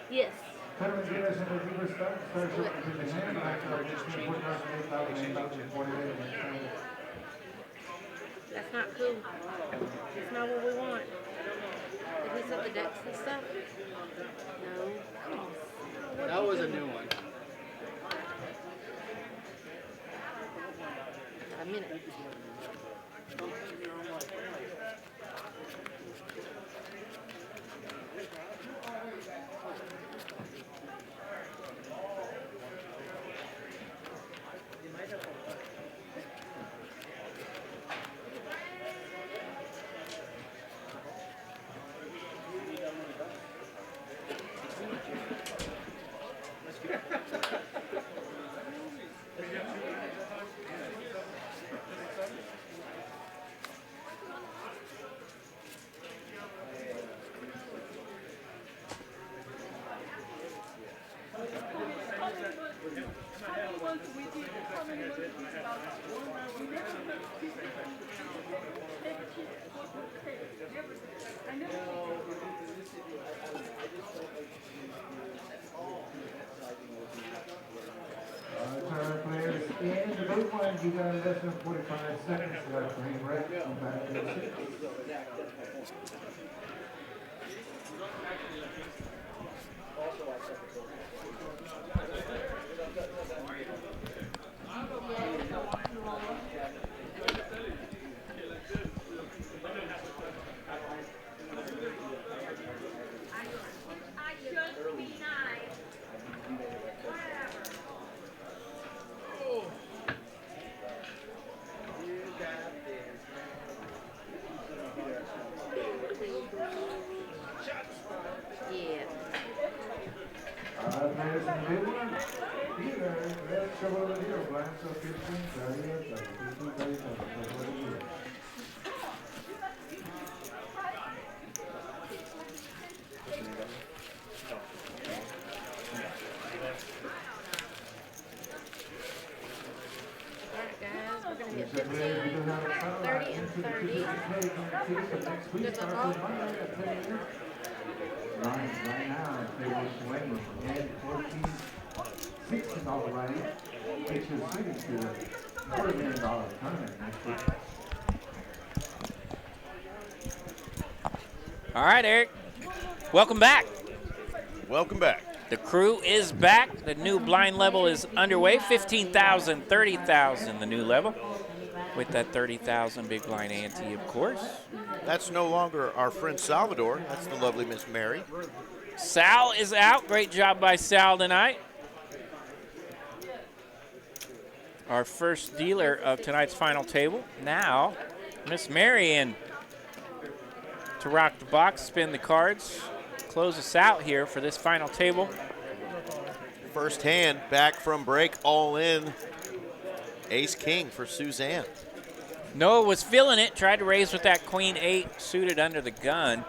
Yes. Tournament dealers and the dealer starts up between the hand and after just 8,000. That's not cool. That's not what we want. Did he set the decks and stuff? No. Come on. That was a new one. Got a minute. Tournament players in the big one, you got less than 45 seconds left. Green red, come back to the 6. Players in the big one, dealers, let's go over here. Blinds up 15, 30, 32, 37. Alright guys, we're gonna hit 15, 30, and 30. Good luck all. Right now, they will swing and 14, 16 all right. It's your signature $4 million tournament next week. All right, Eric. Welcome back. Welcome back. The crew is back. The new blind level is underway. 15,000, 30,000, the new level. With that 30,000 big blind ante, of course. That's no longer our friend Salvador. That's the lovely Miss Mary. Sal is out. Great job by Sal tonight. Our first dealer of tonight's final table. Now, Miss Mary in to rock the box, spin the cards, close us out here for this final table. First hand, back from break, all in. Ace King for Suzanne. Noah was feeling it, tried to raise with that Queen 8 suited under the gun.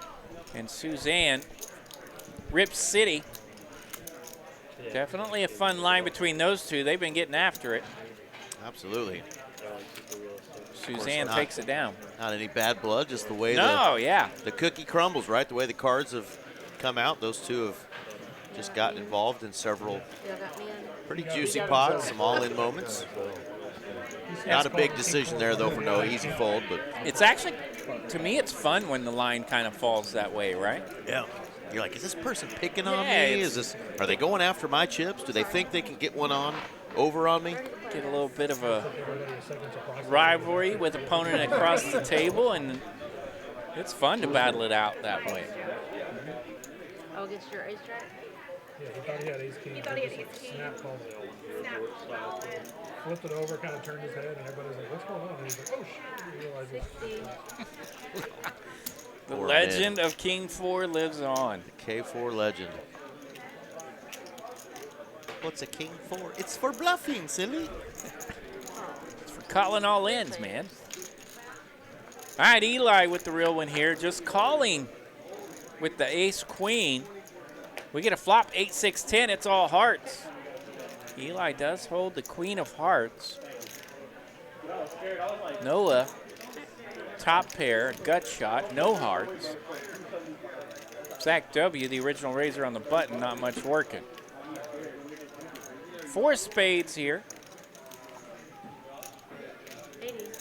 And Suzanne, Rip City. Definitely a fun line between those two. They've been getting after it. Absolutely. Suzanne takes it down. Not any bad blood, just the way the cookie crumbles, right? The way the cards have come out. Those two have just gotten involved in several pretty juicy pots, some all-in moments. Not a big decision there, though, for no easy fold. But it's actually, to me, it's fun when the line kind of falls that way, right? Yeah. You're like, is this person picking on me? Are they going after my chips? Do they think they can get one on over on me. Get a little bit of a rivalry with opponent across the table, and it's fun to battle it out that way. Oh, against your ace jack? Yeah, he thought he had ace king. He thought he had ace king. Snap called it. Snap. Flipped it over, kind of turned his head, and everybody's like, "What's going on?" And he's like, "Oh shit!" He realizes. 60. The legend of King 4 lives on. The K4 legend. What's a King 4? It's for bluffing, silly. It's for calling all ins, man. All right, Eli with the real one here, just calling with the ace queen. We get a flop 8-6-10. It's all hearts. Eli does hold the queen of hearts. Noah, top pair, gut shot, no hearts. Zach W, the original raiser on the button, not much working. 4 spades here. 80.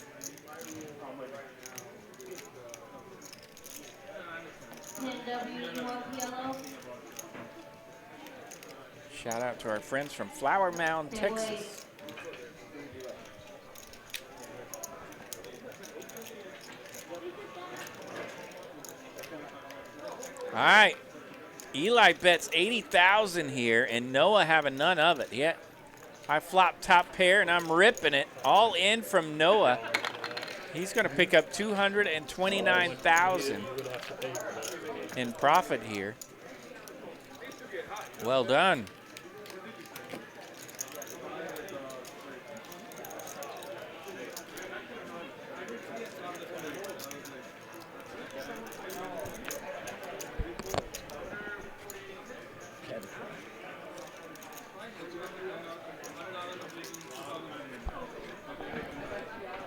Shout out to our friends from Flower Mound, Texas. All right, Eli bets 80,000 here, and Noah having none of it yet. I flop top pair, and I'm ripping it all in from Noah. He's going to pick up 229,000 in profit here. Well done.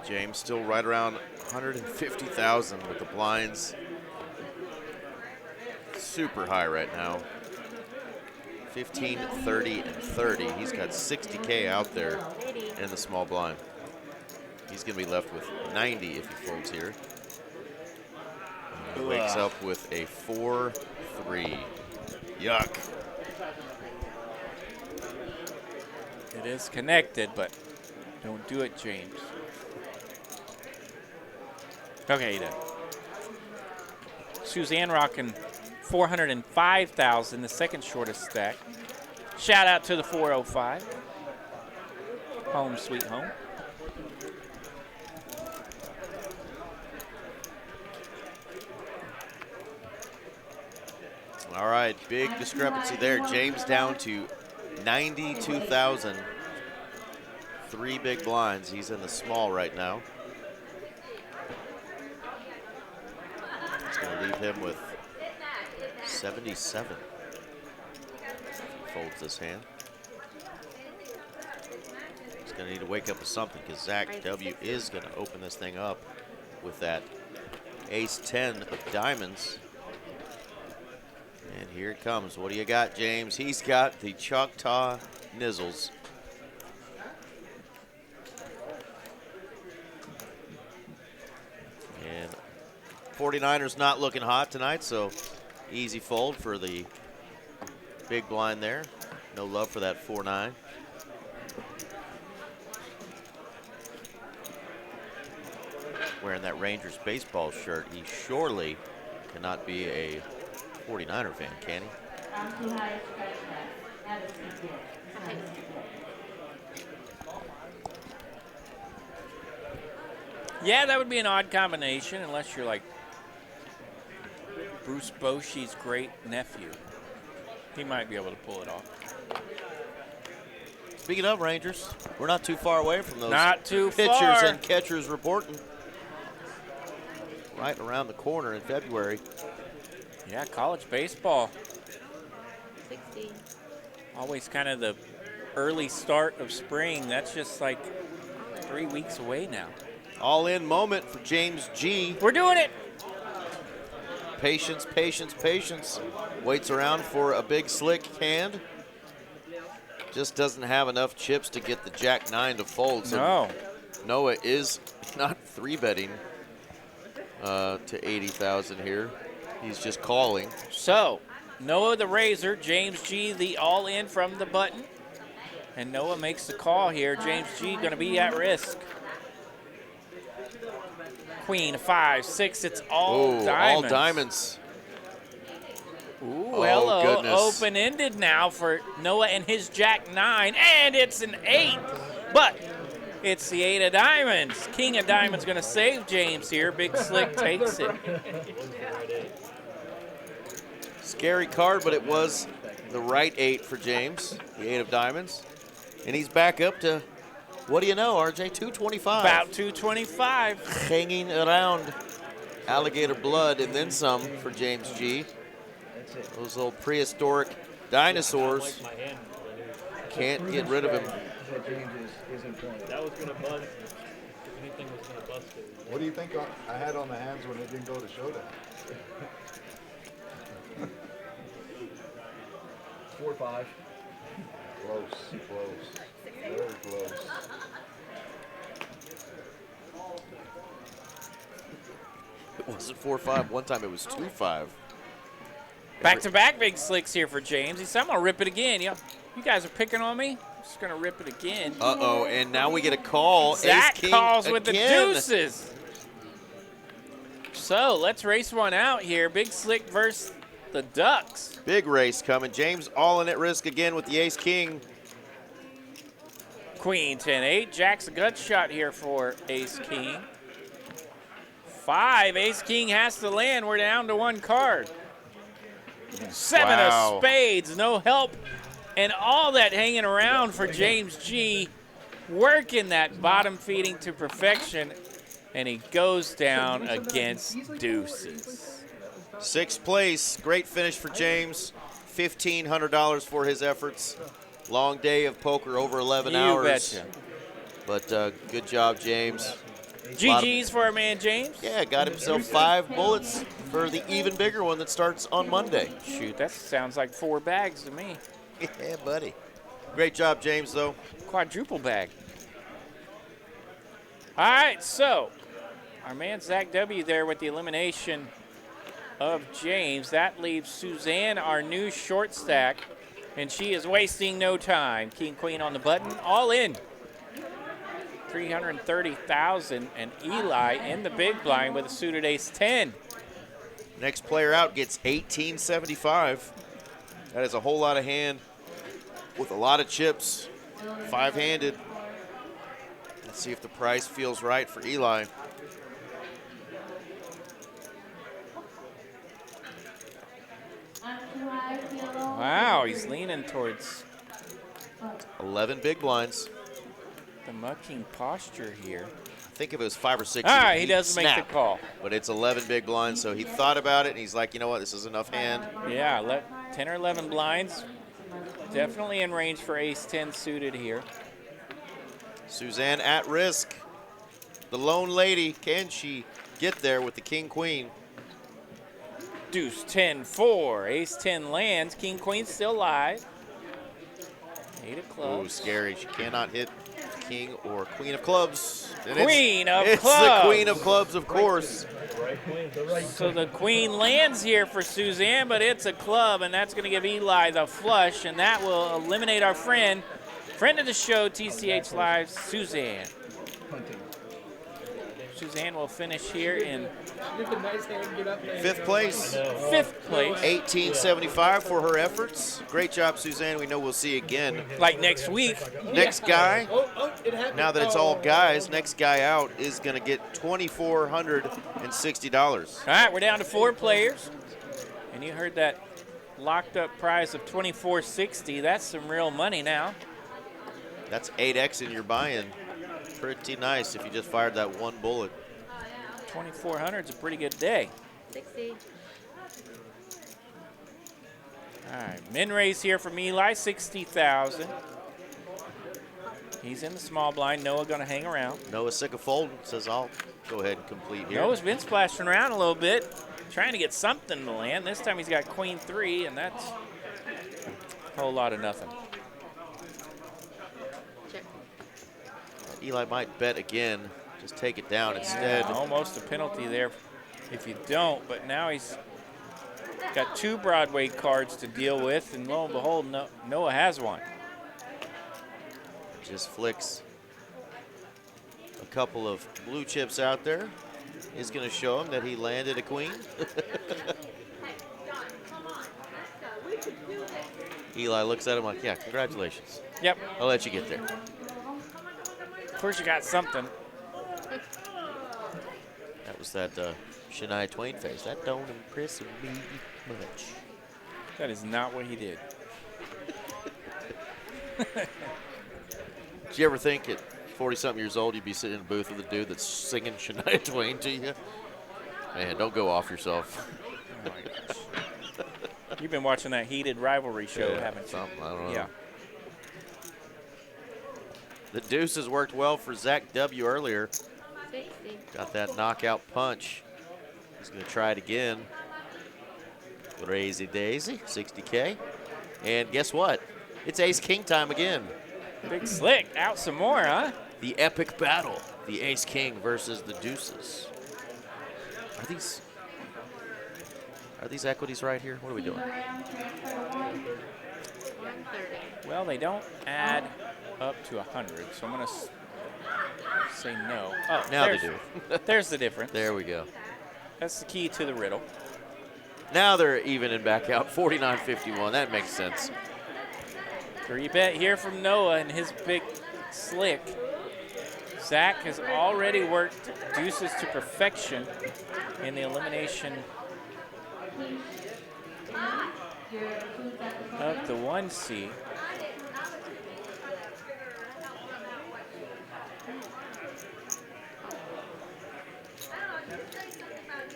James still right around 150,000 with the blinds. Super high right now. 15, 30, and 30. He's got 60K out there in the small blind. He's going to be left with 90 if he folds here. He wakes up with a 4-3. Yuck. It is connected, but don't do it, James. Okay, he did. Suzanne rocking 405,000, the second shortest stack. Shout out to the 405. Home sweet home. All right, big discrepancy there. James down to 92,000. 3 big blinds. He's in the small right now. It's going to leave him with 77. Folds this hand. He's going to need to wake up with something because Zach W is going to open this thing up with that ace-10 of diamonds. And here it comes. What do you got, James? He's got the Choctaw Nizzles. And 49ers not looking hot tonight, so easy fold for the big blind there. No love for that 4-9. Wearing that Rangers baseball shirt, he surely cannot be a 49er fan, can he? Yeah, that would be an odd combination unless you're like Bruce Bochy's great nephew. He might be able to pull it off. Speaking of Rangers, we're not too far away from those Not too pitchers far. and catchers reporting. Right around the corner in February. Yeah, college baseball. 60. Always kind of the early start of spring. That's just like 3 weeks away now. All-in moment for James G. We're doing it. Patience, patience, patience. Waits around for a big slick hand. Just doesn't have enough chips to get the Jack-9 to fold. So No. Noah is not 3-betting to 80,000 here. He's just calling. So, Noah the Razor, James G the all-in from the button. And Noah makes the call here. James G going to be at risk. Queen, 5, 6. It's all diamonds. All diamonds. Ooh, Oh, hello. goodness. Open-ended now for Noah and his Jack 9. And it's an 8. But it's the 8 of diamonds. King of diamonds going to save James here. Big Slick takes it. Scary card, but it was the right 8 for James, the 8 of diamonds. And he's back up to, what do you know, RJ? 225. About 225. Hanging around alligator blood and then some for James G. Those little prehistoric dinosaurs. Can't get rid of him. That was going to bust. If anything was going to bust it. What do you think I had on the hands when it didn't go to showdown? 4 or 5. Close, close, very close. It wasn't 4-5. One time it was 2-5. Back-to-back Big Slicks here for James. He said, I'm going to rip it again. You guys are picking on me? I'm just going to rip it again. Uh-oh, and now we get a call. Zach Ace King calls with again. the deuces. So let's race one out here. Big Slick versus the Ducks. Big race coming. James all in at risk again with the Ace King. Queen, 10-8. Jack's a gut shot here for Ace King. 5. Ace King has to land. We're down to 1 card. 7 of spades. No help. And all that hanging around for James G. Working that bottom feeding to perfection. And he goes down against deuces. 6th place. Great finish for James. $1,500 for his efforts. Long day of poker, over 11 hours. You betcha. But good job, James. GG's for our man James. Yeah, got himself 5 bullets for the even bigger one that starts on Monday. Shoot, that sounds like 4 bags to me. Yeah, buddy. Great job, James, though. Quadruple bag. All right, so our man Zach W. there with the elimination of James. That leaves Suzanne, our new short stack, and she is wasting no time. King, queen on the button, all in. 330,000, and Eli in the big blind with a suited ace-10. Next player out gets $1,875. That is a whole lot of hand with a lot of chips, 5-handed. Let's see if the price feels right for Eli. Wow, he's leaning towards 11 big blinds. the mucking posture here. I think if it was 5 or 6, all right, he does make the call. But it's 11 big blinds, so he thought about it, and he's like, you know what, this is enough hand. Yeah, 10 or 11 blinds. Definitely in range for ace-10 suited here. Suzanne at risk. The lone lady, can she get there with the king-queen? Deuce 10-4, ace-10 lands, king-queen still live. 8 of clubs. Oh, scary. She cannot hit king or queen of clubs. And Queen of it's clubs. It's the queen of clubs, of course. So the queen lands here for Suzanne, but it's a club, and that's going to give Eli the flush, and that will eliminate our friend of the show, TCH Live, Suzanne. Suzanne will finish here in 5th place. 5th place. $1,875 for her efforts. Great job, Suzanne. We know we'll see you again. Like next week. Next guy, now that it's all guys, next guy out is going to get $2,460. All right, we're down to 4 players. And you heard that locked up prize of $2,460. That's some real money now. That's 8X in your buy-in. Pretty nice if you just fired that 1 bullet. 2,400 is a pretty good day. 60. All right, min raise here from Eli, 60,000. He's in the small blind. Noah going to hang around. Noah's sick of folding. Says, I'll go ahead and complete here. Noah's been splashing around a little bit, trying to get something to land. This time he's got queen 3, and that's a whole lot of nothing. Check. Eli might bet again. Just take it down instead. Almost a penalty there if you don't, but now he's got 2 Broadway cards to deal with, and lo and behold, Noah has one. Just flicks a couple of blue chips out there. Is going to show him that he landed a queen. Eli looks at him like, yeah, congratulations. Yep. I'll let you get there. Of course you got something. That was that Shania Twain face. That don't impress me much. That is not what he did. Did you ever think at 40-something years old you'd be sitting in a booth with a dude that's singing Shania Twain to you? Man, don't go off yourself. Oh my gosh. You've been watching that heated rivalry show, haven't you? Something, I don't know. Yeah. The deuce has worked well for Zach W. earlier. 60. Got that knockout punch. He's going to try it again. Crazy daisy, 60K. And guess what? It's ace-king time again. Big slick, out some more, huh? The epic battle, the ace-king versus the deuces. Are these equities right here? What are we doing? 130. Well, they don't add up to 100, so I'm going to say no. Oh, now they do. There's the difference. There we go. That's the key to the riddle. Now they're even and back out, 49.51. That makes sense. 3-bet here from Noah and his big slick. Zach has already worked deuces to perfection in the elimination of the 1C.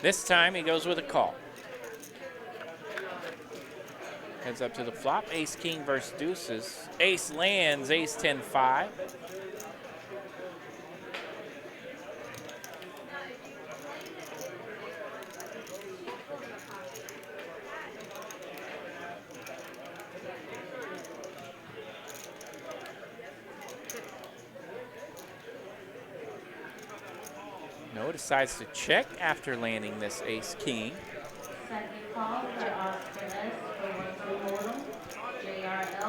This time he goes with a call. Heads up to the flop. Ace-king versus deuces. Ace lands, ace-10-5. Noah decides to check after landing this ace-king.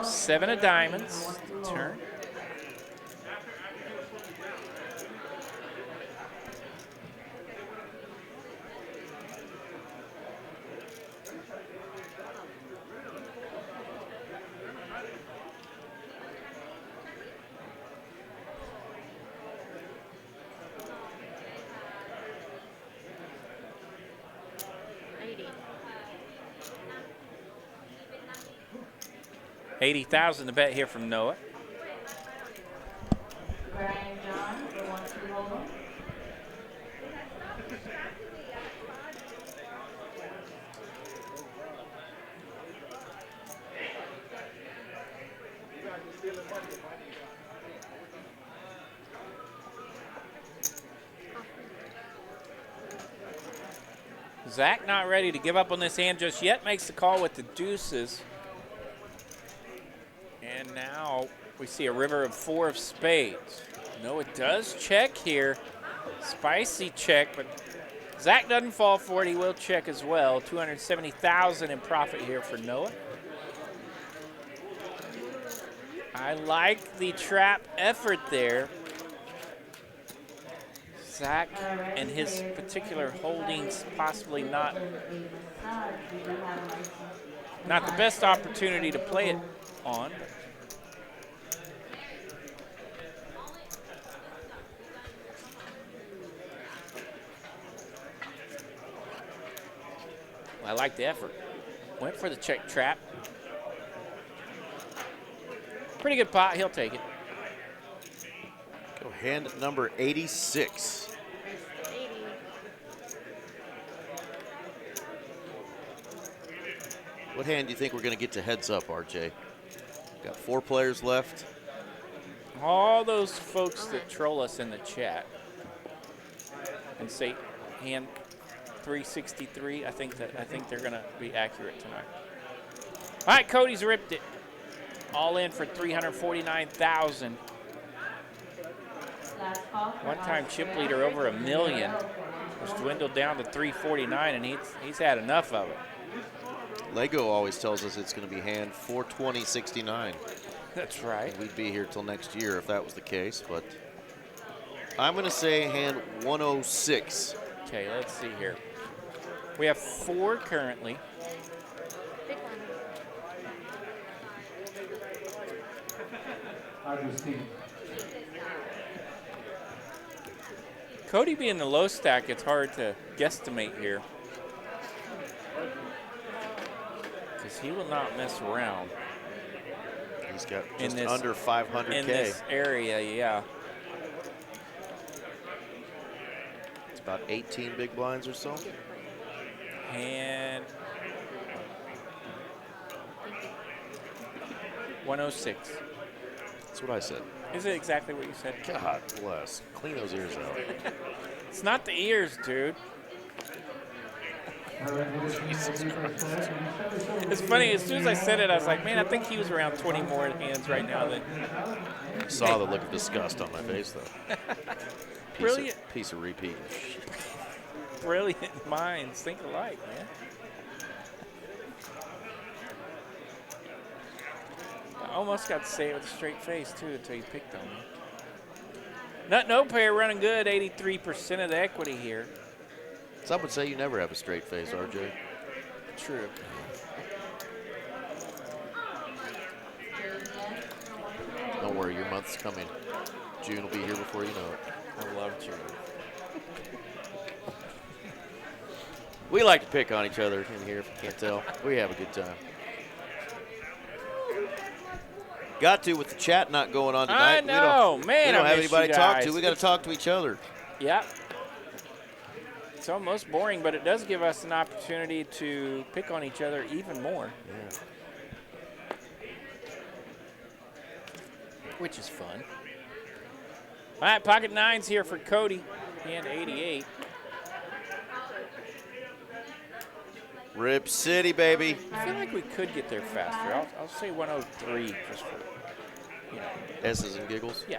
Seven of diamonds. Turn. $80,000 to bet here from Noah. Zach not ready to give up on this hand just yet. Makes the call with the deuces. And now we see a river of 4 of spades. Noah does check here. Spicy check, but Zach doesn't fall for it. He will check as well. $270,000 in profit here for Noah. I like the trap effort there. Zach and his particular holdings possibly not the best opportunity to play it on. I like the effort. Went for the check trap. Pretty good pot. He'll take it. Go hand number 86. What hand do you think we're going to get to heads up, RJ? Got 4 players left. All those folks that troll us in the chat and say hand 363, I think they're going to be accurate tonight. All right, Cody's ripped it. All in for $349,000. One-time chip leader over $1 million. It's dwindled down to $349, and he's had enough of it. Lego always tells us it's going to be hand 420.69. That's right. We'd be here till next year if that was the case, but I'm going to say hand 106. Okay, let's see here. We have 4 currently. Cody being the low stack, it's hard to guesstimate here. Because he will not mess around. He's got just under 500K. In this area, yeah. It's about 18 big blinds or so. And 106. That's what I said. Is it exactly what you said? God bless. Clean those ears out. It's not the ears, dude. It's funny, as soon as I said it, I was like, man, I think he was around 20 more hands right now than. Saw the look of disgust on my face, though. Brilliant. Piece of repeat. Brilliant minds think alike, man. I almost got to say it with a straight face, too, until you picked on me. Nut no pair running good, 83% of the equity here. Some would say you never have a straight face, RJ. True. Don't worry, your month's coming. June will be here before you know it. I love June. We like to pick on each other in here, if you can't tell. We have a good time. Got to with the chat not going on tonight. I know, man. We don't I have miss anybody you to talk guys. to. We got to talk to each other. Yep. It's almost boring, but it does give us an opportunity to pick on each other even more. Yeah. Which is fun. All right, pocket nines here for Cody. And 88. Rip City, baby. I feel like we could get there faster. I'll say 103 just for, you know. S's and giggles? Yeah.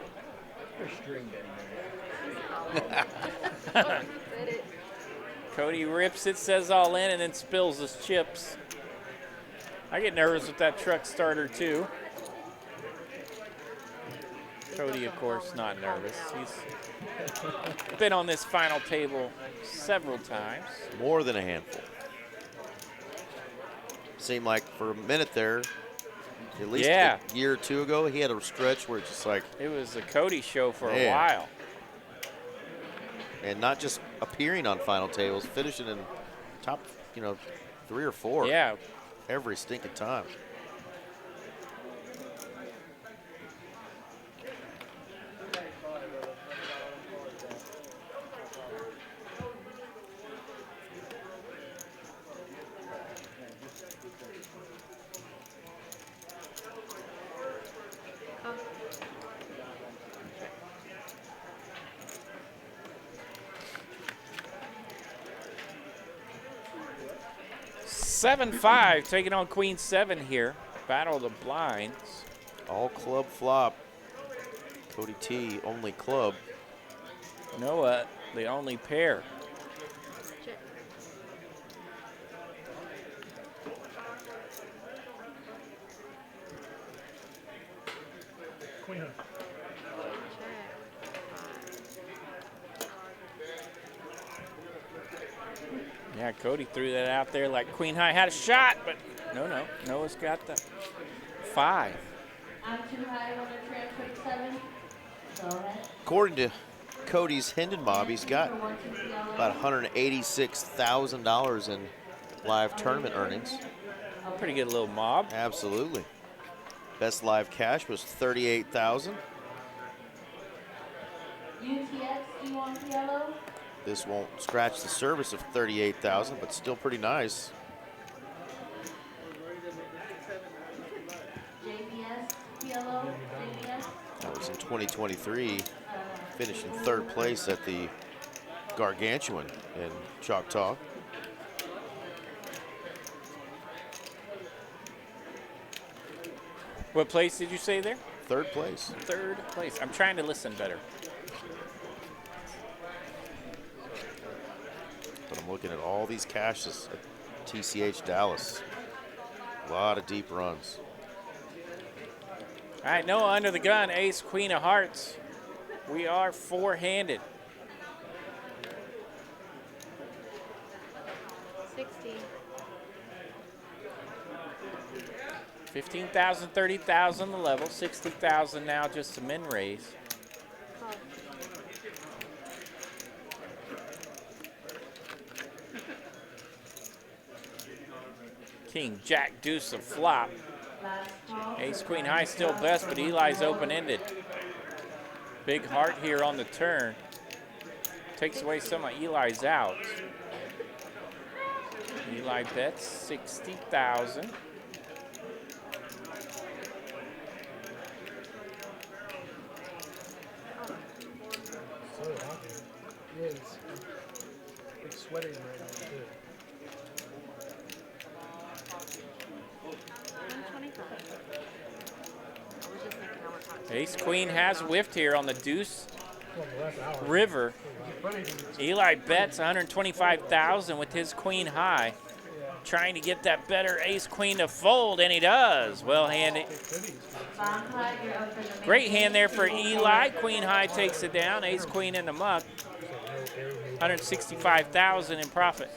Oh, Cody rips it, says all in, and then spills his chips. I get nervous with that truck starter, too. Cody, of course, not nervous. He's been on this final table several times. More than a handful. Seemed like for a minute there, at least a year or two ago, he had a stretch where it's just like. It was a Cody show for a while. And not just appearing on final tables, finishing in top, 3 or 4. Yeah. Every stinking time. Seven 5 taking on Queen 7 here. Battle of the blinds. All club flop. Cody T, only club. Noah, the only pair. Queen hook. Yeah, Cody threw that out there like Queen High had a shot, but no. Noah's got the 5. I'm too high on the transfer 7. Go ahead. According to Cody's Hendon Mob, he's got about $186,000 in live tournament earnings. Pretty good little mob. Absolutely. Best live cash was $38,000. UTX, do you want yellow? This won't scratch the service of $38,000, but still pretty nice. JBS, yellow, JBS. That was in 2023, finishing 3rd place at the Gargantuan in Choctaw. What place did you say there? 3rd place. 3rd place. I'm trying to listen better. But I'm looking at all these caches at TCH Dallas. A lot of deep runs. All right, Noah under the gun, ace, queen of hearts. We are four-handed. 60. 15,000, 30,000 the level, 60,000 now just a min raise. Call. King, jack, deuce, a flop. Ace, queen, high still best, but Eli's open-ended. Big heart here on the turn. Takes away some of Eli's outs. Eli bets 60,000. So hot here. Yeah, it's sweating right now too. 125. I was just thinking how much hot. Ace, queen has whiffed here on the deuce river. Eli bets 125,000 with his queen high. Trying to get that better ace, queen to fold, and he does. Well handed. Great hand there for Eli. Queen high takes it down. Ace, queen in the muck. 165,000 in profit.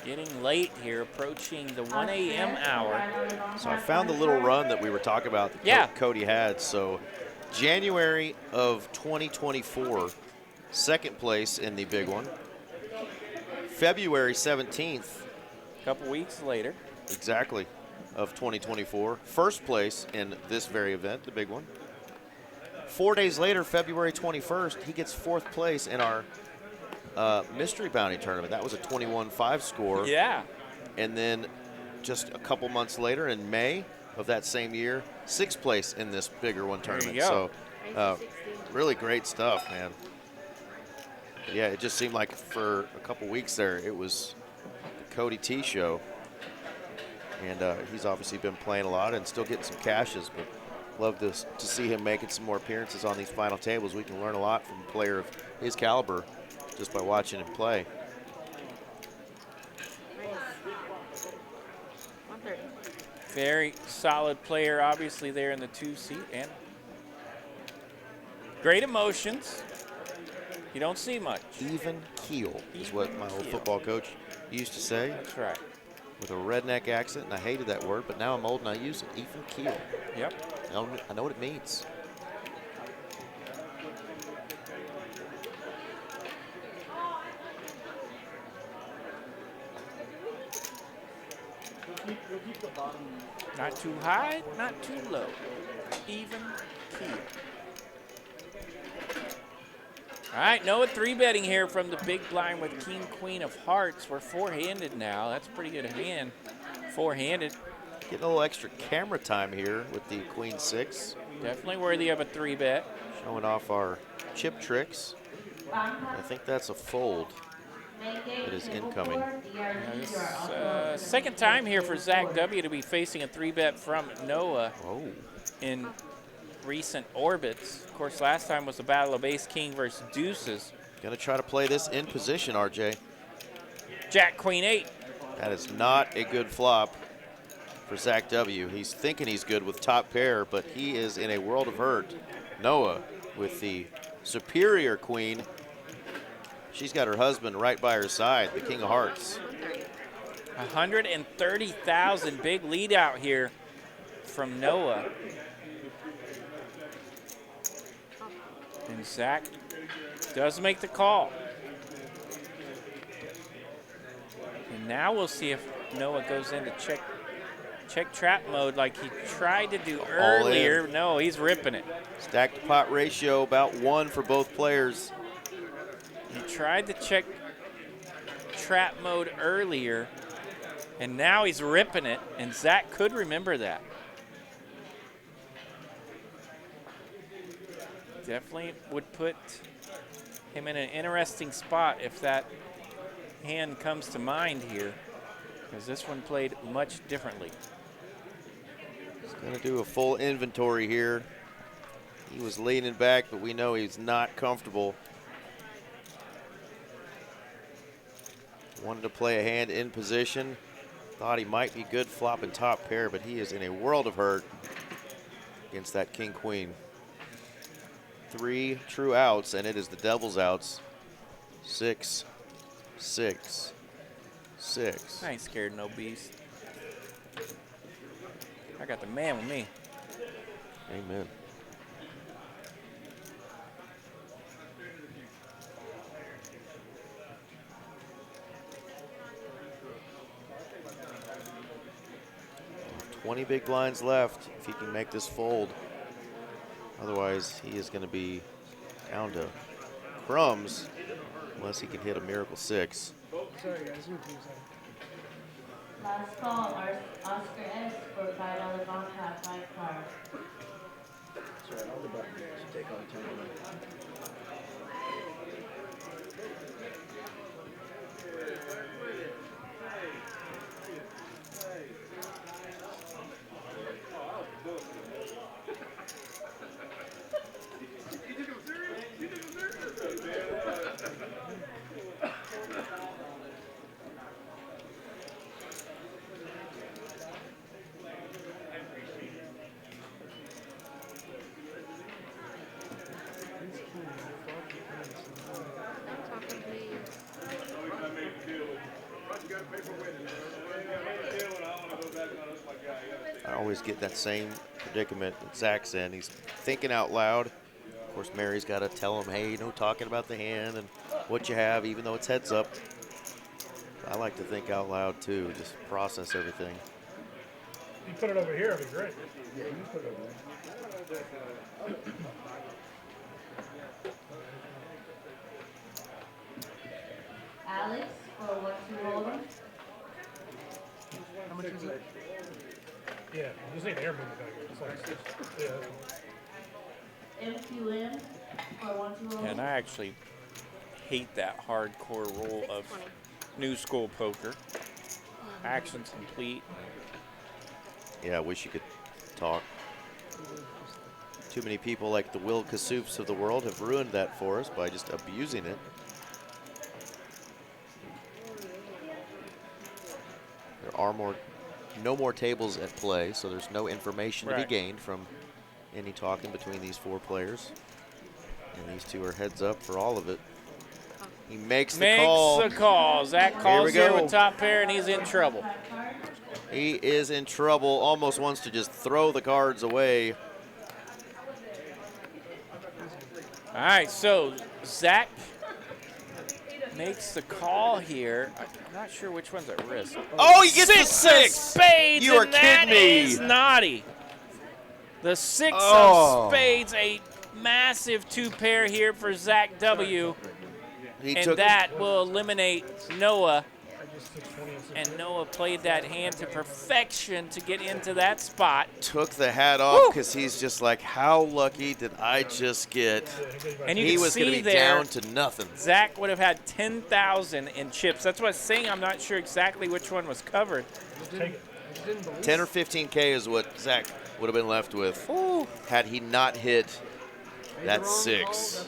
Getting late here, approaching the 1 a.m. hour. So I found the little run that we were talking about that Cody had. So January of 2024, second place in the big one. February 17th. A couple weeks later. Exactly, of 2024. First place in this very event, the big one. 4 days later, February 21st, he gets fourth place in our mystery bounty tournament. That was a 21-5 score. Yeah. And then just a couple months later in May of that same year, sixth place in this bigger one tournament. There you So really great stuff, man. Yeah, it just seemed like for a couple weeks there, it was the Cody T show. And he's obviously been playing a lot and still getting some cashes, but love to see him making some more appearances on these final tables. We can learn a lot from a player of his caliber just by watching him play. 130. Very solid player, obviously, there in the 2 seat. And great emotions. You don't see much. Even keel is what my old football coach used to say. That's right. With a redneck accent, and I hated that word, but now I'm old and I use it. Even keel. Yep. I know what it means. Not too high, not too low. Even keel. All right, Noah 3-betting here from the big blind with king, queen of hearts. We're four-handed now. That's a pretty good hand. Four-handed. Getting a little extra camera time here with the queen 6. Definitely worthy of a 3-bet. Showing off our chip tricks. I think that's a fold. It is incoming. Second time here for Zach W. to be facing a 3-bet from Noah in recent orbits. Of course, last time was the battle of ace king versus deuces. Gonna try to play this in position, RJ. Jack queen 8. That is not a good flop for Zach W. He's thinking he's good with top pair, but he is in a world of hurt. Noah with the superior queen. She's got her husband right by her side, the king of hearts. 130,000, big lead out here from Noah. And Zach does make the call. And now we'll see if Noah goes into check trap mode like he tried to do earlier. No, he's ripping it. Stack to pot ratio about 1 for both players. He tried to check trap mode earlier, and now he's ripping it, and Zach could remember that. Definitely would put him in an interesting spot if that hand comes to mind here, because this one played much differently. He's going to do a full inventory here. He was leaning back, but we know he's not comfortable. Wanted to play a hand in position. Thought he might be good flopping top pair, but he is in a world of hurt against that king-queen. 3 true outs, and it is the devil's outs. 6, 6, 6. I ain't scared of no beast. I got the man with me. Amen. $20 big blinds left if he can make this fold. Otherwise, he is going to be down to crumbs unless he can hit a miracle 6. Sorry, guys. Last call, Oscar S for $5 on tap, my card. Sorry, all the buttons. Take all the time. I always get that same predicament that Zach's in. He's thinking out loud. Of course, Mary's got to tell him, hey, no talking about the hand and what you have, even though it's heads up. I like to think out loud, too, just process everything. You put it over here, it'd be great. Yeah, you put it over there. Alex for what you hold. How much is it? Yeah, you just need air movement back here. It's like, yeah. MQM for what you hold. And I actually hate that hardcore rule of new school poker. Actions complete. Yeah, I wish you could talk. Too many people like the Will Kassoufs of the world have ruined that for us by just abusing it. There are no more tables at play, so there's no information to be gained from any talking between these 4 players. And these 2 are heads up for all of it. He makes the call. Makes the call. Zach calls here with top pair, and he's in trouble. He is in trouble, almost wants to just throw the cards away. All right, so Zach makes the call here. I'm not sure which one's at risk. Oh, he gets the 6 of spades. You are and that kidding me. is naughty. The 6 Oh. of spades, a massive 2 pair here for Zach W. And that will eliminate Noah. And Noah played that hand to perfection to get into that spot. Took the hat off because he's just like, how lucky did I just get? And you he can was going see to be there, down to nothing. Zach would have had 10,000 in chips. That's what I was saying. I'm not sure exactly which one was covered. 10 or 15K is what Zach would have been left with had he not hit that 6.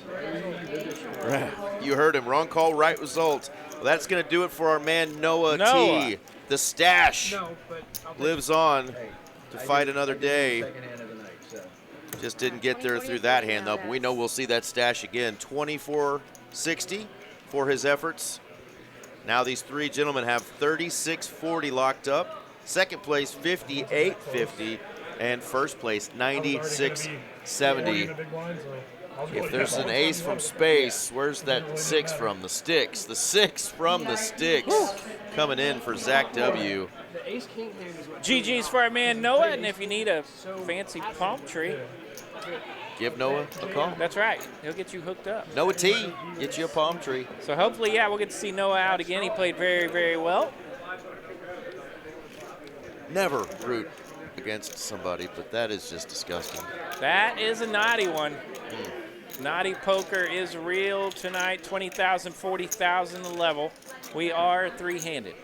You heard him. Wrong call, right result. Well, that's going to do it for our man Noah T. The stash lives on to fight another day. Just didn't get there through that hand, though. But we know we'll see that stash again. 2460 for his efforts. Now these 3 gentlemen have 3640 locked up. Second place, 5850. And first place, 9670. If there's an ace from space, where's that 6 from? The sticks. The 6 from the sticks coming in for Zach W. The ace king hand is what GG's for our man Noah, and if you need a fancy palm tree, give Noah a call. That's right. He'll get you hooked up. Noah T, get you a palm tree. So hopefully, yeah, we'll get to see Noah out again. He played very, very well. Never root against somebody, but that is just disgusting. That is a naughty one. Naughty poker is real tonight. 20,000, 40,000 the level. We are 3-handed.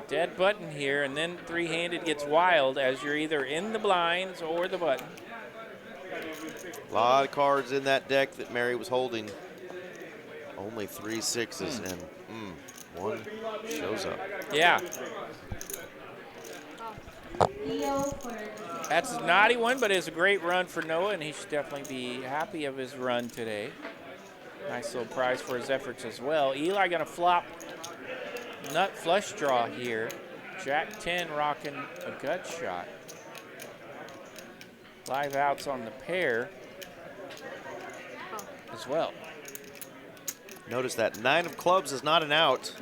Dead button here, and then 3-handed gets wild as you're either in the blinds or the button. A lot of cards in that deck that Mary was holding. Only 3 6s, and one shows up. Yeah. That's a naughty one, but it's a great run for Noah, and he should definitely be happy of his run today. Nice little prize for his efforts as well. Eli going to flop nut flush draw here. Jack 10 rocking a gut shot. Live outs on the pair as well. Notice that 9 of clubs is not an out.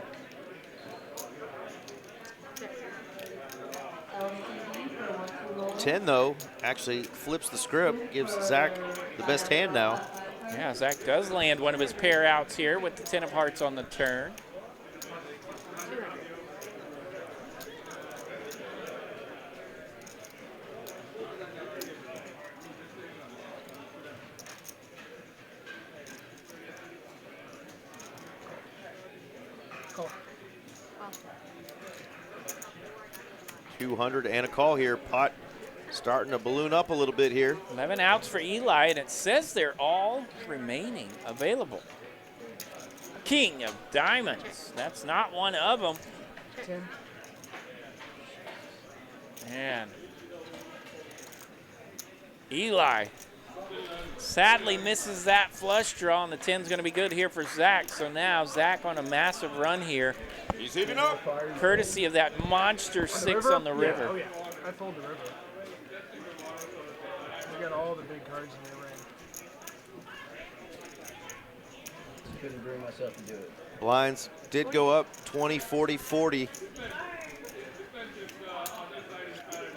10, though, actually flips the script, gives Zach the best hand now. Yeah, Zach does land one of his pair outs here with the 10 of hearts on the turn. Call. 200 and a call here. Pot starting to balloon up a little bit here. 11 outs for Eli, and it says they're all remaining available. King of diamonds. That's not one of them. 10. Man. Eli sadly misses that flush draw, and the 10's going to be good here for Zach. So now Zach on a massive run here. He's hitting up. Courtesy of that monster 6 on the river. Yeah, oh yeah. I fold the river. We got all the big cards in the range. Couldn't bring myself to do it. Blinds did go up 20, 40, 40.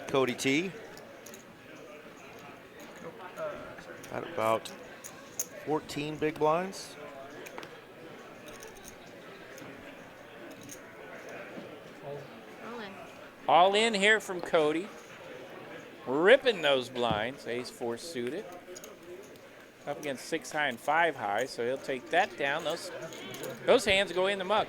Cody T. At about 14 big blinds. All in here from Cody. Ripping those blinds. Ace 4 suited. Up against 6 high and 5 high, so he'll take that down. Those hands go in the mug.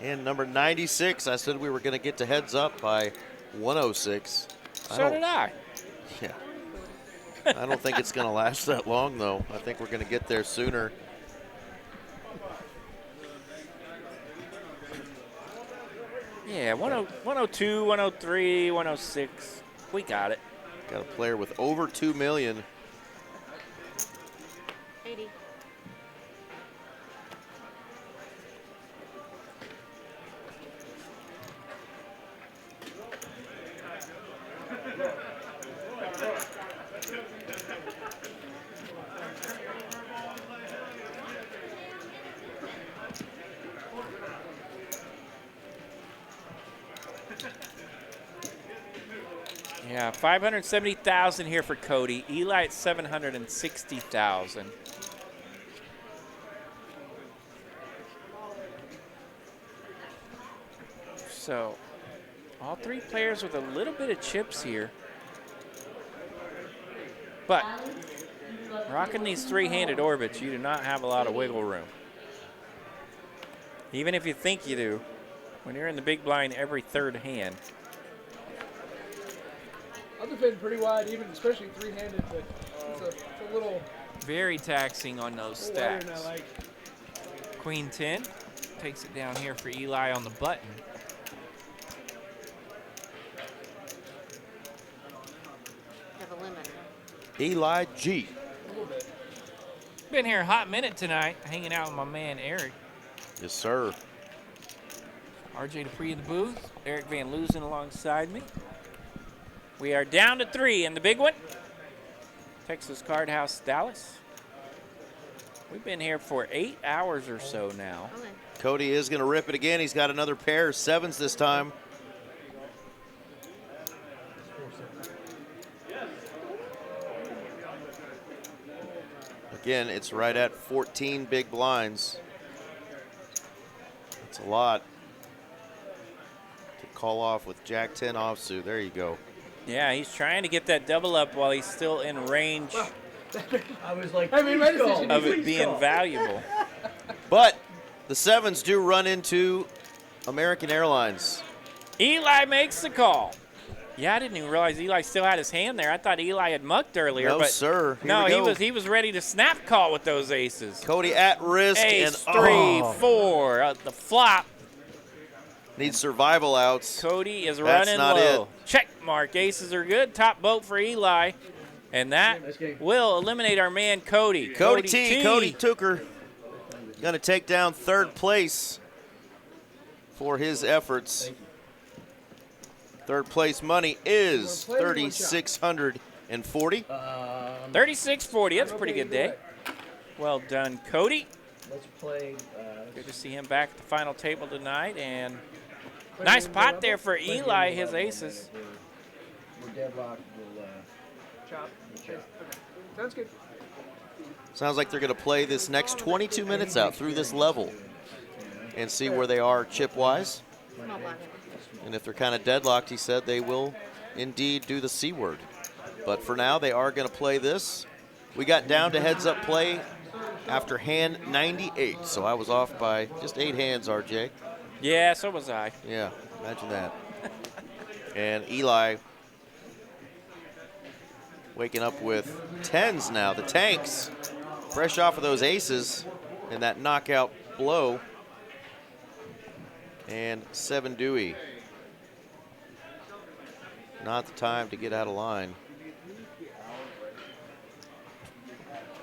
And number 96, I said we were going to get to heads up by 106. So did I. Yeah. I don't think it's going to last that long, though. I think we're going to get there sooner. Yeah, 102, 103, 106. We got it. Got a player with over 2 million. 80. Yeah, 570,000 here for Cody. Eli at 760,000. So, all three players with a little bit of chips here. But, rocking these three-handed orbits, you do not have a lot of wiggle room. Even if you think you do, when you're in the big blind every third hand. I've defended pretty wide, even especially three-handed, but it's a little... Very taxing on those stacks. Queen 10 takes it down here for Eli on the button. Have a limit. Eli G. A little bit. Been here a hot minute tonight, hanging out with my man Eric. Yes, sir. RJ Dupree in the booth. Eric Van Loosen alongside me. We are down to 3 in the big one. Texas Card House, Dallas. We've been here for 8 hours or so now. Cody is going to rip it again. He's got another pair of 7s this time. Again, it's right at 14 big blinds. That's a lot to call off with Jack 10 offsuit. There you go. Yeah, he's trying to get that double up while he's still in range I was like, I mean, my decision of it being valuable. But the 7s do run into American Airlines. Eli makes the call. Yeah, I didn't even realize Eli still had his hand there. I thought Eli had mucked earlier. No, but sir. Here no, we go. he was ready to snap call with those aces. Cody at risk. Ace, and 3, 4. The flop. Needs survival outs. Cody is That's running not low. it. Check mark. Aces are good. Top boat for Eli. And that will eliminate our man Cody. Cody T. Cody Tooker going to take down third place for his efforts. Third place money is $3,640. 36.40. That's a pretty good day. Well done, Cody. Let's play. Good to see him back at the final table tonight. And nice pot there for Eli, his aces. We're deadlocked. We'll chop. Okay. Sounds good. Sounds like they're going to play this next 22 minutes out through this level and see where they are chip-wise. And if they're kind of deadlocked, he said they will indeed do the C word. But for now, they are going to play this. We got down to heads-up play after hand 98, so I was off by just 8 hands, RJ. Yeah, so was I. Yeah, imagine that. And Eli waking up with 10s now. The tanks, fresh off of those aces and that knockout blow. And 7 Dewey. Not the time to get out of line.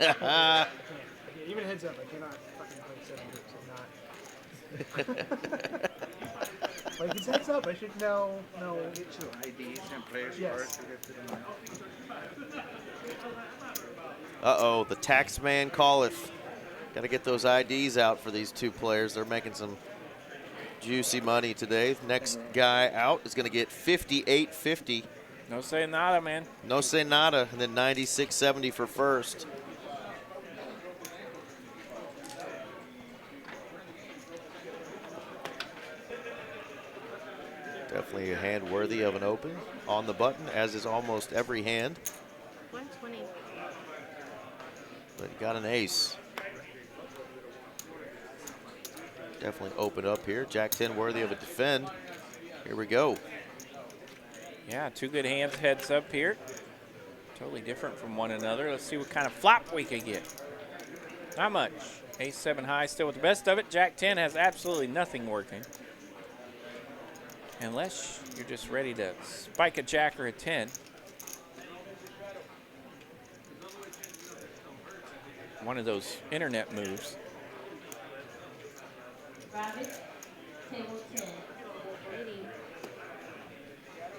Even heads up, I cannot fucking play 7 groups. I'm not. Like, it's heads up, I should know. No. Get your IDs and players Yes. to get to the money. Uh-oh, the tax man calleth. Got to get those IDs out for these two players. They're making some juicy money today. Next guy out is going to get $58.50. No say nada, man. No say nada, and then $96.70 for first. Definitely a hand worthy of an open on the button, as is almost every hand. 120. But he got an ace. Definitely open up here. Jack 10 worthy of a defend. Here we go. Yeah, 2 good hands heads up here. Totally different from one another. Let's see what kind of flop we can get. Not much. Ace 7 high still with the best of it. Jack 10 has absolutely nothing working. Unless you're just ready to spike a jack or a 10. One of those internet moves. Rabbit, table 10.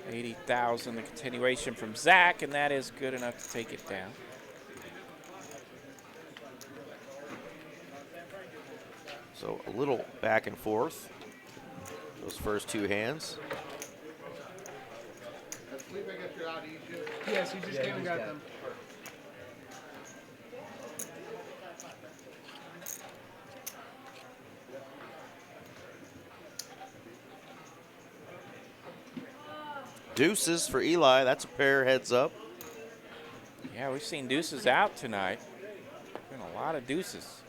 80,000, the continuation from Zach, and that is good enough to take it down. So a little back and forth. Those first 2 hands. Yes, he just came and got them. Deuces for Eli. That's a pair heads up. Yeah, we've seen deuces out tonight. Been a lot of deuces.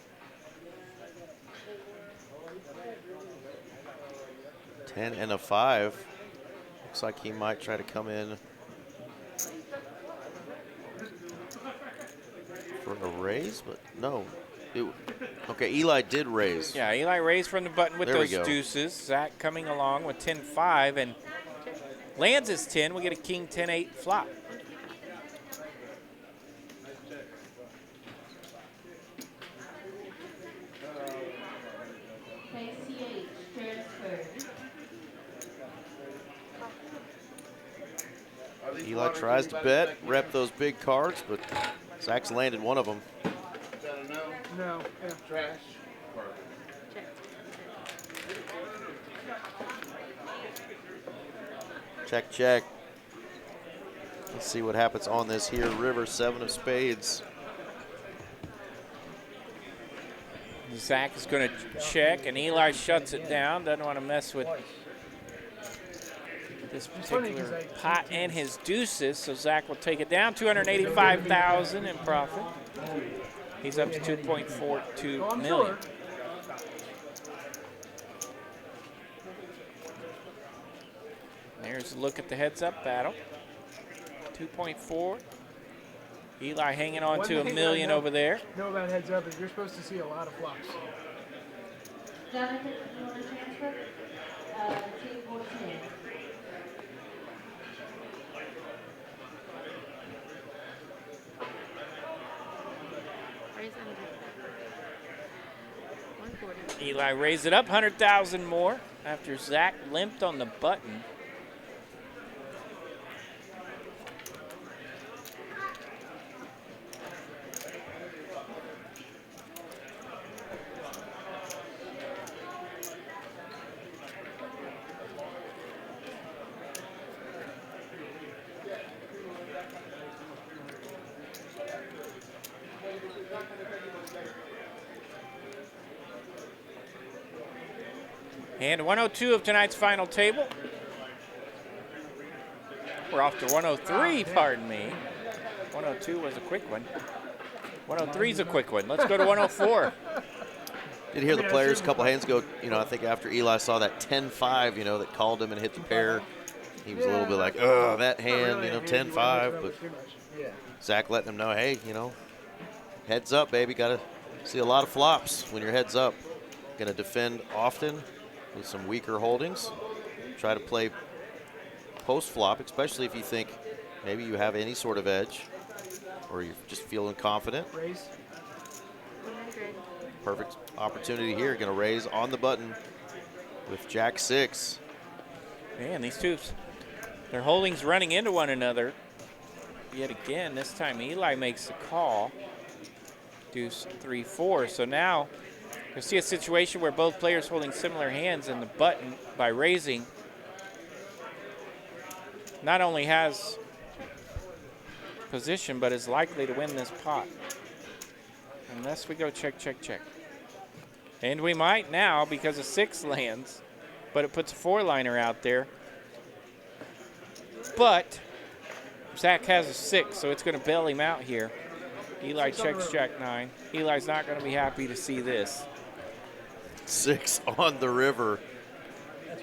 10 and a 5. Looks like he might try to come in for a raise, but no. Okay, Eli did raise. Yeah, Eli raised from the button with There we those go. deuces. Zach coming along with 10-5 and lands his 10. We get a king 10-8 flop. TCH transfer. Eli tries to bet, rep those big cards, but Zach's landed one of them. Is that a no? No. Yeah. Trash. Check, check. Let's see what happens on this here river. 7 of spades. Zach is going to check, and Eli shuts it down. Doesn't want to mess with this particular pot and his deuces, so Zach will take it down. $285,000 in profit. He's up to 2.42 million. Here's a look at the heads-up battle. 2.4. Eli hanging on to $1 million over there. Know about heads up is you're supposed to see a lot of flops. Jonathan, you want to transfer? Table 10. Eli raised it up 100,000 more after Zach limped on the button. And 102 of tonight's final table. We're off to 103, pardon me. 102 was a quick one. 103 is a quick one. Let's go to 104. Did hear the players a couple hands ago, I think after Eli saw that 10-5, that called him and hit the pair. He was a little bit like, oh, that hand, 10-5. But Zach letting him know, hey, heads up, baby. Got to see a lot of flops when your heads up. Going to defend often with some weaker holdings. Try to play post-flop, especially if you think maybe you have any sort of edge or you're just feeling confident. Raise. Perfect opportunity here. Going to raise on the button with Jack 6. Man, these two, their holdings running into one another. Yet again, this time Eli makes the call. Deuce 3-4. So now you'll see a situation where both players holding similar hands, and the button, by raising, not only has position, but is likely to win this pot. Unless we go check, check, check. And we might now because of 6 lands, but it puts a 4-liner out there. But Zach has a 6, so it's going to bail him out here. Eli checks Jack 9. Eli's not going to be happy to see this. 6 on the river.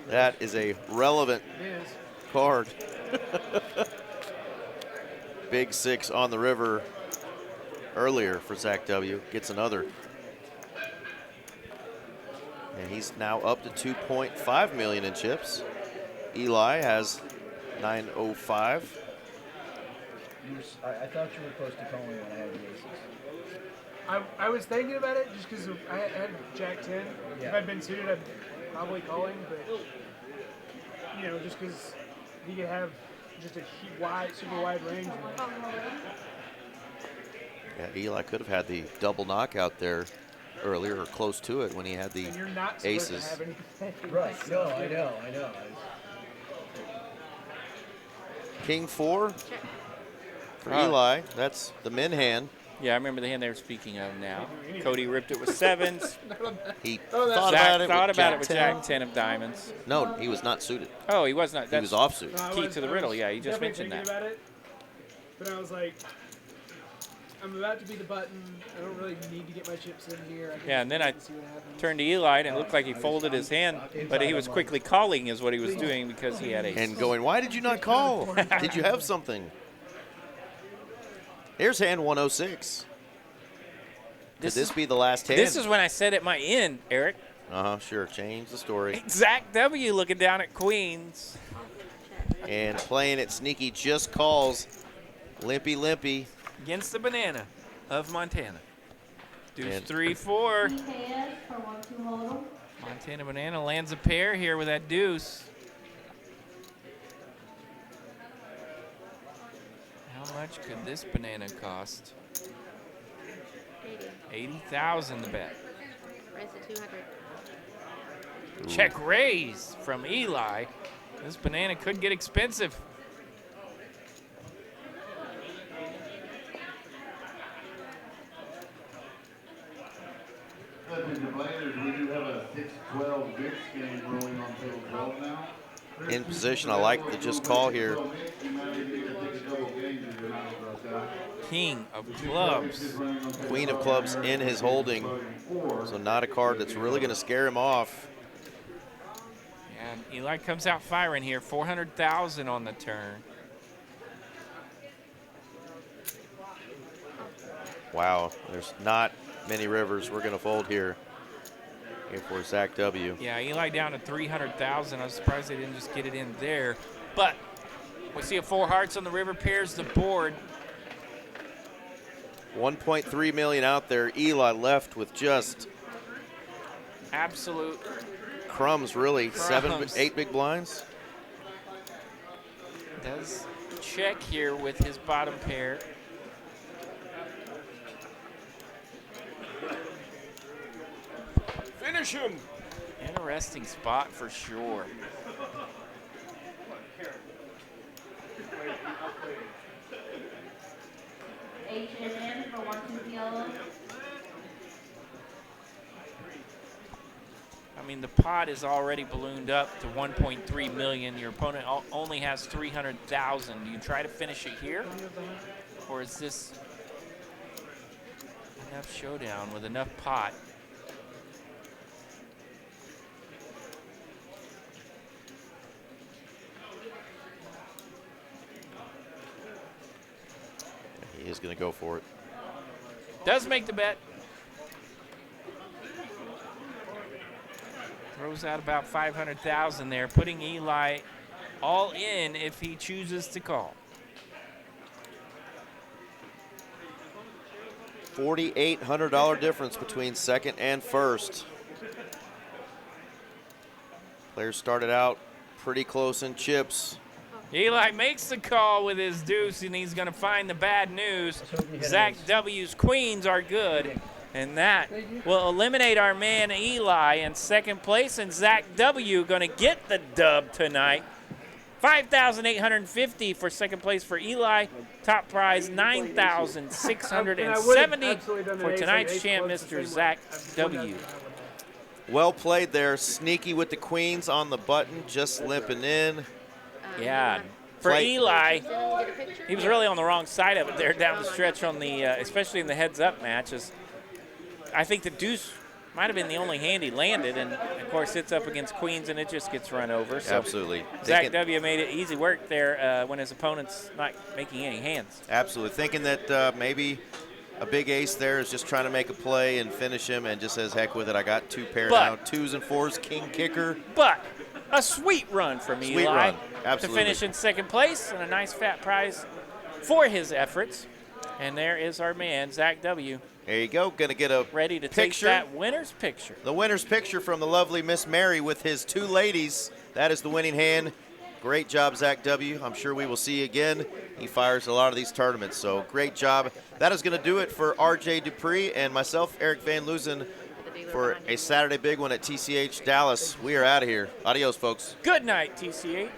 That is a relevant card. Big 6 on the river earlier for Zach W. Gets another. And he's now up to 2.5 million in chips. Eli has 905. I thought you were supposed to call me when I had the aces. I was thinking about it just because I had Jack 10. Yeah. If I'd been suited, I'd probably call him, but just because he could have just a super wide range. Yeah, Eli could have had the double knockout there earlier, or close to it, when he had the and you're not aces. To have anything. Right. No, I know. King 4 for Eli. That's the min hand. Yeah, I remember the hand they were speaking of now. Cody ripped it with 7s. He Zach thought about it with Jack 10 of diamonds. No, he was not suited. Oh, he was not. He was offsuit. Key to the riddle. Yeah, you just mentioned that. About it, but I was like, I'm about to be the button. I don't really need to get my chips in here. Yeah, and then I turned to Eli, and it looked like he folded his hand, but he was quickly calling is what he was doing because he had aces. And going, why did you not call? Did you have something? Here's hand 106. Could this be the last hand? This is when I said it might end, Eric. Sure. Change the story. Zach W. looking down at queens. And playing it sneaky, just calls. Limpy, limpy. Against the banana of Montana. Deuce 3-4. Montana banana lands a pair here with that deuce. How much could this banana cost? 80,000 the bet. Raise to 200. Check raise from Eli. This banana could get expensive. We do have a 6-12 mix game rolling on table 12 now. In position, I like the just call here. King of clubs. Queen of clubs in his holding. So not a card that's really going to scare him off. And Eli comes out firing here, 400,000 on the turn. Wow, there's not many rivers we're going to fold here for Zach W. Yeah, Eli down to 300,000. I was surprised they didn't just get it in there. But we see a 4 hearts on the river, pairs the board. 1.3 million out there. Eli left with just absolute crumbs, really. Crumbs. 8 big blinds. Does check here with his bottom pair. Finish him. Interesting spot for sure. H&M for 1-2 yellow. I mean, the pot is already ballooned up to 1.3 million. Your opponent only has 300,000. Do you try to finish it here? Or is this enough showdown with enough pot? He is going to go for it. Does make the bet. Throws out about 500,000 there, putting Eli all in if he chooses to call. $4,800 difference between second and first. Players started out pretty close in chips. Eli makes the call with his deuce, and he's going to find the bad news. Zach W's queens are good, and that will eliminate our man Eli in second place, and Zach W going to get the dub tonight. $5,850 for second place for Eli. Top prize $9,670 for tonight's champ, Mr. Zach W. Well played there. Sneaky with the queens on the button, just limping in. Yeah, for Eli, he was really on the wrong side of it there down the stretch on the, especially in the heads-up matches. I think the deuce might have been the only hand he landed, and of course it's up against queens and it just gets run over. So absolutely. Zach W made it easy work there when his opponent's not making any hands. Absolutely, thinking that maybe a big ace there is just trying to make a play and finish him, and just says, heck with it, I got 2 pair now, 2s and 4s, king kicker. But a sweet run from Sweet Eli run. to Absolutely. finish in second place, and a nice fat prize for his efforts. And there is our man, Zach W. There you go. Going to get a ready to picture. take that winner's picture. The winner's picture from the lovely Miss Mary with his 2 ladies. That is the winning hand. Great job, Zach W. I'm sure we will see you again. He fires a lot of these tournaments, so great job. That is going to do it for RJ Dupree and myself, Eric Van Loosen, for a Saturday big one at TCH Dallas. We are out of here. Adios, folks. Good night, TCH.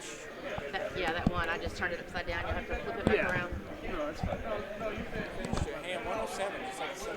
That one. I just turned it upside down. You'll have to flip it back around. No, it's fine. No, you finished your hand 107. Just like 7.